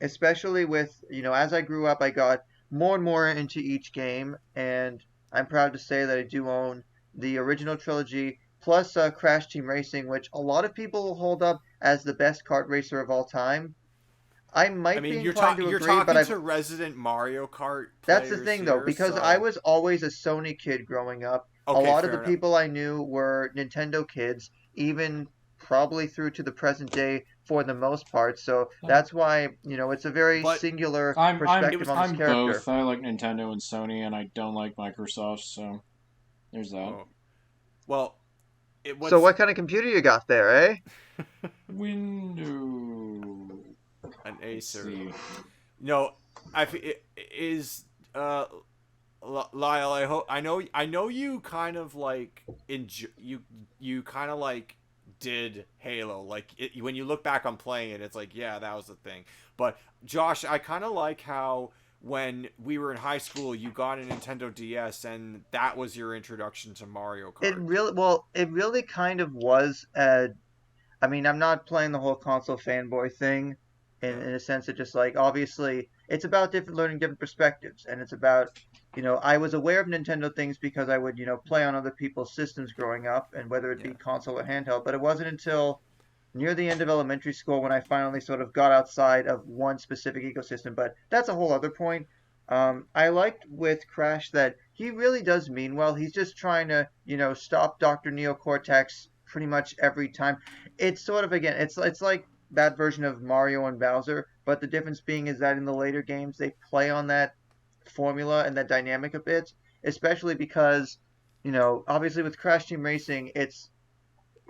especially with as I grew up, I got more and more into each game, and I'm proud to say that I do own the original trilogy plus Crash Team Racing, which a lot of people hold up as the best kart racer of all time. I
I
might be
mean,
inclined to
you're
agree, but
talking to resident Mario Kart
that's the
players
thing though,
here,
because I
so
was always a Sony kid growing up. A
okay,
lot of the
fair enough.
people I knew were Nintendo kids, even probably through to the present day for the most part. So that's why, it's a very
But
singular
I'm
it
perspective
was
on this
I'm
character.
both. I like Nintendo and Sony, and I don't like Microsoft. So there's that.
oh well, it
So
was
what kind of computer you got there, eh?
Window.
an
Let's
Acer.
see.
No, it is Lyle. I know you kind of like you kind of like did Halo. Like when you look back on playing it, it's like yeah, that was the thing. But Josh, I kind of like how when we were in high school, you got a Nintendo DS, and that was your introduction to Mario Kart.
It really kind of was. I mean, I'm not playing the whole console fanboy thing in
Yeah.
a sense that just like obviously it's about learning different perspectives, and it's about I was aware of Nintendo things because I would play on other people's systems growing up, and whether it be
Yeah.
console or handheld. But it wasn't until near the end of elementary school when I finally sort of got outside of one specific ecosystem. But that's a whole other point. I liked with Crash that he really does mean well. He's just trying to, stop Dr. Neocortex pretty much every time. It's sort of again, it's like that version of Mario and Bowser, but the difference being is that in the later games they play on that formula and that dynamic a bit, especially because, obviously with Crash Team Racing,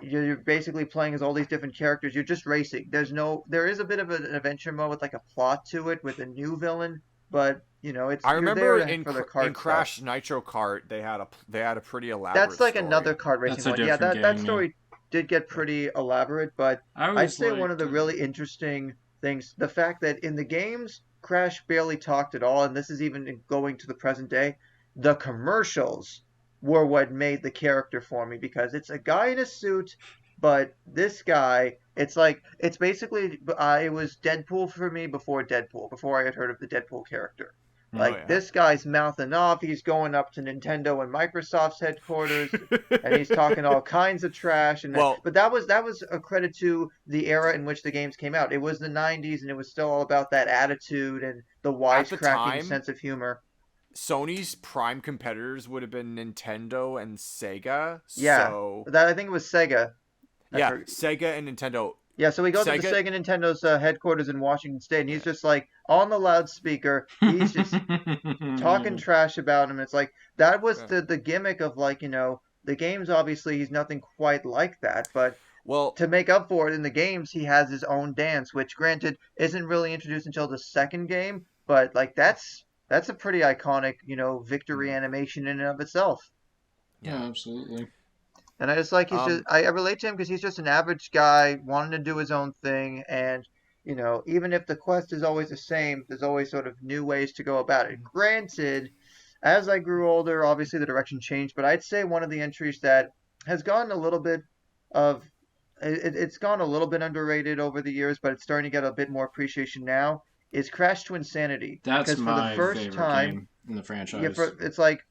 you're basically playing as all these different characters. You're just racing. There is a bit of an adventure mode with like a plot to it with a new villain, but
I
you're there
remember
for the
in
kart stuff.
Crash Nitro Kart, they had a pretty
That's
elaborate
like
story.
another kart racing
That's a
one. Yeah,
different
that
game. Yeah.
story did get pretty elaborate, but
I
I'd
always
say one of
liked.
the really interesting things, the fact that in the games, Crash barely talked at all, and this is even going to the present day, the commercials were what made the character for me because it's a guy in a suit, but this guy, it's basically, it was Deadpool for me before Deadpool, before I had heard of the Deadpool character.
Oh
Like
yeah.
this guy's mouthing off. He's going up to Nintendo and Microsoft's headquarters, and he's talking all kinds of trash.
Well,
But that was a credit to the era in which the games came out. It was the '90s, and it was still all about that attitude and the
at the
wisecracking
time,
sense of humor.
Sony's prime competitors would have been Nintendo and Sega.
Yeah,
So
that I think it was Sega. I
yeah,
forget.
Sega and Nintendo.
Yeah, so we go to the
Sega.
Sega Nintendo's headquarters in Washington State, and he's
Yeah.
just like on the loudspeaker. He's just talking trash about him. It's like that was
Yeah.
the gimmick of like the games. Obviously, he's nothing quite like that, but
Well,
to make up for it in the games, he has his own dance, which granted isn't really introduced until the second game, but like that's a pretty iconic victory
yeah.
animation in and of itself.
Yeah,
Yeah.
absolutely.
And I just like he's just
Um.
I relate to him because he's just an average guy wanting to do his own thing, and even if the quest is always the same, there's always sort of new ways to go about it. Granted, as I grew older, obviously the direction changed, but I'd say one of the entries that has gone a little bit of it's gone a little bit underrated over the years, but it's starting to get a bit more appreciation now, is Crash to Insanity.
That's
Because for the
my
first
favorite
time,
game in the
yeah,
franchise.
it's like,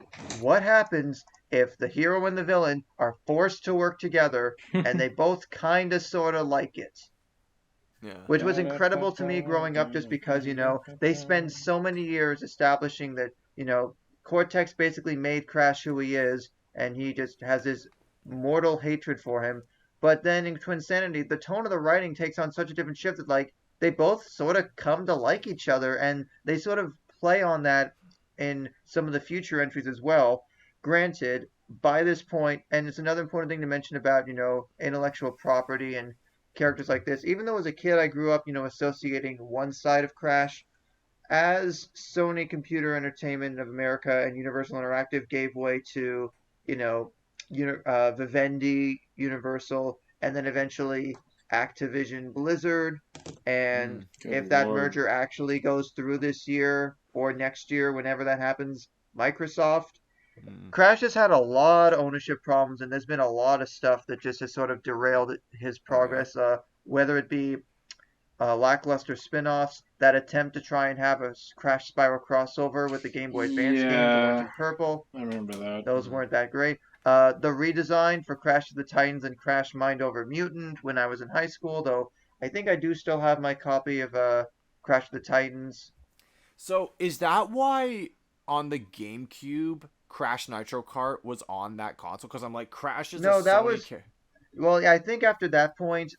what happens if the hero and the villain are forced to work together and they both kind of sort of like it?
Yeah.
Which was incredible to me growing up just because, they spend so many years establishing that, Cortex basically made Crash who he is, and he just has this mortal hatred for him. But then in Twinsanity, the tone of the writing takes on such a different shift that, like, they both sort of come to like each other, and they sort of play on that in some of the future entries as well. Granted, by this point, and it's another important thing to mention about, intellectual property and characters like this. Even though as a kid I grew up, associating one side of Crash, as Sony Computer Entertainment of America and Universal Interactive gave way to, you know, Vivendi, Universal, and then eventually Activision Blizzard. And
Good
if that
lord.
merger actually goes through this year or next year, whenever that happens, Microsoft.
Mm.
Crash has had a lot of ownership problems, and there's been a lot of stuff that just has sort of derailed his
Oh yeah.
progress. Whether it be lackluster spin-offs that attempt to try and have a Crash Spiral crossover with the Game Boy Advance games, Orange
Yeah,
and Purple.
I remember that.
Those weren't that great. The redesign for Crash of the Titans and Crash Mind Over Mutant when I was in high school, though I think I do still have my copy of Crash of the Titans.
So is that why on the GameCube Crash Nitro Kart was on that console? Because I'm like, Crash is a
No, that
Sony.
was Well, I think after that point,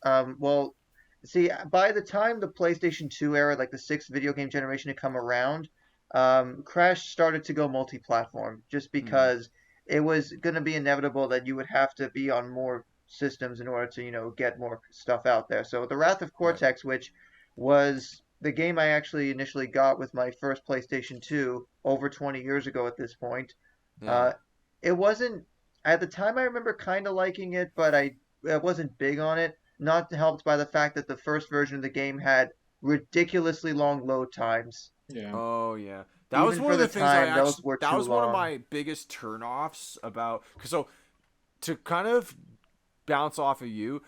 see, by the time the PlayStation 2 era, like the sixth video game generation, had come around, Crash started to go multi-platform just
Hmm.
because it was going to be inevitable that you would have to be on more systems in order to, get more stuff out there. So The Wrath of
Right.
Cortex, which was the game I actually initially got with my first PlayStation 2 over 20 years ago at this point,
Yeah.
uh, it wasn't at the time. I remember kind of liking it, but I wasn't big on it. Not helped by the fact that the first version of the game had ridiculously long load times.
Yeah.
Oh yeah. That was
Even
one
for
of
the
the things I
time, those
actually.
were
That
too
was one of
long.
my biggest turnoffs about. Cause so to kind of bounce off of you,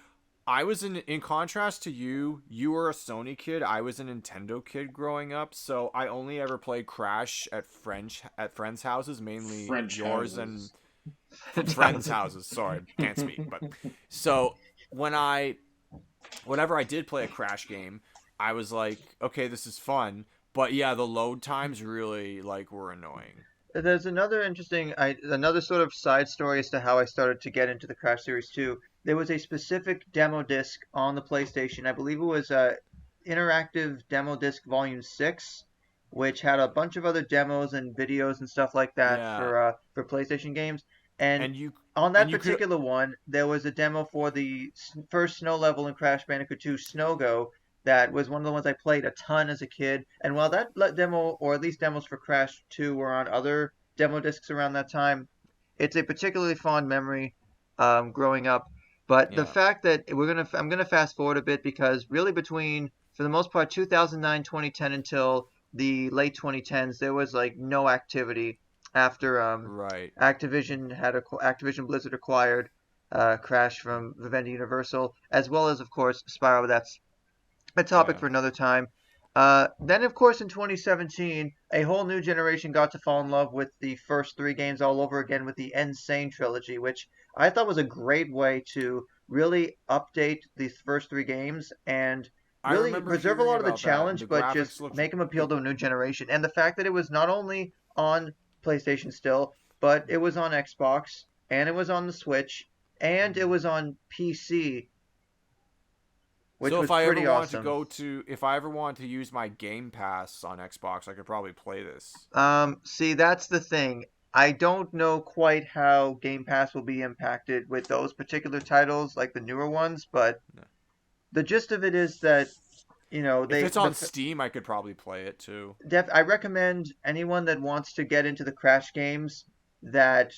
I was in contrast to you. You were a Sony kid. I was a Nintendo kid growing up. So I only ever played Crash at friends' houses, mainly
French
yours and
houses.
friends' houses. Sorry, can't speak. But so when I whenever I did play a Crash game, I was like, okay, this is fun. But yeah, the load times really like were annoying.
There's another sort of side story as to how I started to get into the Crash series too. There was a specific demo disc on the PlayStation. I believe it was Interactive Demo Disc Volume 6, which had a bunch of other demos and videos and stuff like that
Yeah,
for PlayStation games. And
and you
on
and
that
you could
particular one, there was a demo for the first snow level in Crash Bandicoot 2 Snow Go that was one of the ones I played a ton as a kid. And while that demo, or at least demos for Crash 2, were on other demo discs around that time, it's a particularly fond memory growing up. But the
yeah.
fact that I'm gonna fast forward a bit because really for the most part, 2009, 2010 until the late 2010s, there was like no activity after
Right.
Activision Blizzard acquired Crash from Vivendi Universal, as well as of course Spyro. That's a topic
Yeah.
for another time. Then, of course, in 2017, a whole new generation got to fall in love with the first three games all over again with the Insane trilogy, which I thought was a great way to really update these first three games and
I
really
remember
preserve a
hearing
lot of the
about that, and
challenge,
the
but just
graphics looked
make them appeal
the
to a new generation. And the fact that it was not only on PlayStation still, but it was on Xbox, and it was on the Switch, and it was on PC, which
So
was pretty awesome.
if I ever wanted to use my Game Pass on Xbox, I could probably play this.
See, that's the thing. I don't know quite how Game Pass will be impacted with those particular titles, like the newer ones, but
No.
the gist of it is that,
If it's on Steam, I could probably play it too.
I recommend anyone that wants to get into the Crash games that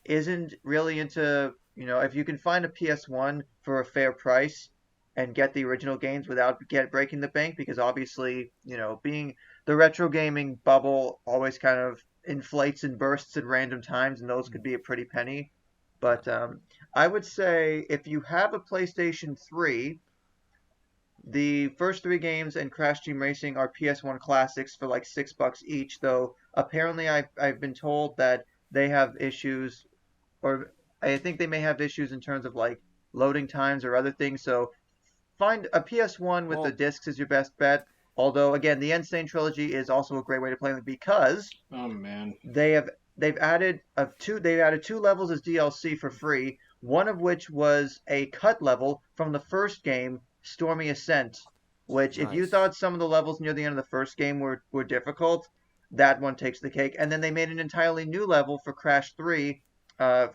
isn't really into, if you can find a PS1 for a fair price and get the original games without breaking the bank, because obviously, being the retro gaming bubble always kind of inflates and bursts at random times, and those could be a pretty penny.
Yeah.
But I would say if you have a PlayStation 3, the first three games and Crash Team Racing are PS1 classics for like $6 each, though apparently I've been told that they have issues, or I think they may have issues in terms of like loading times or other things. So find a PS1 with the
Well,
discs is your best bet. Although again, the Insane trilogy is also a great way to play them because
Oh man.
they have they've added two levels as DLC for free. One of which was a cut level from the first game, Stormy Ascent. Which, if you
nice.
thought some of the levels near the end of the first game were difficult, that one takes the cake. And then they made an entirely new level for Crash 3,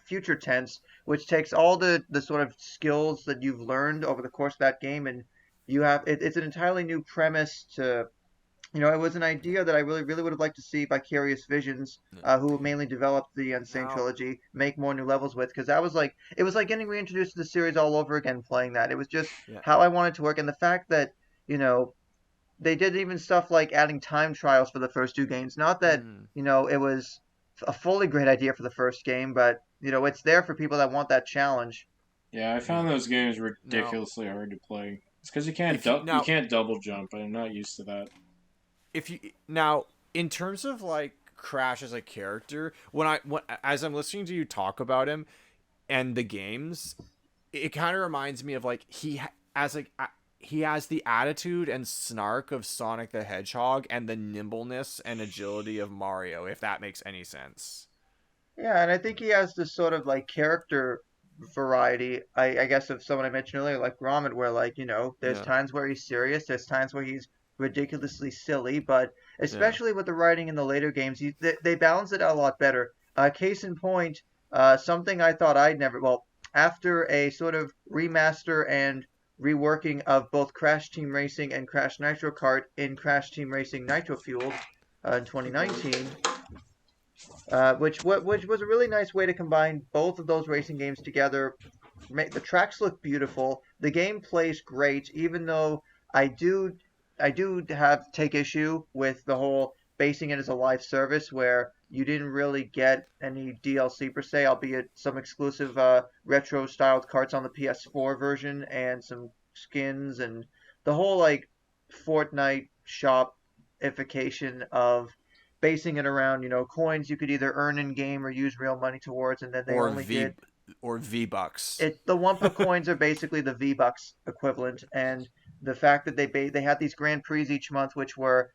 Future Tense, which takes all the sort of skills that you've learned over the course of that game, and it's an entirely new premise to it was an idea that I really, really would have liked to see Vicarious Visions,
Yeah.
who mainly developed the Insane
Now,
trilogy, make more new levels with, because that was like it was like getting reintroduced to the series all over again playing that. It was just
yeah.
how I wanted to work, and the fact that you know they did even stuff like adding time trials for the first two games. Not that
Mm,
it was a fully great idea for the first game, but it's there for people that want that challenge.
Yeah, I
yeah.
found those games
Now,
ridiculously hard to play. It's because
if you
you
now
can't double jump. I'm not used to that.
if you now in terms of like Crash as a character, as I'm listening to you talk about him and the games, it kind of reminds me of like he has the attitude and snark of Sonic the Hedgehog and the nimbleness and agility of Mario, if that makes any sense.
Yeah, and I think he has this sort of like character variety, I guess, of someone I mentioned earlier, like Gromit, where like, there's
Yeah,
times where he's serious, there's times where he's ridiculously silly, but
yeah,
especially with the writing in the later games, they balance it out a lot better. Case in point, something I thought I'd never, well, after a sort of remaster and reworking of both Crash Team Racing and Crash Nitro Kart in Crash Team Racing Nitro Fueled in 2019, which was a really nice way to combine both of those racing games together. Make the tracks look beautiful. The game plays great, even though I do I do have take issue with the whole basing it as a live service where you didn't really get any DLC per se, albeit some exclusive retro styled carts on the PS4 version and some skins and the whole like Fortnite shopification of basing it around, coins you could either earn in game or use real money towards, and then they
or
only
V
did
or V Bucks.
it. The Wumpa coins are basically the V-Bucks equivalent, and the fact that they had these Grand Prix each month, which were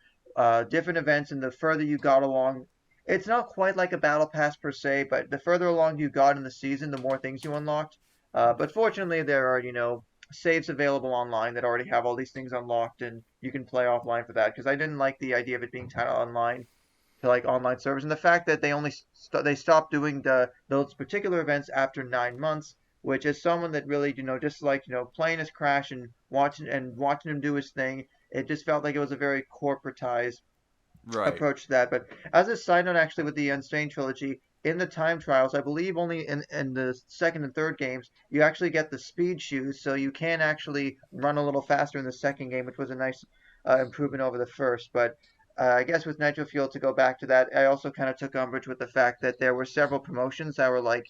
different events, and the further you got along, it's not quite like a battle pass per se, but the further along you got in the season, the more things you unlocked. But fortunately, there are saves available online that already have all these things unlocked, and you can play offline for that. Because I didn't like the idea of it being tied online to like online servers, and the fact that they stopped doing those particular events after 9 months, which is someone that really just like playing as Crash and watching him do his thing, it just felt like it was a very corporatized
Right.
approach to that. But as a side note, actually, with the Unstained trilogy, in the time trials, I believe only in the second and third games, you actually get the speed shoes, so you can actually run a little faster in the second game, which was a nice improvement over the first. But I guess with Nitro Fuel, to go back to that, I also kind of took umbrage with the fact that there were several promotions that were like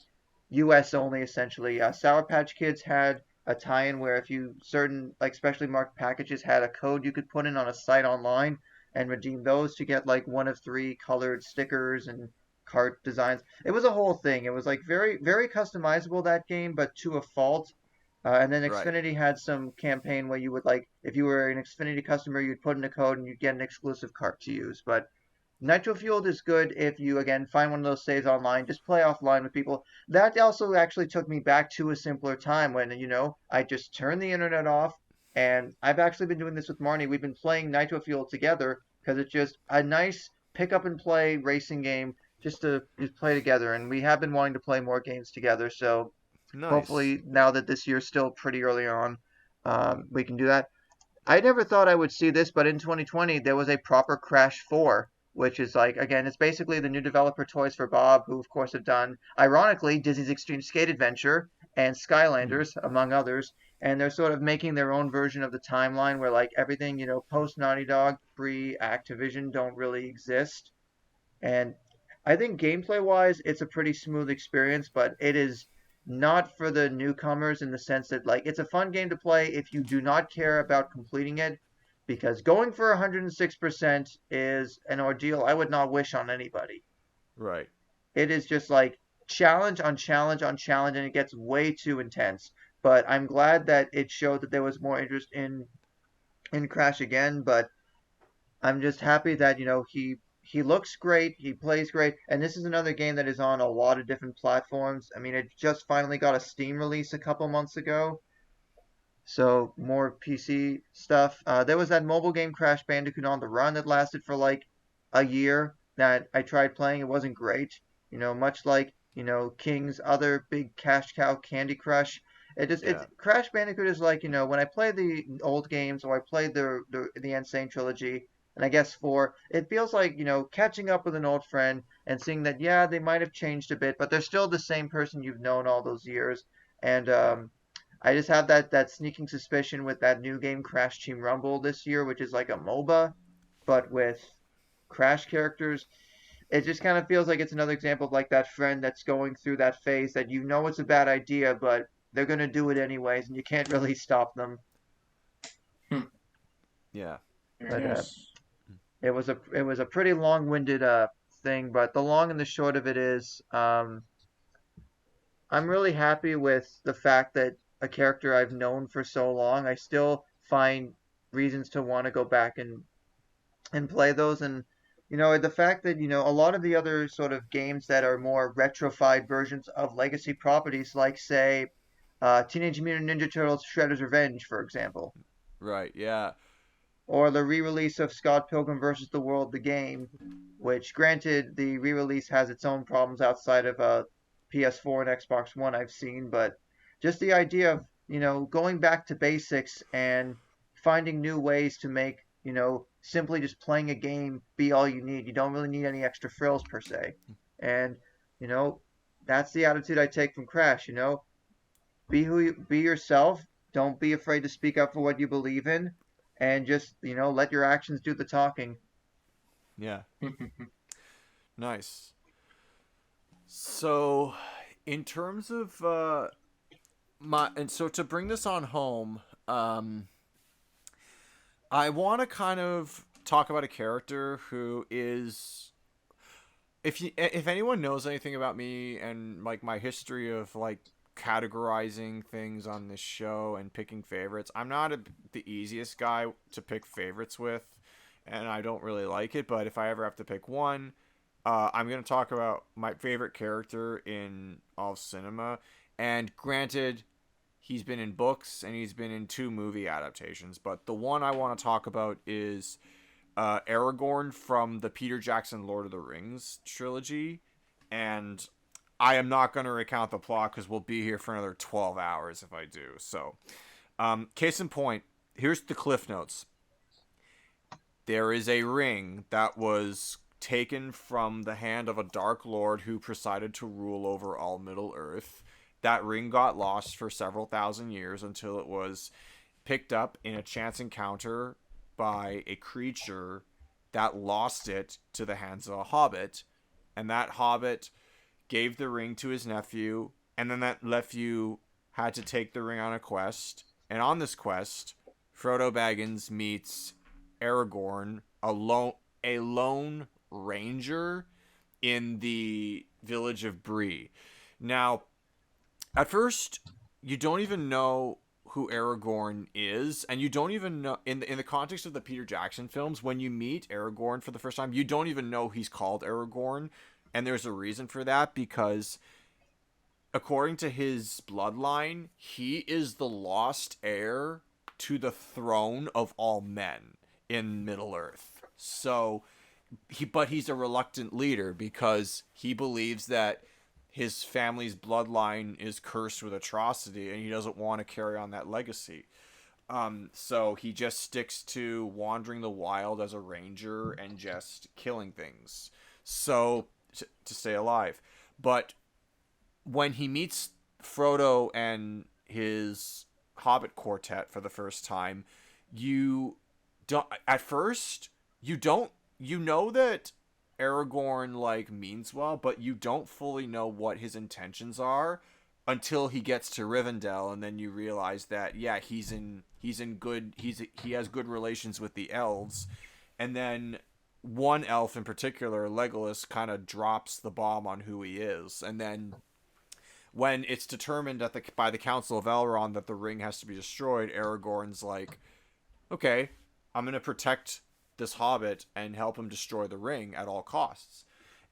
US only, essentially. Sour Patch Kids had a tie-in where if you certain like specially marked packages had a code you could put in on a site online and redeem those to get like one of three colored stickers and cart designs. It was a whole thing. It was like very, very customizable that game, but to a fault. And then
Right.
Xfinity had some campaign where you would like, if you were an Xfinity customer, you'd put in a code and you'd get an exclusive cart to use. But Nitro Fueled is good if you again find one of those saves online. Just play offline with people. That also actually took me back to a simpler time when I just turned the internet off, and I've actually been doing this with Marnie. We've been playing Nitro Fueled together because it's just a nice pick up and play racing game just to just play together. And we have been wanting to play more games together. So
Nice.
hopefully now that this year's still pretty early on, we can do that. I never thought I would see this, but in 2020 there was a proper Crash 4, which is like again, it's basically the new developer Toys for Bob, who of course have done, ironically, Disney's Extreme Skate Adventure and
Hmm.
Skylanders, among others. and they're sort of making their own version of the timeline where like everything, post Naughty Dog, pre Activision don't really exist. And I think gameplay wise, it's a pretty smooth experience, but it is not for the newcomers in the sense that like it's a fun game to play if you do not care about completing it, because going for 106% is an ordeal I would not wish on anybody.
Right.
It is just like challenge on challenge on challenge, and it gets way too intense. But I'm glad that it showed that there was more interest in Crash again. But I'm just happy that he looks great, he plays great, and this is another game that is on a lot of different platforms. I mean, it just finally got a Steam release a couple months ago, so more PC stuff. There was that mobile game Crash Bandicoot on the Run that lasted for like a year that I tried playing. It wasn't great. Much like, King's other big cash cow, Candy Crush. It's
Yeah.
Crash Bandicoot is like, when I play the old games or I played the Insane trilogy and I guess four, it feels like, catching up with an old friend and seeing that, yeah, they might have changed a bit, but they're still the same person you've known all those years. And
Yeah.
I just have that sneaking suspicion with that new game Crash Team Rumble this year, which is like a MOBA, but with Crash characters. It just kind of feels like it's another example of like that friend that's going through that phase that it's a bad idea, but they're gonna do it anyways, and you can't really stop them.
Yeah.
But
Yes.
it was a pretty long-winded thing, but the long and the short of it is, I'm really happy with the fact that a character I've known for so long, I still find reasons to want to go back and play those. And the fact that a lot of the other sort of games that are more retrofied versions of legacy properties, like say Teenage Mutant Ninja Turtles Shredder's Revenge, for example,
Right. Yeah.
or the re-release of Scott Pilgrim vs. the World, the game, which granted the re-release has its own problems outside of PS4 and Xbox One I've seen, but just the idea of going back to basics and finding new ways to make simply just playing a game be all you need. You don't really need any extra frills per se, and you know that's the attitude I take from Crash. Be yourself. Don't be afraid to speak up for what you believe in, and just let your actions do the talking.
Yeah. Nice. So, in terms of so to bring this on home, I want to kind of talk about a character who is, if anyone knows anything about me and like my history of like categorizing things on this show and picking favorites, I'm not the easiest guy to pick favorites with, and I don't really like it. But if I ever have to pick one, I'm going to talk about my favorite character in all of cinema. And granted, he's been in books and he's been in 2 movie adaptations, but the one I want to talk about is Aragorn from the Peter Jackson Lord of the Rings trilogy. And I am not going to recount the plot because we'll be here for another 12 hours if I do. So, case in point, here's the Cliff Notes. There is a ring that was taken from the hand of a Dark Lord who presided to rule over all Middle Earth. That ring got lost for several thousand years until it was picked up in a chance encounter by a creature that lost it to the hands of a hobbit. And that hobbit gave the ring to his nephew, and then that nephew had to take the ring on a quest. And on this quest, Frodo Baggins meets Aragorn, a lone ranger in the village of Bree. Now, at first, you don't even know who Aragorn is, and you don't even know in the context of the Peter Jackson films. When you meet Aragorn for the first time, you don't even know he's called Aragorn, and there's a reason for that because, according to his bloodline, he is the lost heir to the throne of all men in Middle Earth. So, he's a reluctant leader because he believes that his family's bloodline is cursed with atrocity and he doesn't want to carry on that legacy. So he just sticks to wandering the wild as a ranger and just killing things. So to stay alive. But when he meets Frodo and his Hobbit quartet for the first time, you don't at first you know that Aragorn like means well, but you don't fully know what his intentions are until he gets to Rivendell, and then you realize that he has good relations with the elves, and then one elf in particular, Legolas, kind of drops the bomb on who he is, and then when it's determined by the Council of Elrond that the ring has to be destroyed, Aragorn's like, okay, I'm gonna protect this hobbit and help him destroy the ring at all costs.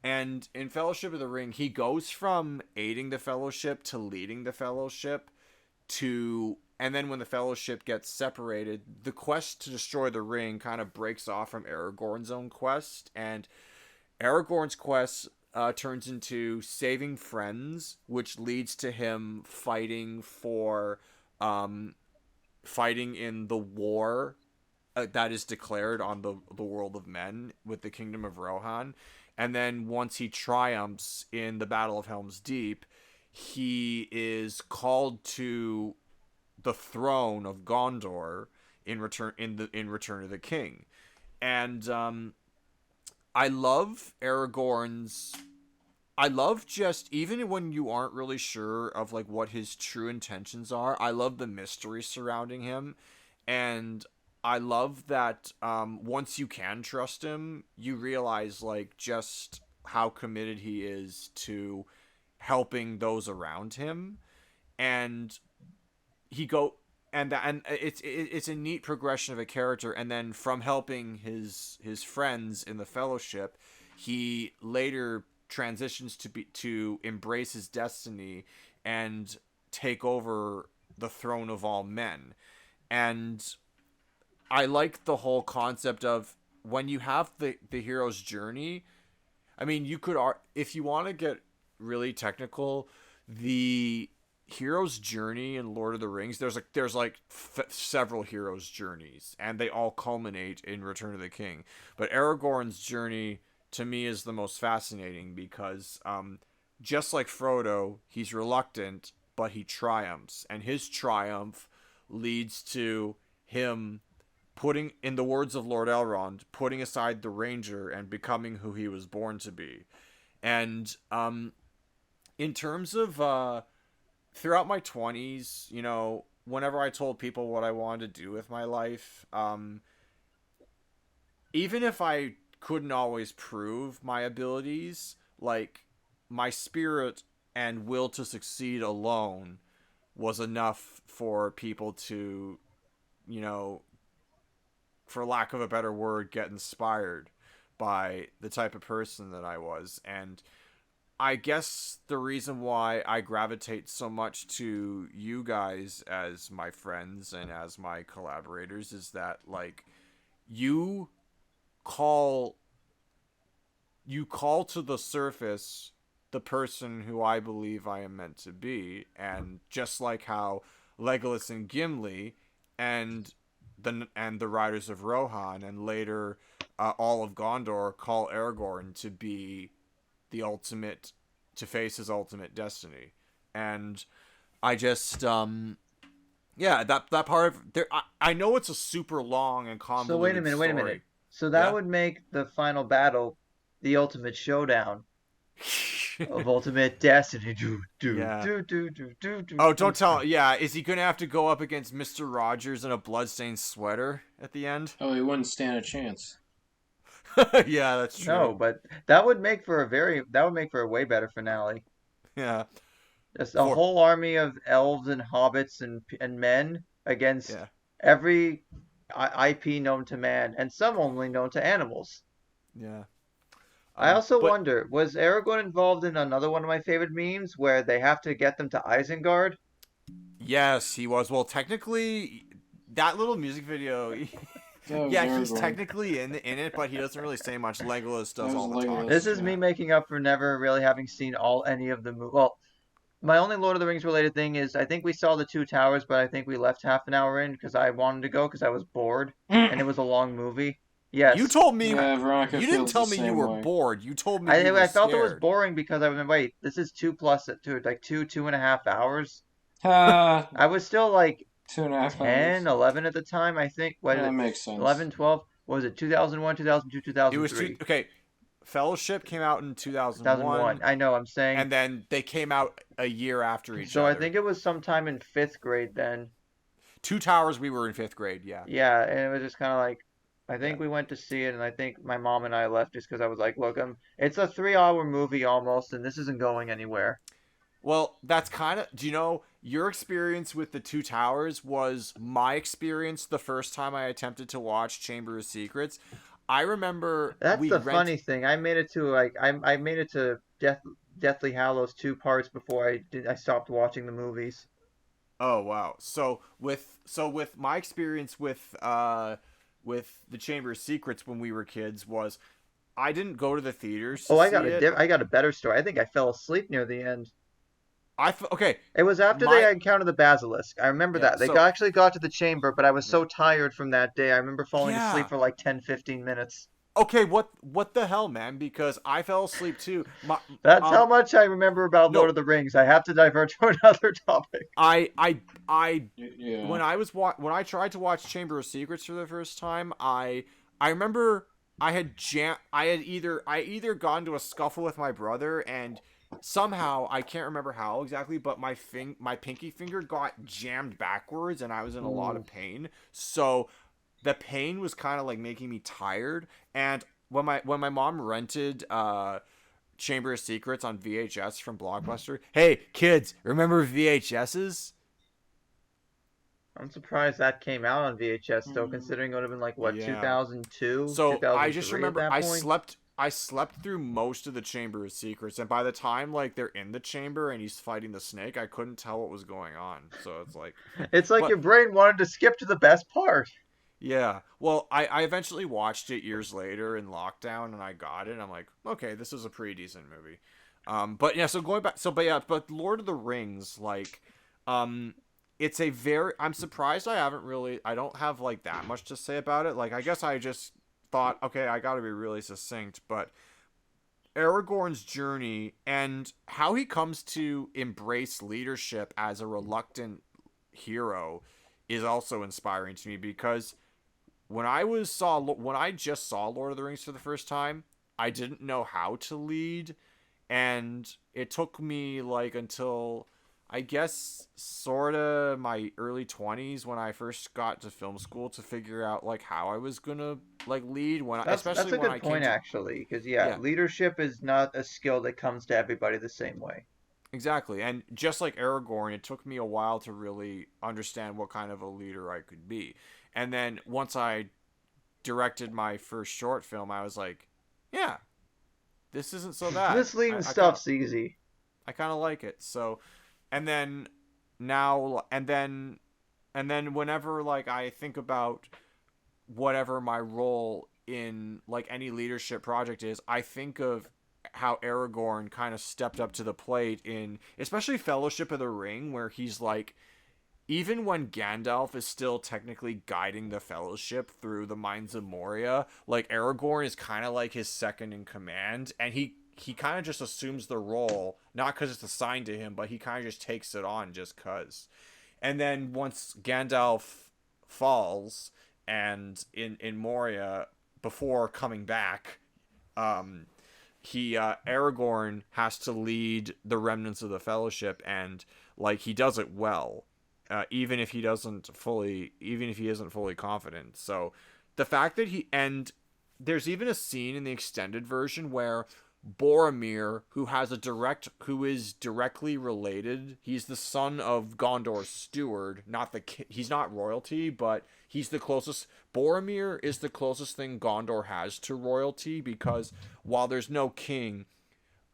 And in Fellowship of the Ring, he goes from aiding the Fellowship to leading the Fellowship and then when the Fellowship gets separated, the quest to destroy the ring kind of breaks off from Aragorn's own quest, and Aragorn's quest turns into saving friends, which leads to him fighting in the war that is declared on the world of men with the Kingdom of Rohan. And then once he triumphs in the Battle of Helm's Deep, he is called to the throne of Gondor in Return of the King. And I love just, even when you aren't really sure of like what his true intentions are, I love the mystery surrounding him. And I love that once you can trust him, you realize like just how committed he is to helping those around him. And it's a neat progression of a character. And then from helping his friends in the Fellowship, he later transitions to embrace his destiny and take over the throne of all men. And I like the whole concept of when you have the hero's journey. I mean, you could, if you want to get really technical, the hero's journey in Lord of the Rings, there's several hero's journeys, and they all culminate in Return of the King. But Aragorn's journey to me is the most fascinating because just like Frodo, he's reluctant, but he triumphs, and his triumph leads to him putting, in the words of Lord Elrond, putting aside the ranger and becoming who he was born to be. And in terms of throughout my 20s, you know, whenever I told people what I wanted to do with my life, even if I couldn't always prove my abilities, like my spirit and will to succeed alone was enough for people to, you know, for lack of a better word, get inspired by the type of person that I was. And I guess the reason why I gravitate so much to you guys as my friends and as my collaborators is that, like, you call to the surface the person who I believe I am meant to be. And just like how Legolas and Gimli and the Riders of Rohan and later all of Gondor call Aragorn to be the ultimate, to face his ultimate destiny. And I just that part of there, I know it's a super long and convoluted
So wait a minute.
story.
So that would make the final battle the ultimate showdown of ultimate destiny.
Oh, don't tell. Yeah, is he gonna have to go up against Mr. Rogers in a bloodstained sweater at the end?
Oh, he wouldn't stand a chance.
Yeah, that's true.
No, but that would make for a way better finale.
Yeah.
Just a whole army of elves and hobbits and men against every IP known to man, and some only known to animals.
Yeah.
I also wonder, was Aragorn involved in another one of my favorite memes where they have to get them to Isengard?
Yes, he was. Well, technically, that little music video. Yeah, he's technically in it, but he doesn't really say much. Legolas does all the talking.
This is me making up for never really having seen any of the movies. Well, my only Lord of the Rings related thing is I think we saw the Two Towers, but I think we left half an hour in because I wanted to go because I was bored and it was a long movie. Yes.
You told me.
Veronica,
you didn't tell me you were bored. You told me
I felt it was boring because I was wait, this is 2 + 2, like 2.5 hours. I was still like
2.5 movies.
10, 11 at the time, I think. What
Yeah,
is
that
it?
makes sense.
11, 12? What was it? 2001, 2002,
It was
2003.
okay. Fellowship came out in
2001.
2001,
I know, I'm saying.
and then they came out a year after each
So I
other.
think it was sometime in 5th grade then.
Two Towers, we were in 5th grade. Yeah,
Yeah, and it was just kind of like, I
yeah.
think we went to see it, and I think my mom and I left just because I was like, look, it's a 3-hour movie almost, and this isn't going anywhere.
Well, that's kind of. Do you know your experience with the Two Towers was my experience the first time I attempted to watch Chamber of Secrets. I remember
That's
we
the
rent.
funny thing. I made it to I made it to Deathly Hallows 2 parts before I stopped watching the movies.
Oh wow. So with my experience with the Chamber of Secrets when we were kids was I didn't go to the theaters to
Oh,
see it.
I got a better story. I think I fell asleep near the end.
Okay.
It was after
My
they encountered the basilisk. I remember
yeah.
that.
So
Actually got to the chamber, but I was
yeah.
so tired from that day. I remember falling asleep
Yeah.
for like 10, 15 minutes.
Okay. What the hell, man? Because I fell asleep too. My
That's how much I remember about Lord
no.
of the Rings. I have to divert to another topic.
I
Yeah.
when I tried to watch Chamber of Secrets for the first time, I remember I either got into a scuffle with my brother and somehow I can't remember how exactly, but my pinky finger got jammed backwards and I was in a lot
Ooh.
of pain. So the pain was kind of like making me tired. And when my mom rented Chamber of Secrets on VHS from Blockbuster. Hey, kids, remember VHSs?
I'm surprised that came out on VHS though,
Mm.
considering it would have been like what,
Yeah.
2002,
So I just
2003 at
remember
that point.
I slept through most of the Chamber of Secrets, and by the time like they're in the chamber and he's fighting the snake, I couldn't tell what was going on. So it's like,
It's like
but
your brain wanted to skip to the best part.
yeah. Well, I eventually watched it years later in lockdown, and I got it. And I'm like, okay, this is a pretty decent movie. But yeah. So going back. So but yeah. But Lord of the Rings, like, um, it's a very. I'm surprised I haven't really. I don't have like that much to say about it. Like, I guess I just thought, okay, I got to be really succinct, but Aragorn's journey and how he comes to embrace leadership as a reluctant hero is also inspiring to me because when I just saw Lord of the Rings for the first time, I didn't know how to lead, and it took me like until I guess sort of my early 20s when I first got to film school to figure out like how I was going to like lead
That's
especially
a
when
good
I came
point
to
actually, because yeah,
yeah.
leadership is not a skill that comes to everybody the same way.
Exactly. And just like Aragorn, it took me a while to really understand what kind of a leader I could be. And then once I directed my first short film, I was like, yeah, this isn't so bad.
This leading stuff's easy.
I kind of like it. So, and then now and then whenever like I think about whatever my role in like any leadership project is, I think of how Aragorn kind of stepped up to the plate in especially Fellowship of the Ring, where he's like, even when Gandalf is still technically guiding the Fellowship through the Mines of Moria, like Aragorn is kind of like his second in command, and he kind of just assumes the role, not because it's assigned to him, but he kind of just takes it on just cause. And then once Gandalf falls, and in Moria before coming back, um, he Aragorn has to lead the remnants of the Fellowship, and like he does it well, even if he isn't fully confident. So the fact that there's even a scene in the extended version where Boromir, who is directly related, he's the son of Gondor's steward, he's not royalty, but he's the closest. Boromir is the closest thing Gondor has to royalty because while there's no king,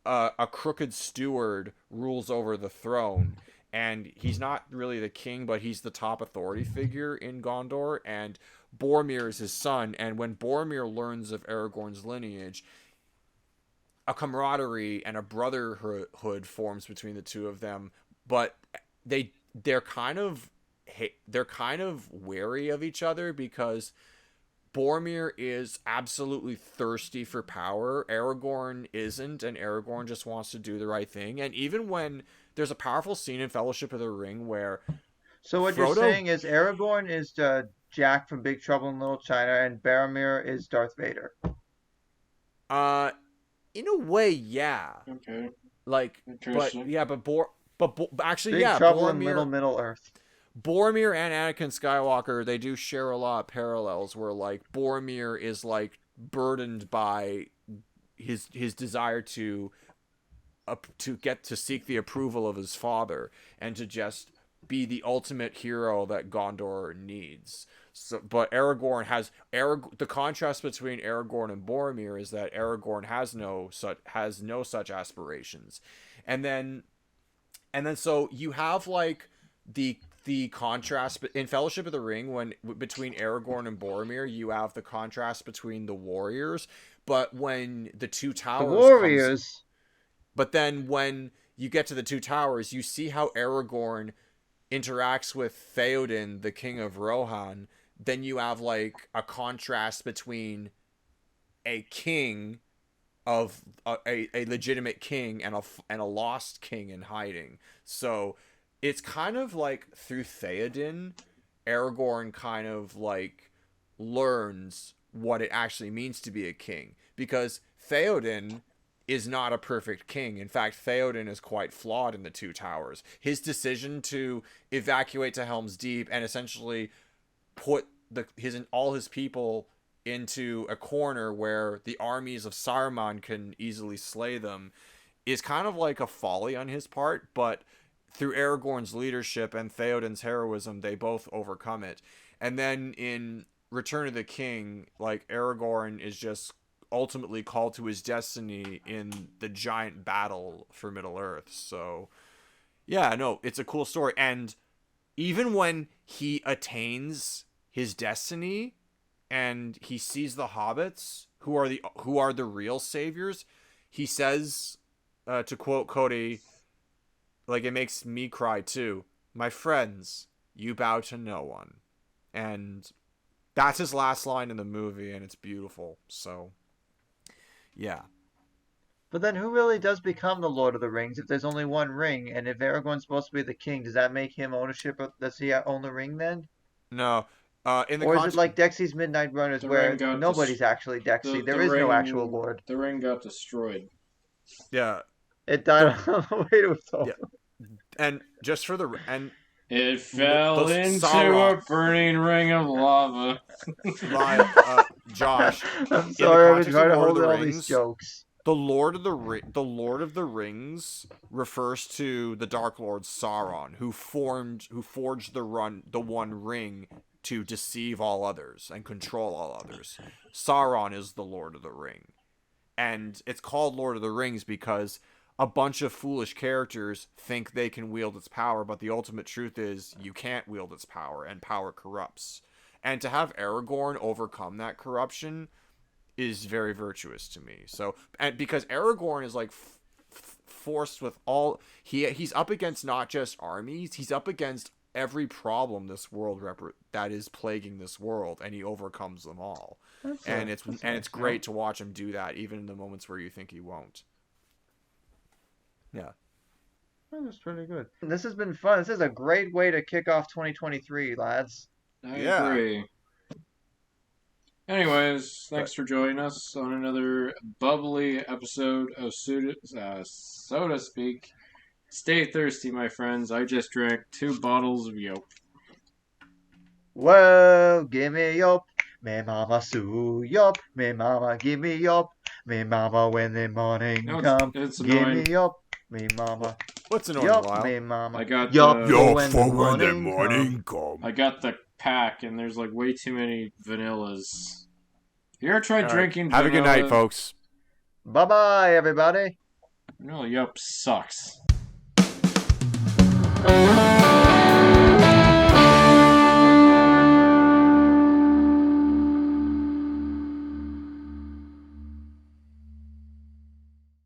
a crooked steward rules over the throne, and he's not really the king, but he's the top authority figure in Gondor, and Boromir is his son. And when Boromir learns of Aragorn's lineage, a camaraderie and a brotherhood forms between the two of them, but they're kind of wary of each other because Boromir is absolutely thirsty for power. Aragorn isn't, and Aragorn just wants to do the right thing. And even when there's a powerful scene in Fellowship of the Ring where
So what you're
Frodo.
saying is Aragorn is Jack from Big Trouble in Little China, and Boromir is Darth Vader.
Uh, in a way, yeah.
Okay.
Like, but
Interesting.
yeah, actually,
Big
yeah,
Trouble in Little Middle Earth.
Boromir and Anakin Skywalker, they do share a lot of parallels where like Boromir is like burdened by his desire to get to seek the approval of his father and to just be the ultimate hero that Gondor needs. So, but Aragorn the contrast between Aragorn and Boromir is that Aragorn has no such aspirations, and then so you have like the contrast in Fellowship of the Ring when between Aragorn and Boromir, you have the contrast between the warriors, but when the Two Towers
The Warriors.
but then when you get to the Two Towers, you see how Aragorn interacts with Theoden, the king of Rohan. Then you have like a contrast between a king of a legitimate king and a lost king in hiding. So it's kind of like through Theoden, Aragorn kind of like learns what it actually means to be a king, because Theoden is not a perfect king. In fact, Theoden is quite flawed in the Two Towers. His decision to evacuate to Helm's Deep and essentially put all his people into a corner where the armies of Saruman can easily slay them is kind of like a folly on his part, but through Aragorn's leadership and Theoden's heroism, they both overcome it. And then in Return of the King, like Aragorn is just ultimately called to his destiny in the giant battle for Middle-earth. So yeah, no, it's a cool story. And even when he attains his destiny and he sees the hobbits who are the real saviors, he says, to quote Cody, like, it makes me cry too, "My friends, you bow to no one." And that's his last line in the movie, and it's beautiful. So yeah.
But then who really does become the Lord of the Rings if there's only one ring? And if Aragorn's supposed to be the king, does that make him does he own the ring then?
No. In the
Or is it like Dexy's Midnight Runners
The
where
ring got
nobody's actually Dexy? There is no actual Lord.
The ring got destroyed.
Yeah.
It died on the way to its home.
Yeah. And just for the
It fell into
Sauron.
a burning ring of lava.
Lyle, Josh,
I'm sorry, I've been
context of
trying to
Lord of
hold
the
in all
Rings,
these jokes.
the Lord of the Rings refers to the Dark Lord Sauron, who forged the One Ring to deceive all others and control all others. Sauron is the Lord of the Ring. And it's called Lord of the Rings because a bunch of foolish characters think they can wield its power, but the ultimate truth is you can't wield its power, and power corrupts. And to have Aragorn overcome that corruption is very virtuous to me. So, and because Aragorn is like forced with he's up against not just armies, he's up against every problem that is plaguing this world, and he overcomes them all. It's great to watch him do that, even in the moments where you think he won't. Yeah.
Oh, that's pretty good. This has been fun. This is a great way to kick off 2023, lads.
I agree. Anyways, thanks for joining us on another bubbly episode of Soda Speak. Stay thirsty, my friends. I just drank 2 bottles of Yop.
Well, give me Yop. Me mama sue Yop. Me mama give me Yop. Me mama when the morning come.
It's
give
annoying.
me Yop. Me mama.
What's annoying,
Yop,
Lyle?
me mama.
I got
Yop
the
when the morning come.
I got the pack, and there's like way too many vanillas. You ever tried drinking vanilla?
Have a good night, folks.
Bye-bye, everybody.
Vanilla Yop sucks.